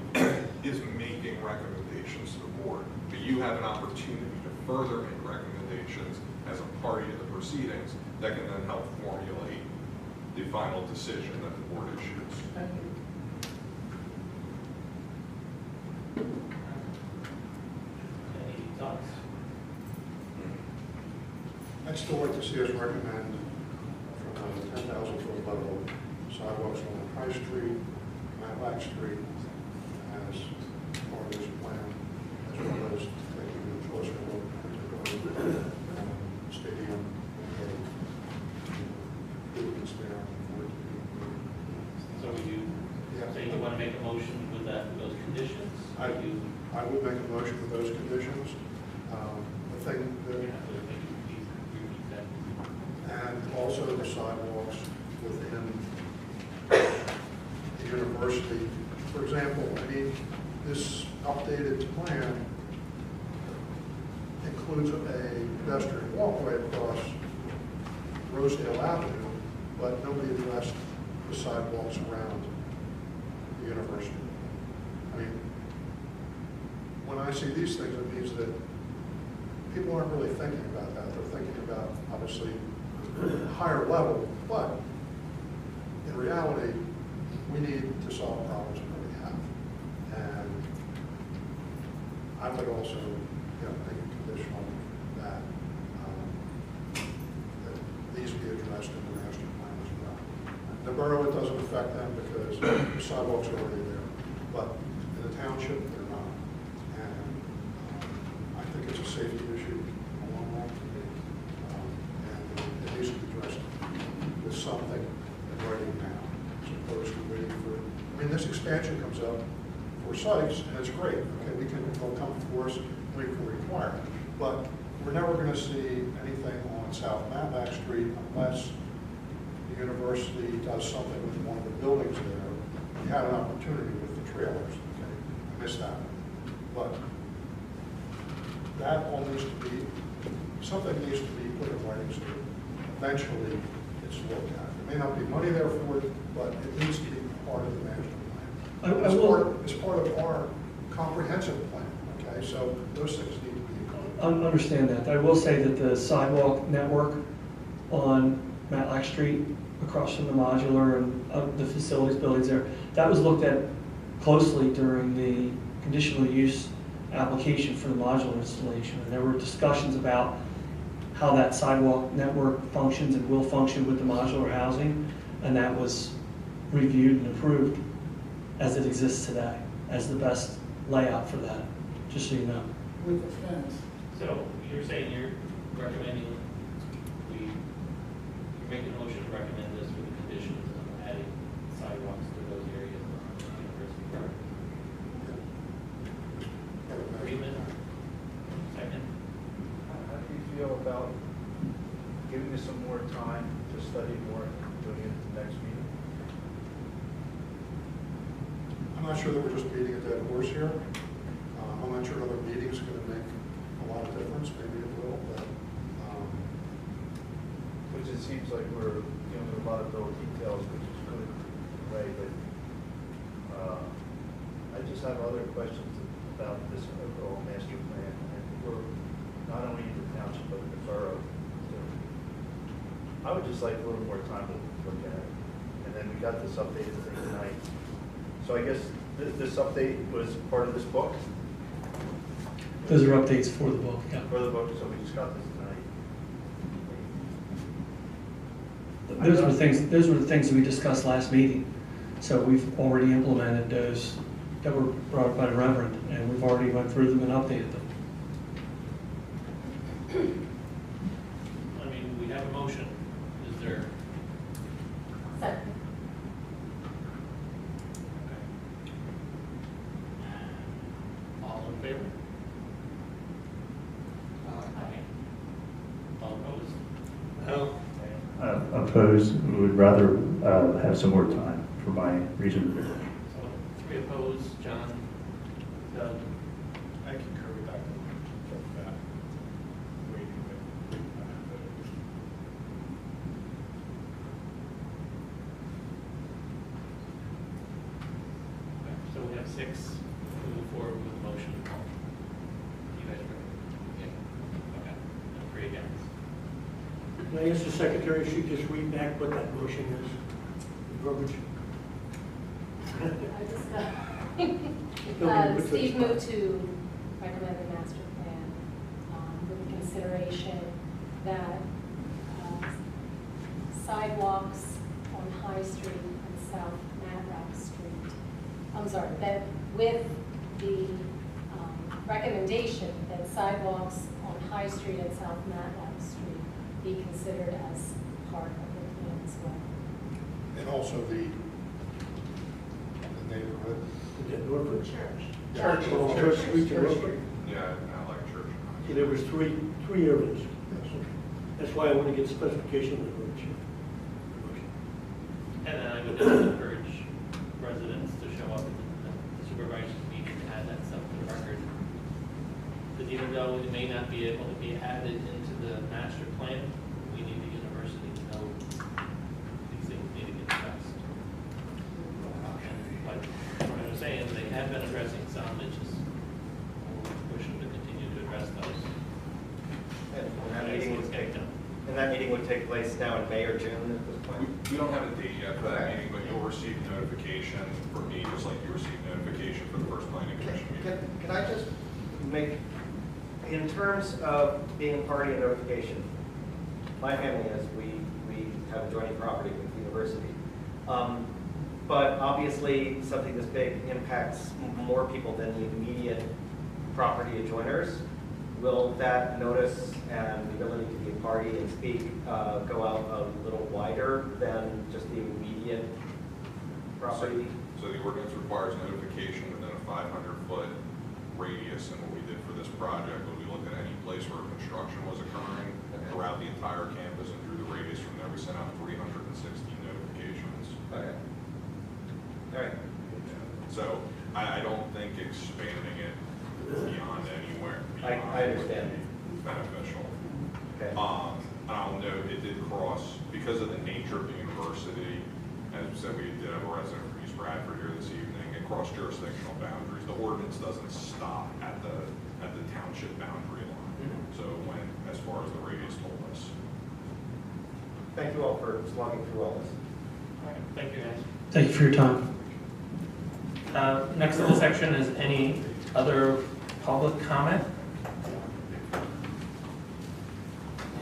is making recommendations to the board. But you have an opportunity to further make recommendations as a party to the proceedings that can then help formulate the final decision that the board issues. Thank you. Any thoughts? I'd still like to see us recommend from the 10,000 foot level sidewalks on High Street, Matlack Street as part of this plan, as well as taking the choice road stadium improvements there. So we do, so you want to make a motion with that, with those conditions? I would make a motion with those conditions. The thing that, and also the sidewalks within the university. For example, I mean, this updated plan includes a pedestrian walkway across Rosedale Avenue, but nobody addressed the sidewalks around the university. I mean, when I see these things, it means that people aren't really thinking about that. They're thinking about, obviously, a higher level, but in reality, we need to solve problems that we have. And I would also, make a condition on that, that these be addressed in the master plan as well. The borough, it doesn't affect them because the sidewalks are already there, but in the township, they're not. And I think it's a safety issue in the long run. And it needs to be addressed with something in writing now, as opposed to waiting for, I mean, this expansion comes up for sites, and it's great. Okay, they'll come for us, we can require it. But we're never going to see anything on South Matlack Street unless the university does something with one of the buildings there. We had an opportunity with the trailers, okay? I missed that. but that all needs to be, something needs to be put in writing so eventually it's looked at. There may not be money there for it, but it needs to be part of the master plan. It's part of our comprehensive plan, okay? So those things need to be included. I understand that. I will say that the sidewalk network on Matlack Street, across from the modular and the facilities buildings there, that was looked at closely during the conditional use application for the modular installation. And there were discussions about how that sidewalk network functions and will function with the modular housing, and that was reviewed and approved as it exists today, as the best layout for that, just so you know. With the fence. So you're saying you're recommending you're making a motion to recommend this with the conditions of adding sidewalks to those areas on University Park? Agreement? Second? How do you feel about giving us some more time to study more, doing it at the next meeting? I'm not sure that we're just beating a dead horse here. I'm not sure another meeting's going to make a lot of difference. Maybe it will, but Which it seems like we're dealing with a lot of little details, which is good in a way, but I just have other questions about this overall master plan, and we're not only in the township, but in the borough. So I would just like a little more time to look at it. And then we got this updated thing tonight. So I guess this update was part of this book? Those are updates for the book, yeah. For the book, so we just got this tonight. Those were the things that we discussed last meeting. So we've already implemented those that were brought up by the Reverend, and we've already went through them and updated them. I mean, we have a motion. Is there? Second. All in favor? Aye. All opposed? Opposed, we would rather have some more time for my reason. So 3 opposed, John, Doug. I concur with that. So we have 6 moving forward with the motion. You guys ready? Yeah. Okay. And 3 against. Can I ask the secretary if she just read back what that motion is? Verbiage? Steve moved to recommend the master plan with the consideration that sidewalks on High Street and South Matlack Street, that with the recommendation that sidewalks on High Street and South Matlack Street be considered as part of the plan as well. and also the neighborhood. Norfolk? Church. Church Street and Norfolk. Yeah, I like church. So there was three areas. That's why I want to get specification of the village. And then I would just encourage residents to show up at the supervisor's meeting to add that stuff to the record. Because even though it may not be able to be added into the master plan, we need the university to know these things need to get addressed. Like what I was saying, they have been addressing some, it's just we'll push them to continue to address those. And that meeting would take place now in May or June at this point? We don't have a date yet for that meeting, but you'll receive notification from me, just like you received notification for the first planning commission meeting. Can I just make, in terms of being party and notification, my family is, we have adjoining property with the university. But obviously, something this big impacts more people than the immediate property adjoiners. Will that notice and the ability to be a party and speak go out a little wider than just the immediate property? So the ordinance requires notification within a 500-foot radius, and what we did for this project was we looked at any place where construction was occurring throughout the entire campus, and through the radius from there, we sent out 316 notifications. Okay. All right. So I don't think expanding it beyond anywhere. I understand. Beneficial. Okay. And I'll note it did cross, because of the nature of the university, as we said, we did have a resident from East Bradford here this evening, it crossed jurisdictional boundaries. The ordinance doesn't stop at the township boundary line. So it went as far as the radius told us. Thank you all for slogging through all this. All right, thank you guys. Thank you for your time. Next in the section is any other public comment?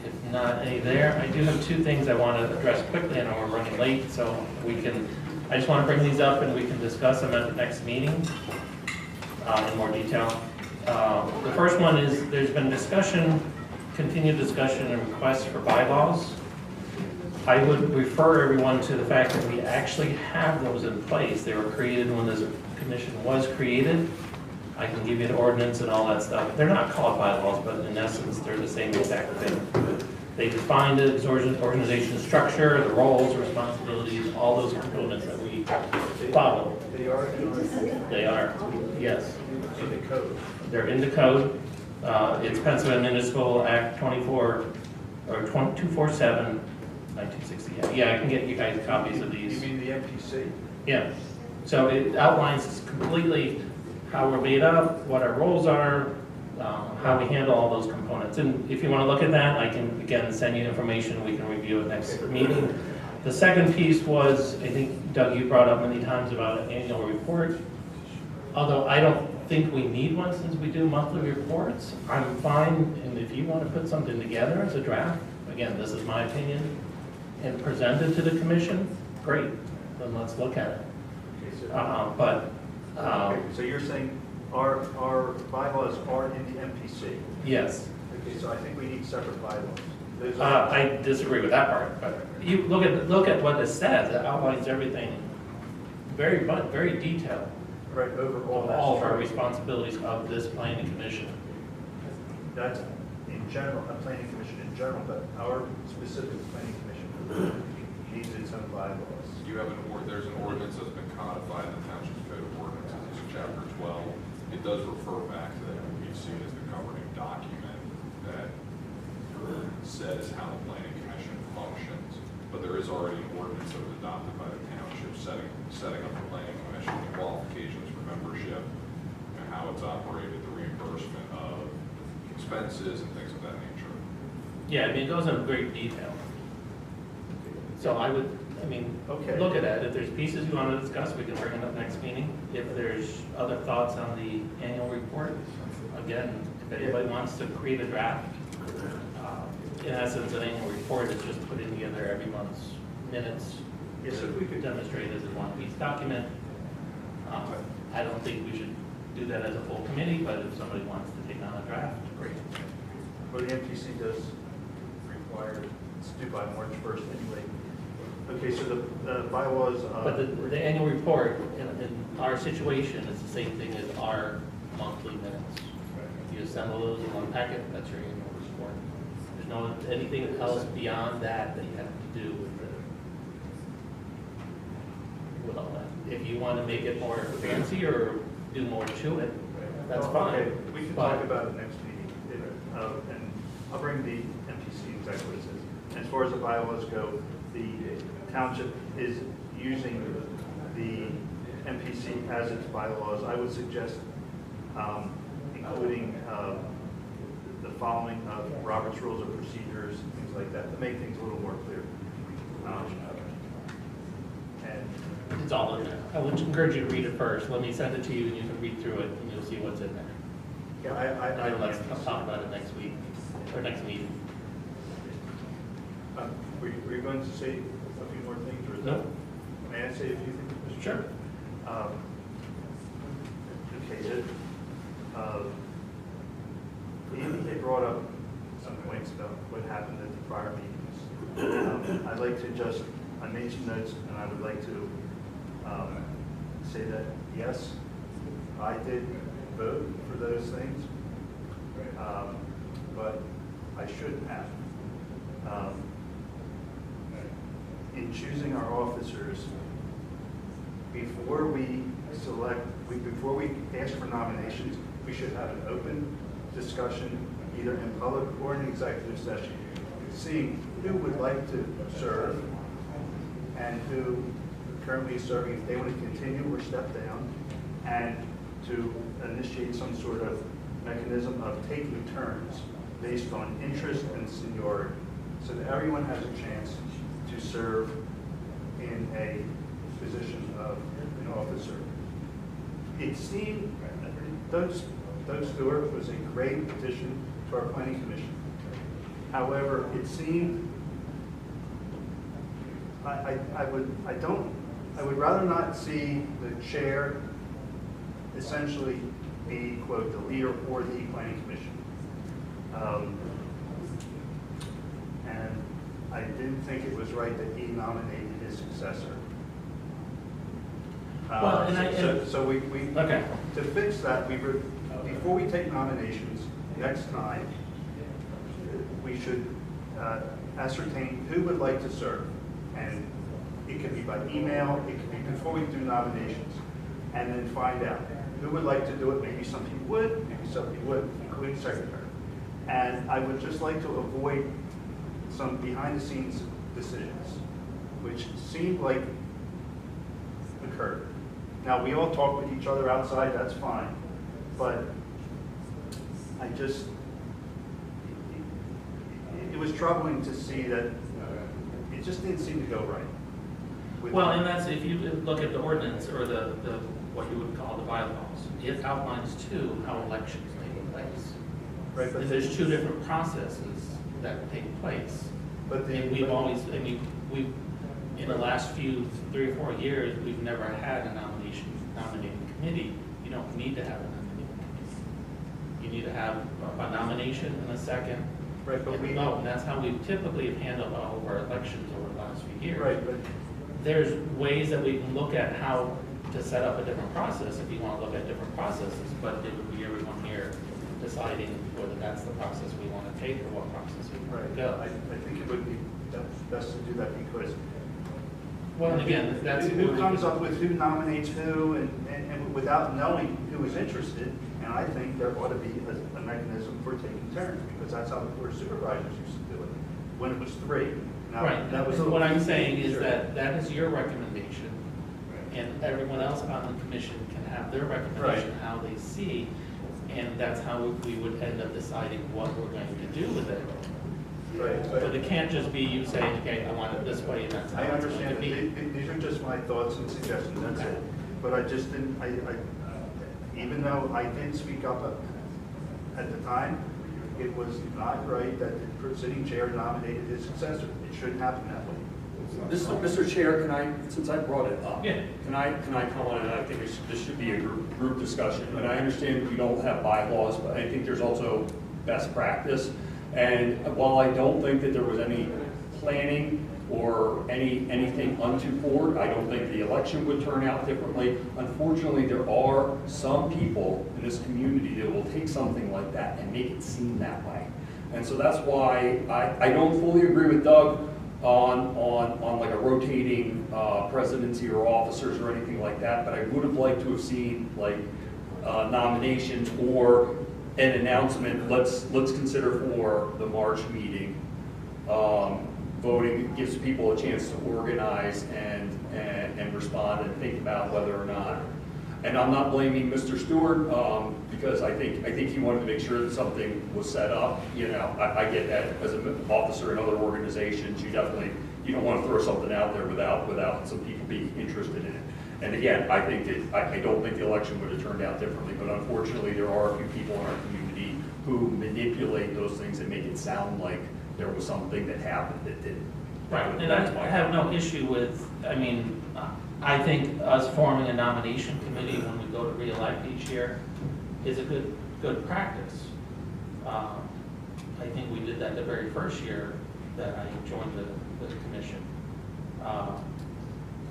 If not any there, I do have two things I want to address quickly. I know we're running late, so I just want to bring these up and we can discuss them at the next meeting in more detail. The first one is there's been discussion, continued discussion and requests for bylaws. I would refer everyone to the fact that we actually have those in place. They were created when this commission was created. I can give you the ordinance and all that stuff. They're not called bylaws, but in essence, they're the same exact thing. They define the organization structure, the roles, responsibilities, all those components that we follow. They are in our, They are, yes. in the code. They're in the code. It's Pennsylvania Municipal Act 247, 1960. Yeah, I can get you guys copies of these. You mean the MPC? Yeah. So it outlines completely how we're made up, what our roles are, how we handle all those components. And if you want to look at that, I can, again, send you information. We can review it next meeting. The second piece was, I think, Doug, you brought up many times about an annual report. Although I don't think we need one since we do monthly reports. I'm fine, and if you want to put something together as a draft, again, this is my opinion, and present it to the commission, great, then let's look at it. Okay, so you're saying our bylaws are in the MPC? Yes. Okay, so I think we need separate bylaws. Those I disagree with that part, but you look at what it says, it outlines everything very detailed. Right, overall. All of our responsibilities of this planning commission. That's in general, a planning commission in general, but our specific planning commission needs its own bylaws. You have there's an ordinance that's been codified in the Township's Code of Ordinances, it's chapter 12. It does refer back to the MPC as the governing document that says how the planning commission functions. But there is already an ordinance that was adopted by the township setting up the planning commission, the qualifications for membership, and how it's operated, the reimbursement of expenses and things of that nature. Yeah, I mean, it goes into great detail. So Okay. look at it. If there's pieces you want to discuss, we can bring it up next meeting. If there's other thoughts on the annual report, again, if anybody wants to create a draft, in essence, an annual report is just putting together every month's minutes. Yes, if we could demonstrate as a one-piece document. I don't think we should do that as a full committee, but if somebody wants to take on a draft, great. Well, the MPC does require, it's due by March 1st anyway. Okay, so the bylaws. But the annual report in our situation is the same thing as our monthly minutes. You assemble those in one packet, that's your annual report. There's no anything else beyond that that you have to do with all that. If you want to make it more fancy or do more to it, that's fine. Okay, we can talk about it next meeting. And I'll bring the MPC exactly what it says. As far as the bylaws go, the township is using the MPC as its bylaws. I would suggest including the following of Robert's Rules of Procedures, things like that, to make things a little more clear. And It's all in there. I would encourage you to read it first. Let me send it to you and you can read through it and you'll see what's in there. yeah, And let's talk about it next week or next meeting. Were you going to say a few more things? Or No. May I say a few things, Mr. Sure. Okay, they brought up some points about what happened at the prior meetings. I'd like to just, I made some notes and I would like to say that, yes, I did vote for those things, but I shouldn't have. In choosing our officers, before we ask for nominations, we should have an open discussion, either in public or in executive session, seeing who would like to serve and who currently is serving, if they want to continue or step down, and to initiate some sort of mechanism of taking turns based on interest and seniority, so that everyone has a chance to serve in a position of an officer. It seemed Doug Stewart was a great addition to our planning commission. However, it seemed I would rather not see the chair essentially be, quote, the leader for the planning commission. And I didn't think it was right that he nominated his successor. Okay. To fix that, before we take nominations next time, we should ascertain who would like to serve. And it could be by email, it could be before we do nominations, and then find out who would like to do it. Maybe some people would, maybe some people wouldn't, including secretary. And I would just like to avoid some behind-the-scenes decisions, which seemed like occurred. Now, we all talk with each other outside, that's fine, but I just, it was troubling to see that it just didn't seem to go right. Well, and that's, if you look at the ordinance, or the what you would call the bylaws, it outlines too how elections take place. Right, but and there's two different processes that take place. But and we've always, I mean, we've, in the last 3 or 4 years, we've never had a nominating committee. You don't need to have a nominating committee. You need to have a nomination and a second. Right, but and vote, and that's how we typically have handled all of our elections over the last few years. Right, but there's ways that we can look at how to set up a different process if you want to look at different processes, but it would be everyone here deciding whether that's the process we want to take or what process we want to go. I think it would be best to do that because, well, and again, that's who comes up with who nominates who, and without knowing who is interested. And I think there ought to be a mechanism for taking turns, because that's how the board of supervisors used to do it when it was 3. Now, right. That was so what I'm saying is that is your recommendation, and everyone else on the commission can have their recommendation, right, how they see, and that's how we would end up deciding what we're going to do with it. Right. But it can't just be you saying, okay, I want it this way, and that's how I it's going to understand. be. These are just my thoughts and suggestions, that's it. But I just didn't, even though I did speak up at the time, it was not right that the sitting chair nominated his successor. It shouldn't happen that way. Mr. Chair, can I, since I brought it up, yeah, can I come on, and I think this should be a group discussion. And I understand we don't have bylaws, but I think there's also best practice. And while I don't think that there was any planning or anything untoward, I don't think the election would turn out differently. Unfortunately, there are some people in this community that will take something like that and make it seem that way. And so that's why I don't fully agree with Doug on like a rotating presidency or officers or anything like that, but I would have liked to have seen like nominations or an announcement. Let's consider for the March meeting. Voting gives people a chance to organize and respond and think about whether or not. And I'm not blaming Mr. Stewart because I think he wanted to make sure that something was set up. You know, I get that as an officer in other organizations, you don't want to throw something out there without some people being interested in it. And again, I don't think the election would have turned out differently, but unfortunately there are a few people in our community who manipulate those things and make it sound like there was something that happened that didn't. Right, and I have no issue with, I mean, I think us forming a nomination committee when we go to re-elect each year is a good practice. I think we did that the very first year that I joined the commission.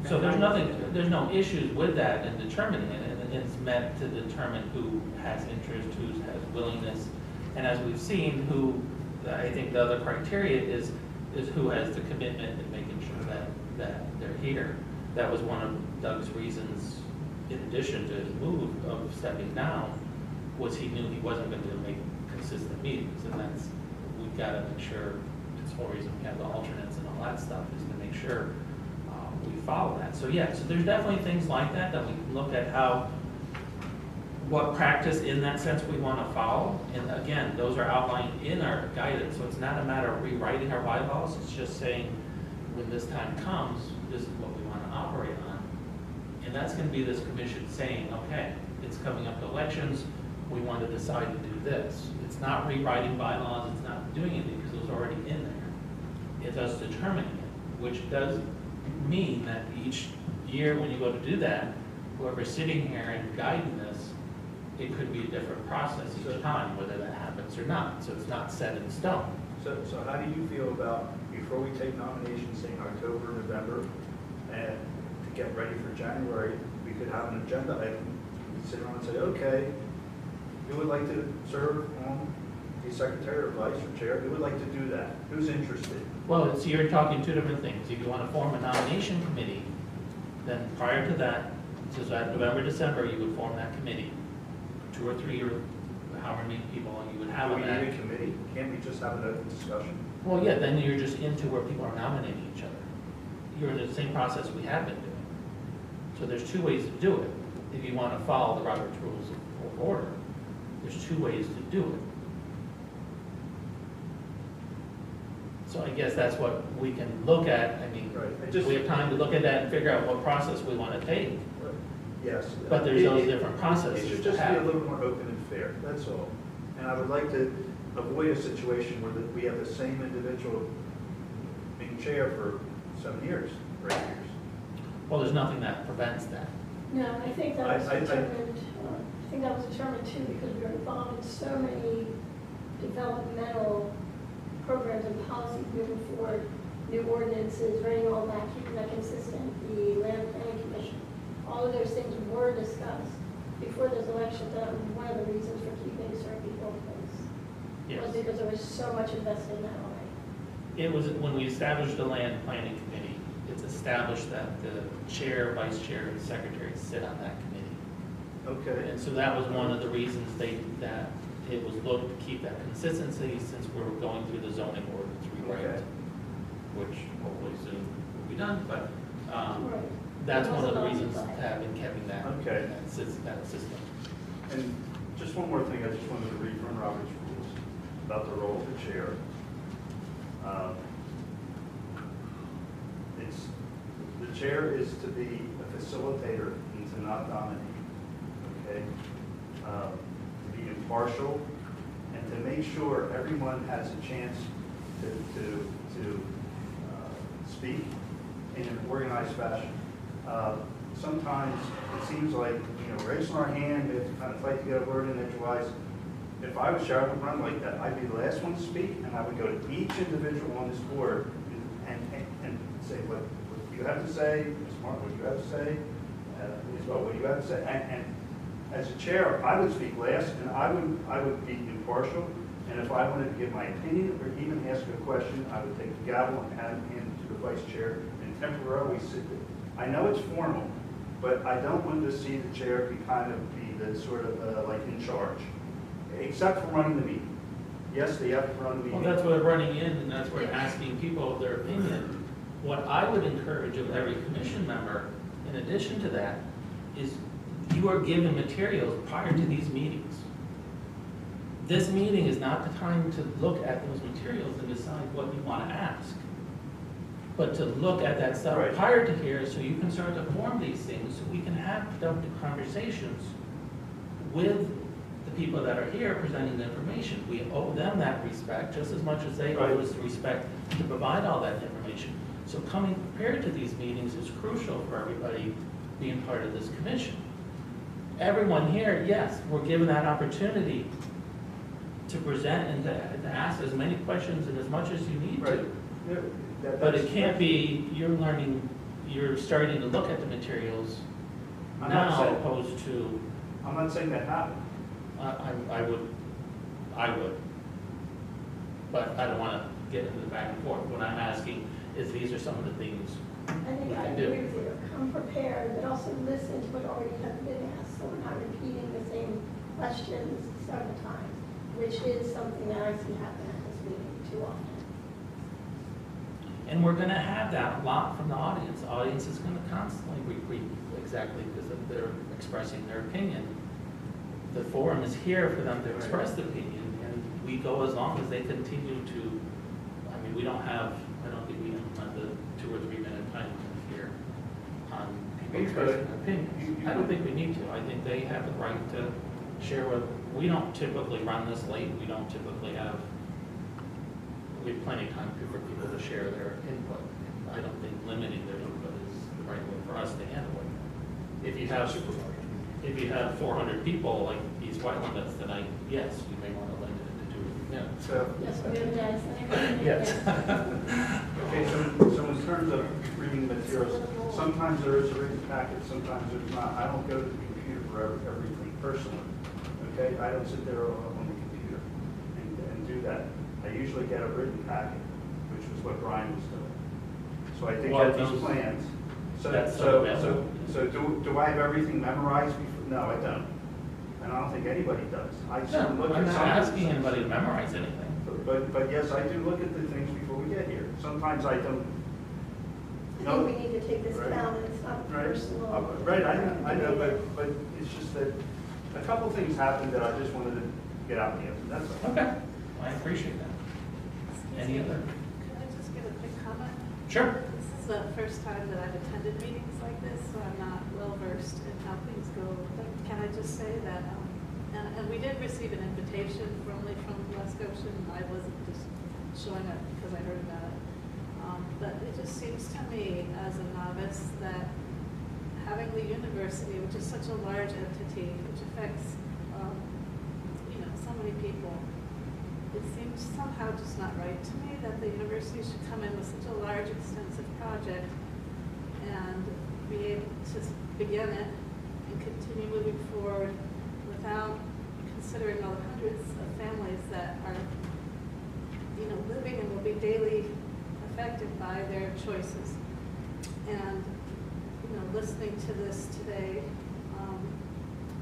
So there's no issues with that in determining it, and it's meant to determine who has interest, who has willingness, and as we've seen, I think the other criteria is who has the commitment in making sure that they're here. That was one of Doug's reasons, in addition to his move of stepping down, was he knew he wasn't going to make consistent meetings, and that's, we've got to make sure, it's the whole reason we have the alternates and all that stuff, is to make sure we follow that. So yeah, so there's definitely things like that we can look at how, what practice in that sense we want to follow. And again, those are outlined in our guidance, so it's not a matter of rewriting our bylaws, it's just saying, when this time comes, this is what we want to operate on. And that's going to be this commission saying, okay, it's coming up to elections, we want to decide to do this. It's not rewriting bylaws, it's not doing anything, because it was already in there. It's us determining it, which does mean that each year when you go to do that, whoever's sitting here and guiding this, it could be a different process each time, whether that happens or not. So it's not set in stone. So how do you feel about, before we take nominations, saying October, November, and to get ready for January, we could have an agenda item, sit around and say, okay, who would like to serve on the secretary or vice or chair? Who would like to do that? Who's interested? Well, so you're talking two different things. If you want to form a nomination committee, then prior to that, so that November, December, you would form that committee. 2 or 3 or however many people you would have Do on we that. need a committee? Can't we just have an open discussion? Well, yeah, then you're just into where people are nominating each other. You're in the same process we have been doing. So there's 2 ways to do it. If you want to follow the Robert's Rules of Order, there's 2 ways to do it. So I guess that's what we can look at. I mean, we have time to look at that and figure out what process we want to take. Yes. But there's those different processes It should to just be a have. little more open and fair, that's all. And I would like to avoid a situation where we have the same individual being chair for 7 years, or 8 years. Well, there's nothing that prevents that. No, I think that was determined, I think that was determined too, because we were involved in so many developmental programs and policies moving forward, new ordinances, writing all that, keeping that consistent, the land planning commission. All of those things were discussed before those elections. That was one of the reasons for keeping certain people in place. Yes. Was because there was so much invested in that already. It was, when we established the land planning committee, it's established that the chair, vice chair, and secretary sit on that committee. Okay. And so that was one of the reasons that it was looked to keep that consistency, since we were going through the zoning ordinance rewrite, which hopefully soon will be done, but that's one of the reasons to have been keeping that, that system. And just one more thing, I just wanted to read from Robert's Rules about the role of the chair. The chair is to be a facilitator and to not dominate, okay? To be impartial and to make sure everyone has a chance to speak in an organized fashion. Sometimes it seems like, raising our hand, we have to kind of fight to get a word in edgewise. If I was chair, I would run like that. I'd be the last one to speak, and I would go to each individual on this board and say what you have to say, Ms. Martin, what you have to say, Isabel, what you have to say. And as a chair, I would speak last, and I would be impartial. And if I wanted to give my opinion or even ask a question, I would take the gavel and hand it to the vice chair and temporarily sit there. I know it's formal, but I don't want to see the chair be the sort of like in charge, except for running the meeting. Yes, they have to run the meeting. Well, that's what running in, and that's where asking people their opinion. What I would encourage of every commission member, in addition to that, is you are given materials prior to these meetings. This meeting is not the time to look at those materials and decide what you want to ask, but to look at that stuff prior to here, so you can start to form these things, so we can have productive conversations with the people that are here presenting the information. We owe them that respect just as much as they owe us the respect to provide all that information. So coming prepared to these meetings is crucial for everybody being part of this commission. Everyone here, yes, we're given that opportunity to present and to ask as many questions and as much as you need to. But it can't be, you're starting to look at the materials now opposed to. I'm not saying that happened. I would. But I don't want to get into the back and forth. What I'm asking is these are some of the things I think I agree with you. Come prepared, but also listen to what already has been asked, so we're not repeating the same questions several times, which is something that I see happen at this meeting too often. And we're gonna have that a lot from the audience. The audience is gonna constantly repeat exactly because they're expressing their opinion. The forum is here for them to express the opinion, and we go as long as they continue to, I mean, we don't have, I don't think we implement the 2 or 3 minute time limit here on people expressing their opinions. I don't think we need to. I think they have the right to share with, we don't typically run this late. We don't typically have, we have plenty of time for people to share their input. I don't think limiting their input is the right way for us to handle it. If you have 400 people like East White Limits tonight, yes, you may want to limit it to 2 or 3 minutes. So, Yes, we have that. Yes. okay, so in terms of reading materials, sometimes there is a written packet, sometimes there's not. I don't go to the computer for everything personally, okay? I don't sit there on the computer and do that. I usually get a written packet, which was what Brian was doing. So I think Well, that these plans, so do I have everything memorized before? No, I don't. And I don't think anybody does. I just No, look I'm at not some. asking anybody to memorize anything. But yes, I do look at the things before we get here. Sometimes I don't. I think we need to take this Right. down, and it's not Right. personal. Right, I know, but it's just that a couple things happened that I just wanted to get out in the open, that's all. Okay, I appreciate that. Any other? Could I just give a quick comment? Sure. This is the first time that I've attended meetings like this, so I'm not well versed in how things go. But can I just say that, and we did receive an invitation formally from West Goshen. I wasn't just showing up because I heard about it. But it just seems to me as a novice that having the university, which is such a large entity, which affects, so many people, it seems somehow just not right to me that the university should come in with such a large, extensive project and be able to begin it and continue moving forward without considering all the hundreds of families that are, living and will be daily affected by their choices. And, listening to this today,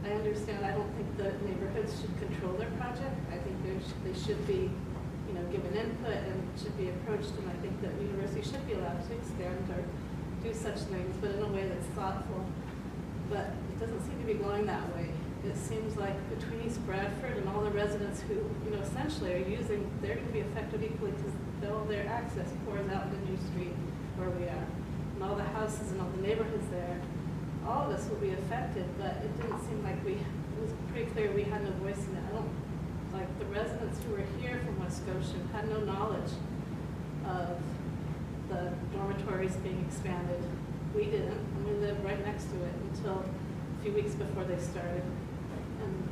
I understand, I don't think the neighborhoods should control their project. I think they should be, given input and should be approached, and I think that the university should be allowed to expand or do such things, but in a way that's thoughtful. But it doesn't seem to be going that way. It seems like between East Bradford and all the residents who, essentially are using, they're going to be affected equally because all their access pours out into New Street where we are. And all the houses and all the neighborhoods there, all of us will be affected, but it didn't seem like it was pretty clear we had no voice in it. Like the residents who were here from West Goshen had no knowledge of the dormitories being expanded. We didn't, and we lived right next to it until a few weeks before they started. And,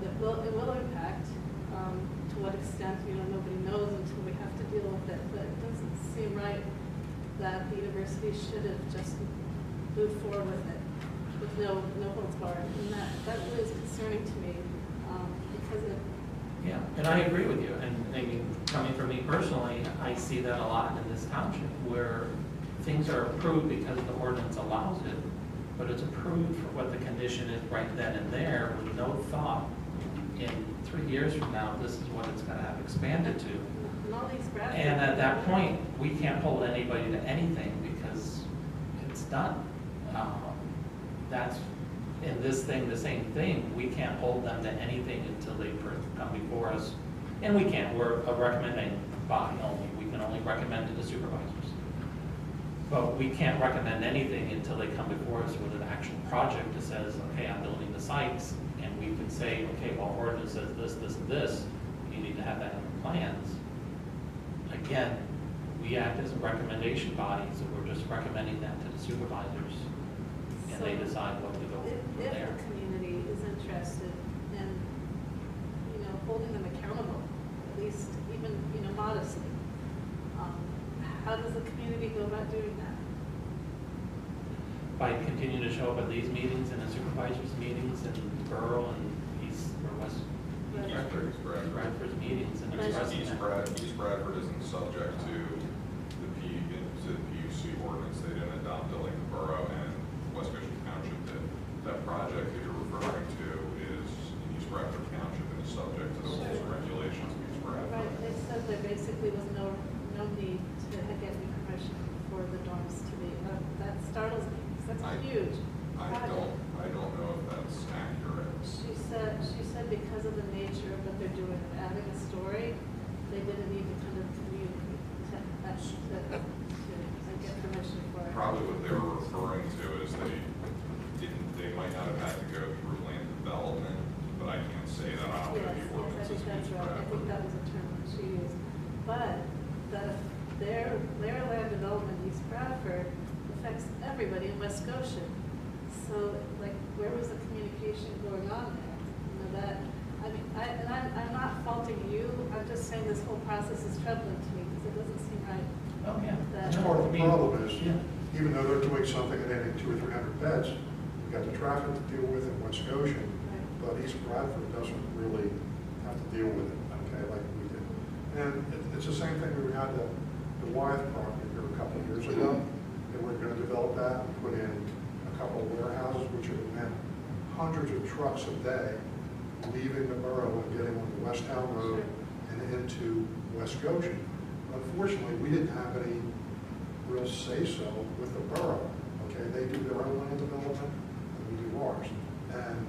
it will impact. To what extent, nobody knows until we have to deal with it, but it doesn't seem right that the university should have just moved forward with it with no holds barred. And that really is concerning to me because it. Yeah, and I agree with you. And I mean, coming from me personally, I see that a lot in this township where things are approved because the ordinance allows it, but it's approved for what the condition is right then and there with no thought. In 3 years from now, this is what it's going to have expanded to. And at that point, we can't hold anybody to anything because it's done. That's, in this thing, the same thing. We can't hold them to anything until they come before us. And we can't. We're a recommending body only. We can only recommend to the supervisors. But we can't recommend anything until they come before us with an actual project that says, okay, I'm building the sites. And we can say, okay, well, ordinance says this, this, and this. You need to have that in the plans. Again, we act as a recommendation body, so we're just recommending that to the supervisors, and they decide what to go from there. If the community is interested in, holding them accountable, at least even, modestly, how does the community go about doing that? By continuing to show up at these meetings and the supervisors' meetings in Borough and East or West Bradford's meetings and expressing that. East Bradford isn't subject to the PUC ordinance. They didn't adopt it like the Borough and West Goshen Township did. That project that you're referring to is in East basically was no need to get new permission for the dorms to be, that startles me, because that's huge. I don't know if that's accurate. She said because of the nature of what they're doing, of adding a story, they didn't need to kind of communicate to get permission for it. Probably what they were referring to is they might not have had to go through land development, but I can't say that out of the Yes, I ordinances. think that's right. I think that was a term that she used. But that their land development in East Bradford affects everybody in West Goshen. So, like, where was the communication going on there? You know, that, I mean, I'm not faulting you, I'm just saying this whole process is troubling to me, because it doesn't seem right. Oh, yeah. That- That's part of the problem is, Yeah. even though they're doing something and adding 200 or 300 beds, we've got the traffic to deal with in West Goshen, but East Bradford doesn't really have to deal with it, okay, like we did. And it's the same thing, we had the Wyeth property here a couple of years ago, and we're going to develop that and put in a couple of warehouses, which would have meant hundreds of trucks a day leaving the borough and getting on the West Town Road and into West Goshen. Unfortunately, we didn't have any real say-so with the borough, okay? They do their own land development, and we do ours. And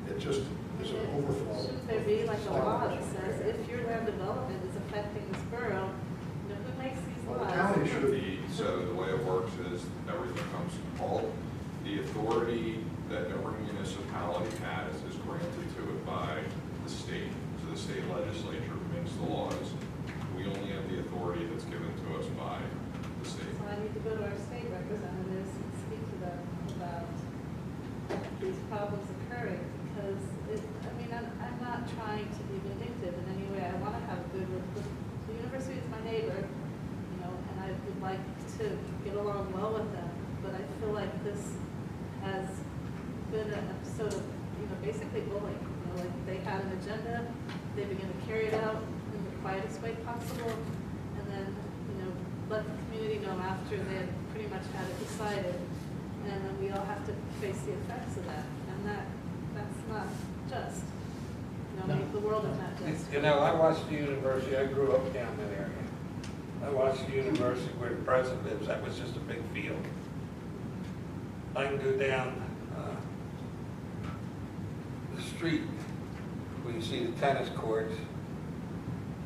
it just is an overflow. Shouldn't there be like a law that says if your land development is affecting this borough, you know, who makes these Well, laws? the county should have. So the way it works is everything comes, all the authority that every municipality has is granted to it by the state. So the state legislature makes the laws. We only have the authority that's given to us by the state. So I need to go to our state representatives and speak to them about these problems occurring, because I mean, I'm not trying to be vindictive in any way. I want to have a good, the university is my neighbor, you know, and I would like to get along well with them, but I feel like this has been an episode of, you know, basically bullying. You know, like they had an agenda, they began to carry it out in the quietest way possible, and then, you know, let the community know after they had pretty much had it decided, and then we all have to face the effects of that, and that's not just. You know, the world is not just. You know, I watched the university, I grew up down that area. I watched the university where the president lives, that was just a big field. I can go down the street where you see the tennis courts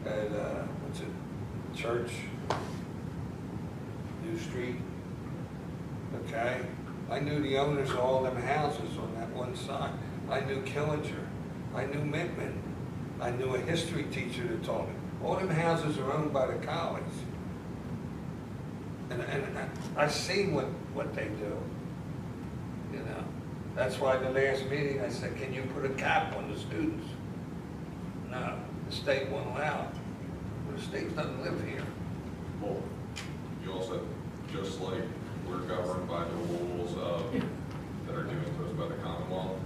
at, what's it, Church, New Street, okay? I knew the owners of all them houses on that one side. I knew Killinger, I knew Mittman, I knew a history teacher that taught me. All them houses are owned by the college. And I see what they do, you know. That's why the last meeting I said, can you put a cap on the students? No, the state won't allow it. The state doesn't live here. Well, you also, just like we're governed by the rules of, that are given to us by the Commonwealth,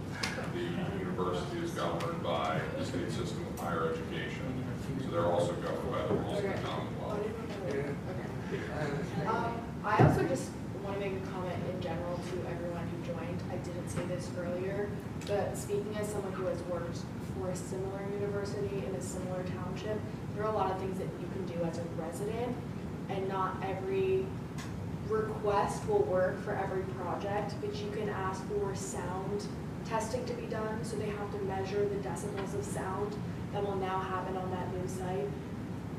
the university is governed by the state system of higher education. So they're also governed by the rules of the Commonwealth. I also just want to make a comment in general to everyone who joined. I didn't say this earlier, but speaking as someone who has worked for a similar university in a similar township, there are a lot of things that you can do as a resident, and not every request will work for every project, but you can ask for sound testing to be done, so they have to measure the decibels of sound that will now happen on that new site.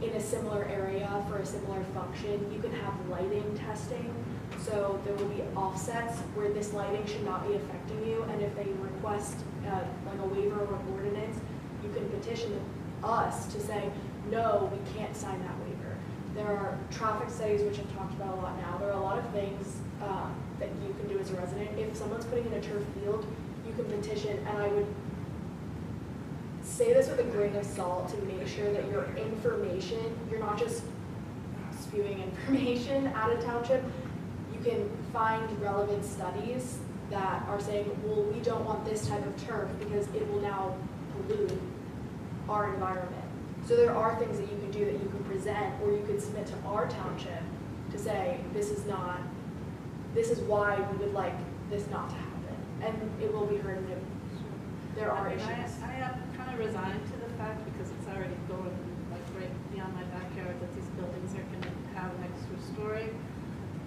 In a similar area for a similar function, you can have lighting testing, so there will be offsets where this lighting should not be affecting you, and if they request like a waiver or an ordinance, you can petition us to say, no, we can't sign that waiver. There are traffic studies, which I've talked about a lot now. There are a lot of things that you can do as a resident. If someone's putting in a turf field, you can petition, and I would say this with a grain of salt to make sure that your information, you're not just spewing information at a township. You can find relevant studies that are saying, well, we don't want this type of turf because it will now pollute our environment. So there are things that you can do that you can present, or you could submit to our township to say, this is why we would like this not to happen. And it will be heard. There are issues. I am kind of resigned to the fact, because it's already going like right beyond my backyard that these buildings are gonna have an extra story.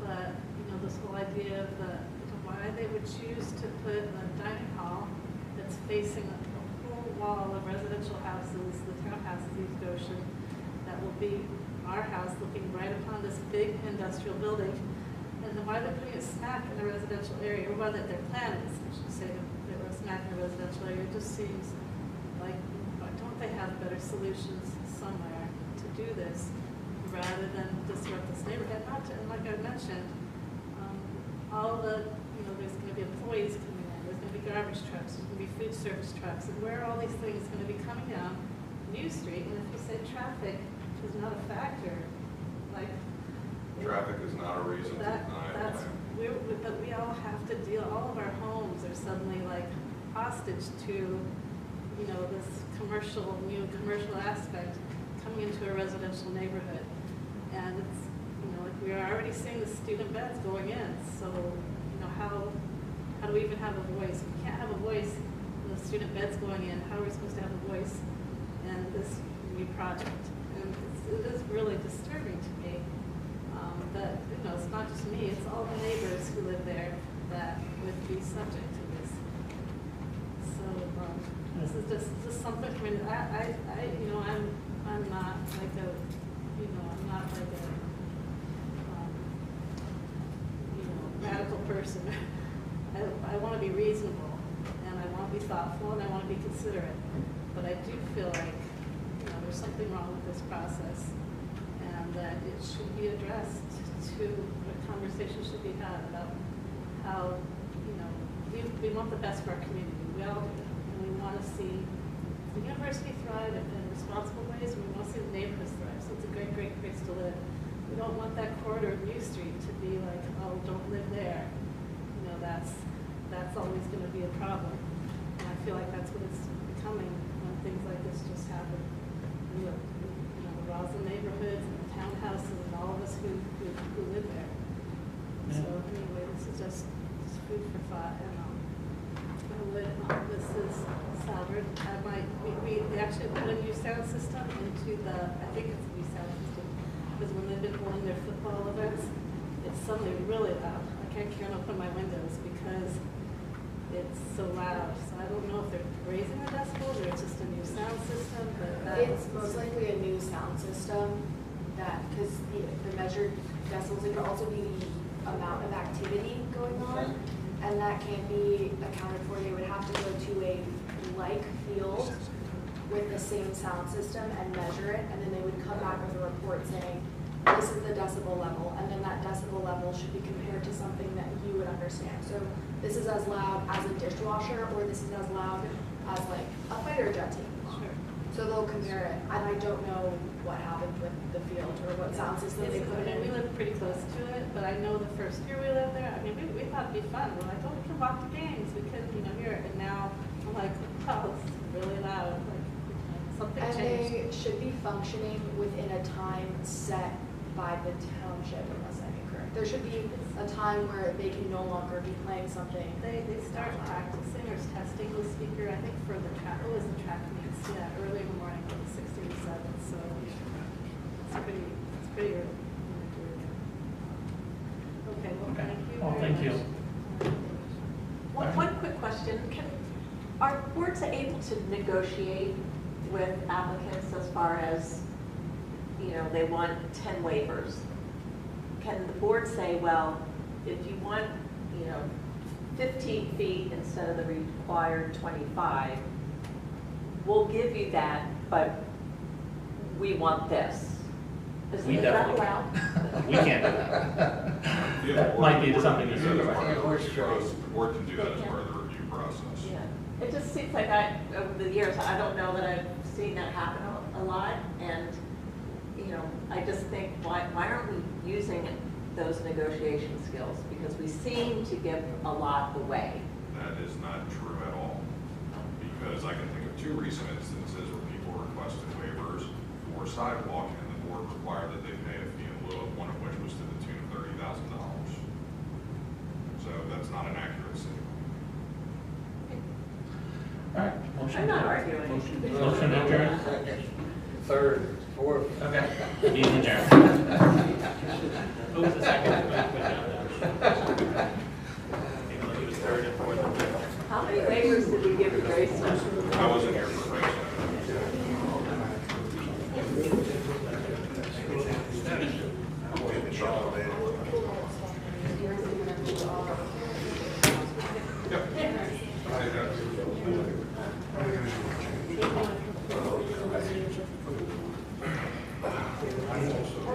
But, you know, this whole idea of why they would choose to put a dining hall that's facing a whole wall of residential houses, the townhouses in East Goshen, that will be our house looking right upon this big industrial building. And then why they're putting it smack in a residential area, or whether their plan is, I should say, that they were smack in a residential area, it just seems like, why don't they have better solutions somewhere to do this, rather than disrupt this neighborhood? Not to, and like I mentioned, all the, you know, there's gonna be employees coming in, there's gonna be garbage trucks, there's gonna be food service trucks, and where are all these things gonna be coming down New Street? And if you say traffic is not a factor, like. Traffic is not a reason to deny it. But we all have to deal, all of our homes are suddenly like hostage to, you know, this new commercial aspect coming into a residential neighborhood. And it's, you know, like we are already seeing the student beds going in, so, you know, how do we even have a voice? We can't have a voice in the student beds going in. How are we supposed to have a voice in this new project? And it is really disturbing to me. That, you know, it's not just me, it's all the neighbors who live there that would be subject to this. So, this is just something, I mean, you know, I'm not like a, you know, I'm not like a, you know, radical person. I want to be reasonable, and I want to be thoughtful, and I want to be considerate. But I do feel like, you know, there's something wrong with this process, and that it should be addressed. A conversation should be had about how, you know, we want the best for our community. We all do. And we want to see the university thrive in responsible ways, and we want to see the neighborhoods thrive. So it's a great, great place to live. We don't want that corridor of New Street to be like, oh, don't live there. You know, that's always going to be a problem. And I feel like that's what it's becoming when things like this just happen. You know, the Roslyn neighborhoods and the townhouses and all of us who live there. Yeah. So anyway, this is just food for thought. And I would, this is Salvard. We actually put a new sound system into I think it's a new sound system, because when they've been holding their football events, it's suddenly really loud. I can't open my windows because it's so loud. So I don't know if they're raising the decibels or it's just a new sound system. But It's most likely a new sound system that, because the measured decibels, it could also be the amount of activity going on, and that can be accounted for. They would have to go to a like field with the same sound system and measure it, and then they would come back with a report saying, this is the decibel level, and then that decibel level should be compared to something that you would understand. So this is as loud as a dishwasher, or this is as loud as like a fighter jet taking off. Sure. So they'll compare it, and I don't know what happened with the field or what sound system they put in. We live pretty close to it, but I know the first year we lived there, I mean, we thought it'd be fun. We're like, oh, we can walk to games, we can, you know, hear it. And now I'm like, oh, it's really loud. Like, something And changed. they should be functioning within a time set by the township, unless I'm incorrect. There should be a time where they can no longer be playing something. They start practicing or testing the speaker, I think, for the track, it was the track meets, yeah, early in the morning, like 6 to 7, so it's pretty early. Okay, well, thank you. Well, very thank you. much. One quick question. Are boards able to negotiate with applicants as far as, you know, they want 10 waivers? Can the board say, well, if you want, you know, 15 feet instead of the required 25, we'll give you that, but we want this? Is We that definitely allowed? can't. We can't do that. That might be something to do. The board can do that as part of the review process. Yeah, it just seems like over the years, I don't know that I've seen that happen a lot, and, you know, I just think, why aren't we using those negotiation skills? Because we seem to give a lot away. That is not true at all, because I can think of 2 recent instances where people requested waivers for sidewalk, and the board required that they pay a fee in lieu of, one of which was to the tune of $30,000. So that's not an accuracy. All right, motion. I'm not arguing. Motion adjourned. Third. Fourth. Okay. Meeting adjourned. Who was the second? Even though he was third and fourth. How many waivers did we give to Grace? I wasn't here for Grace. I also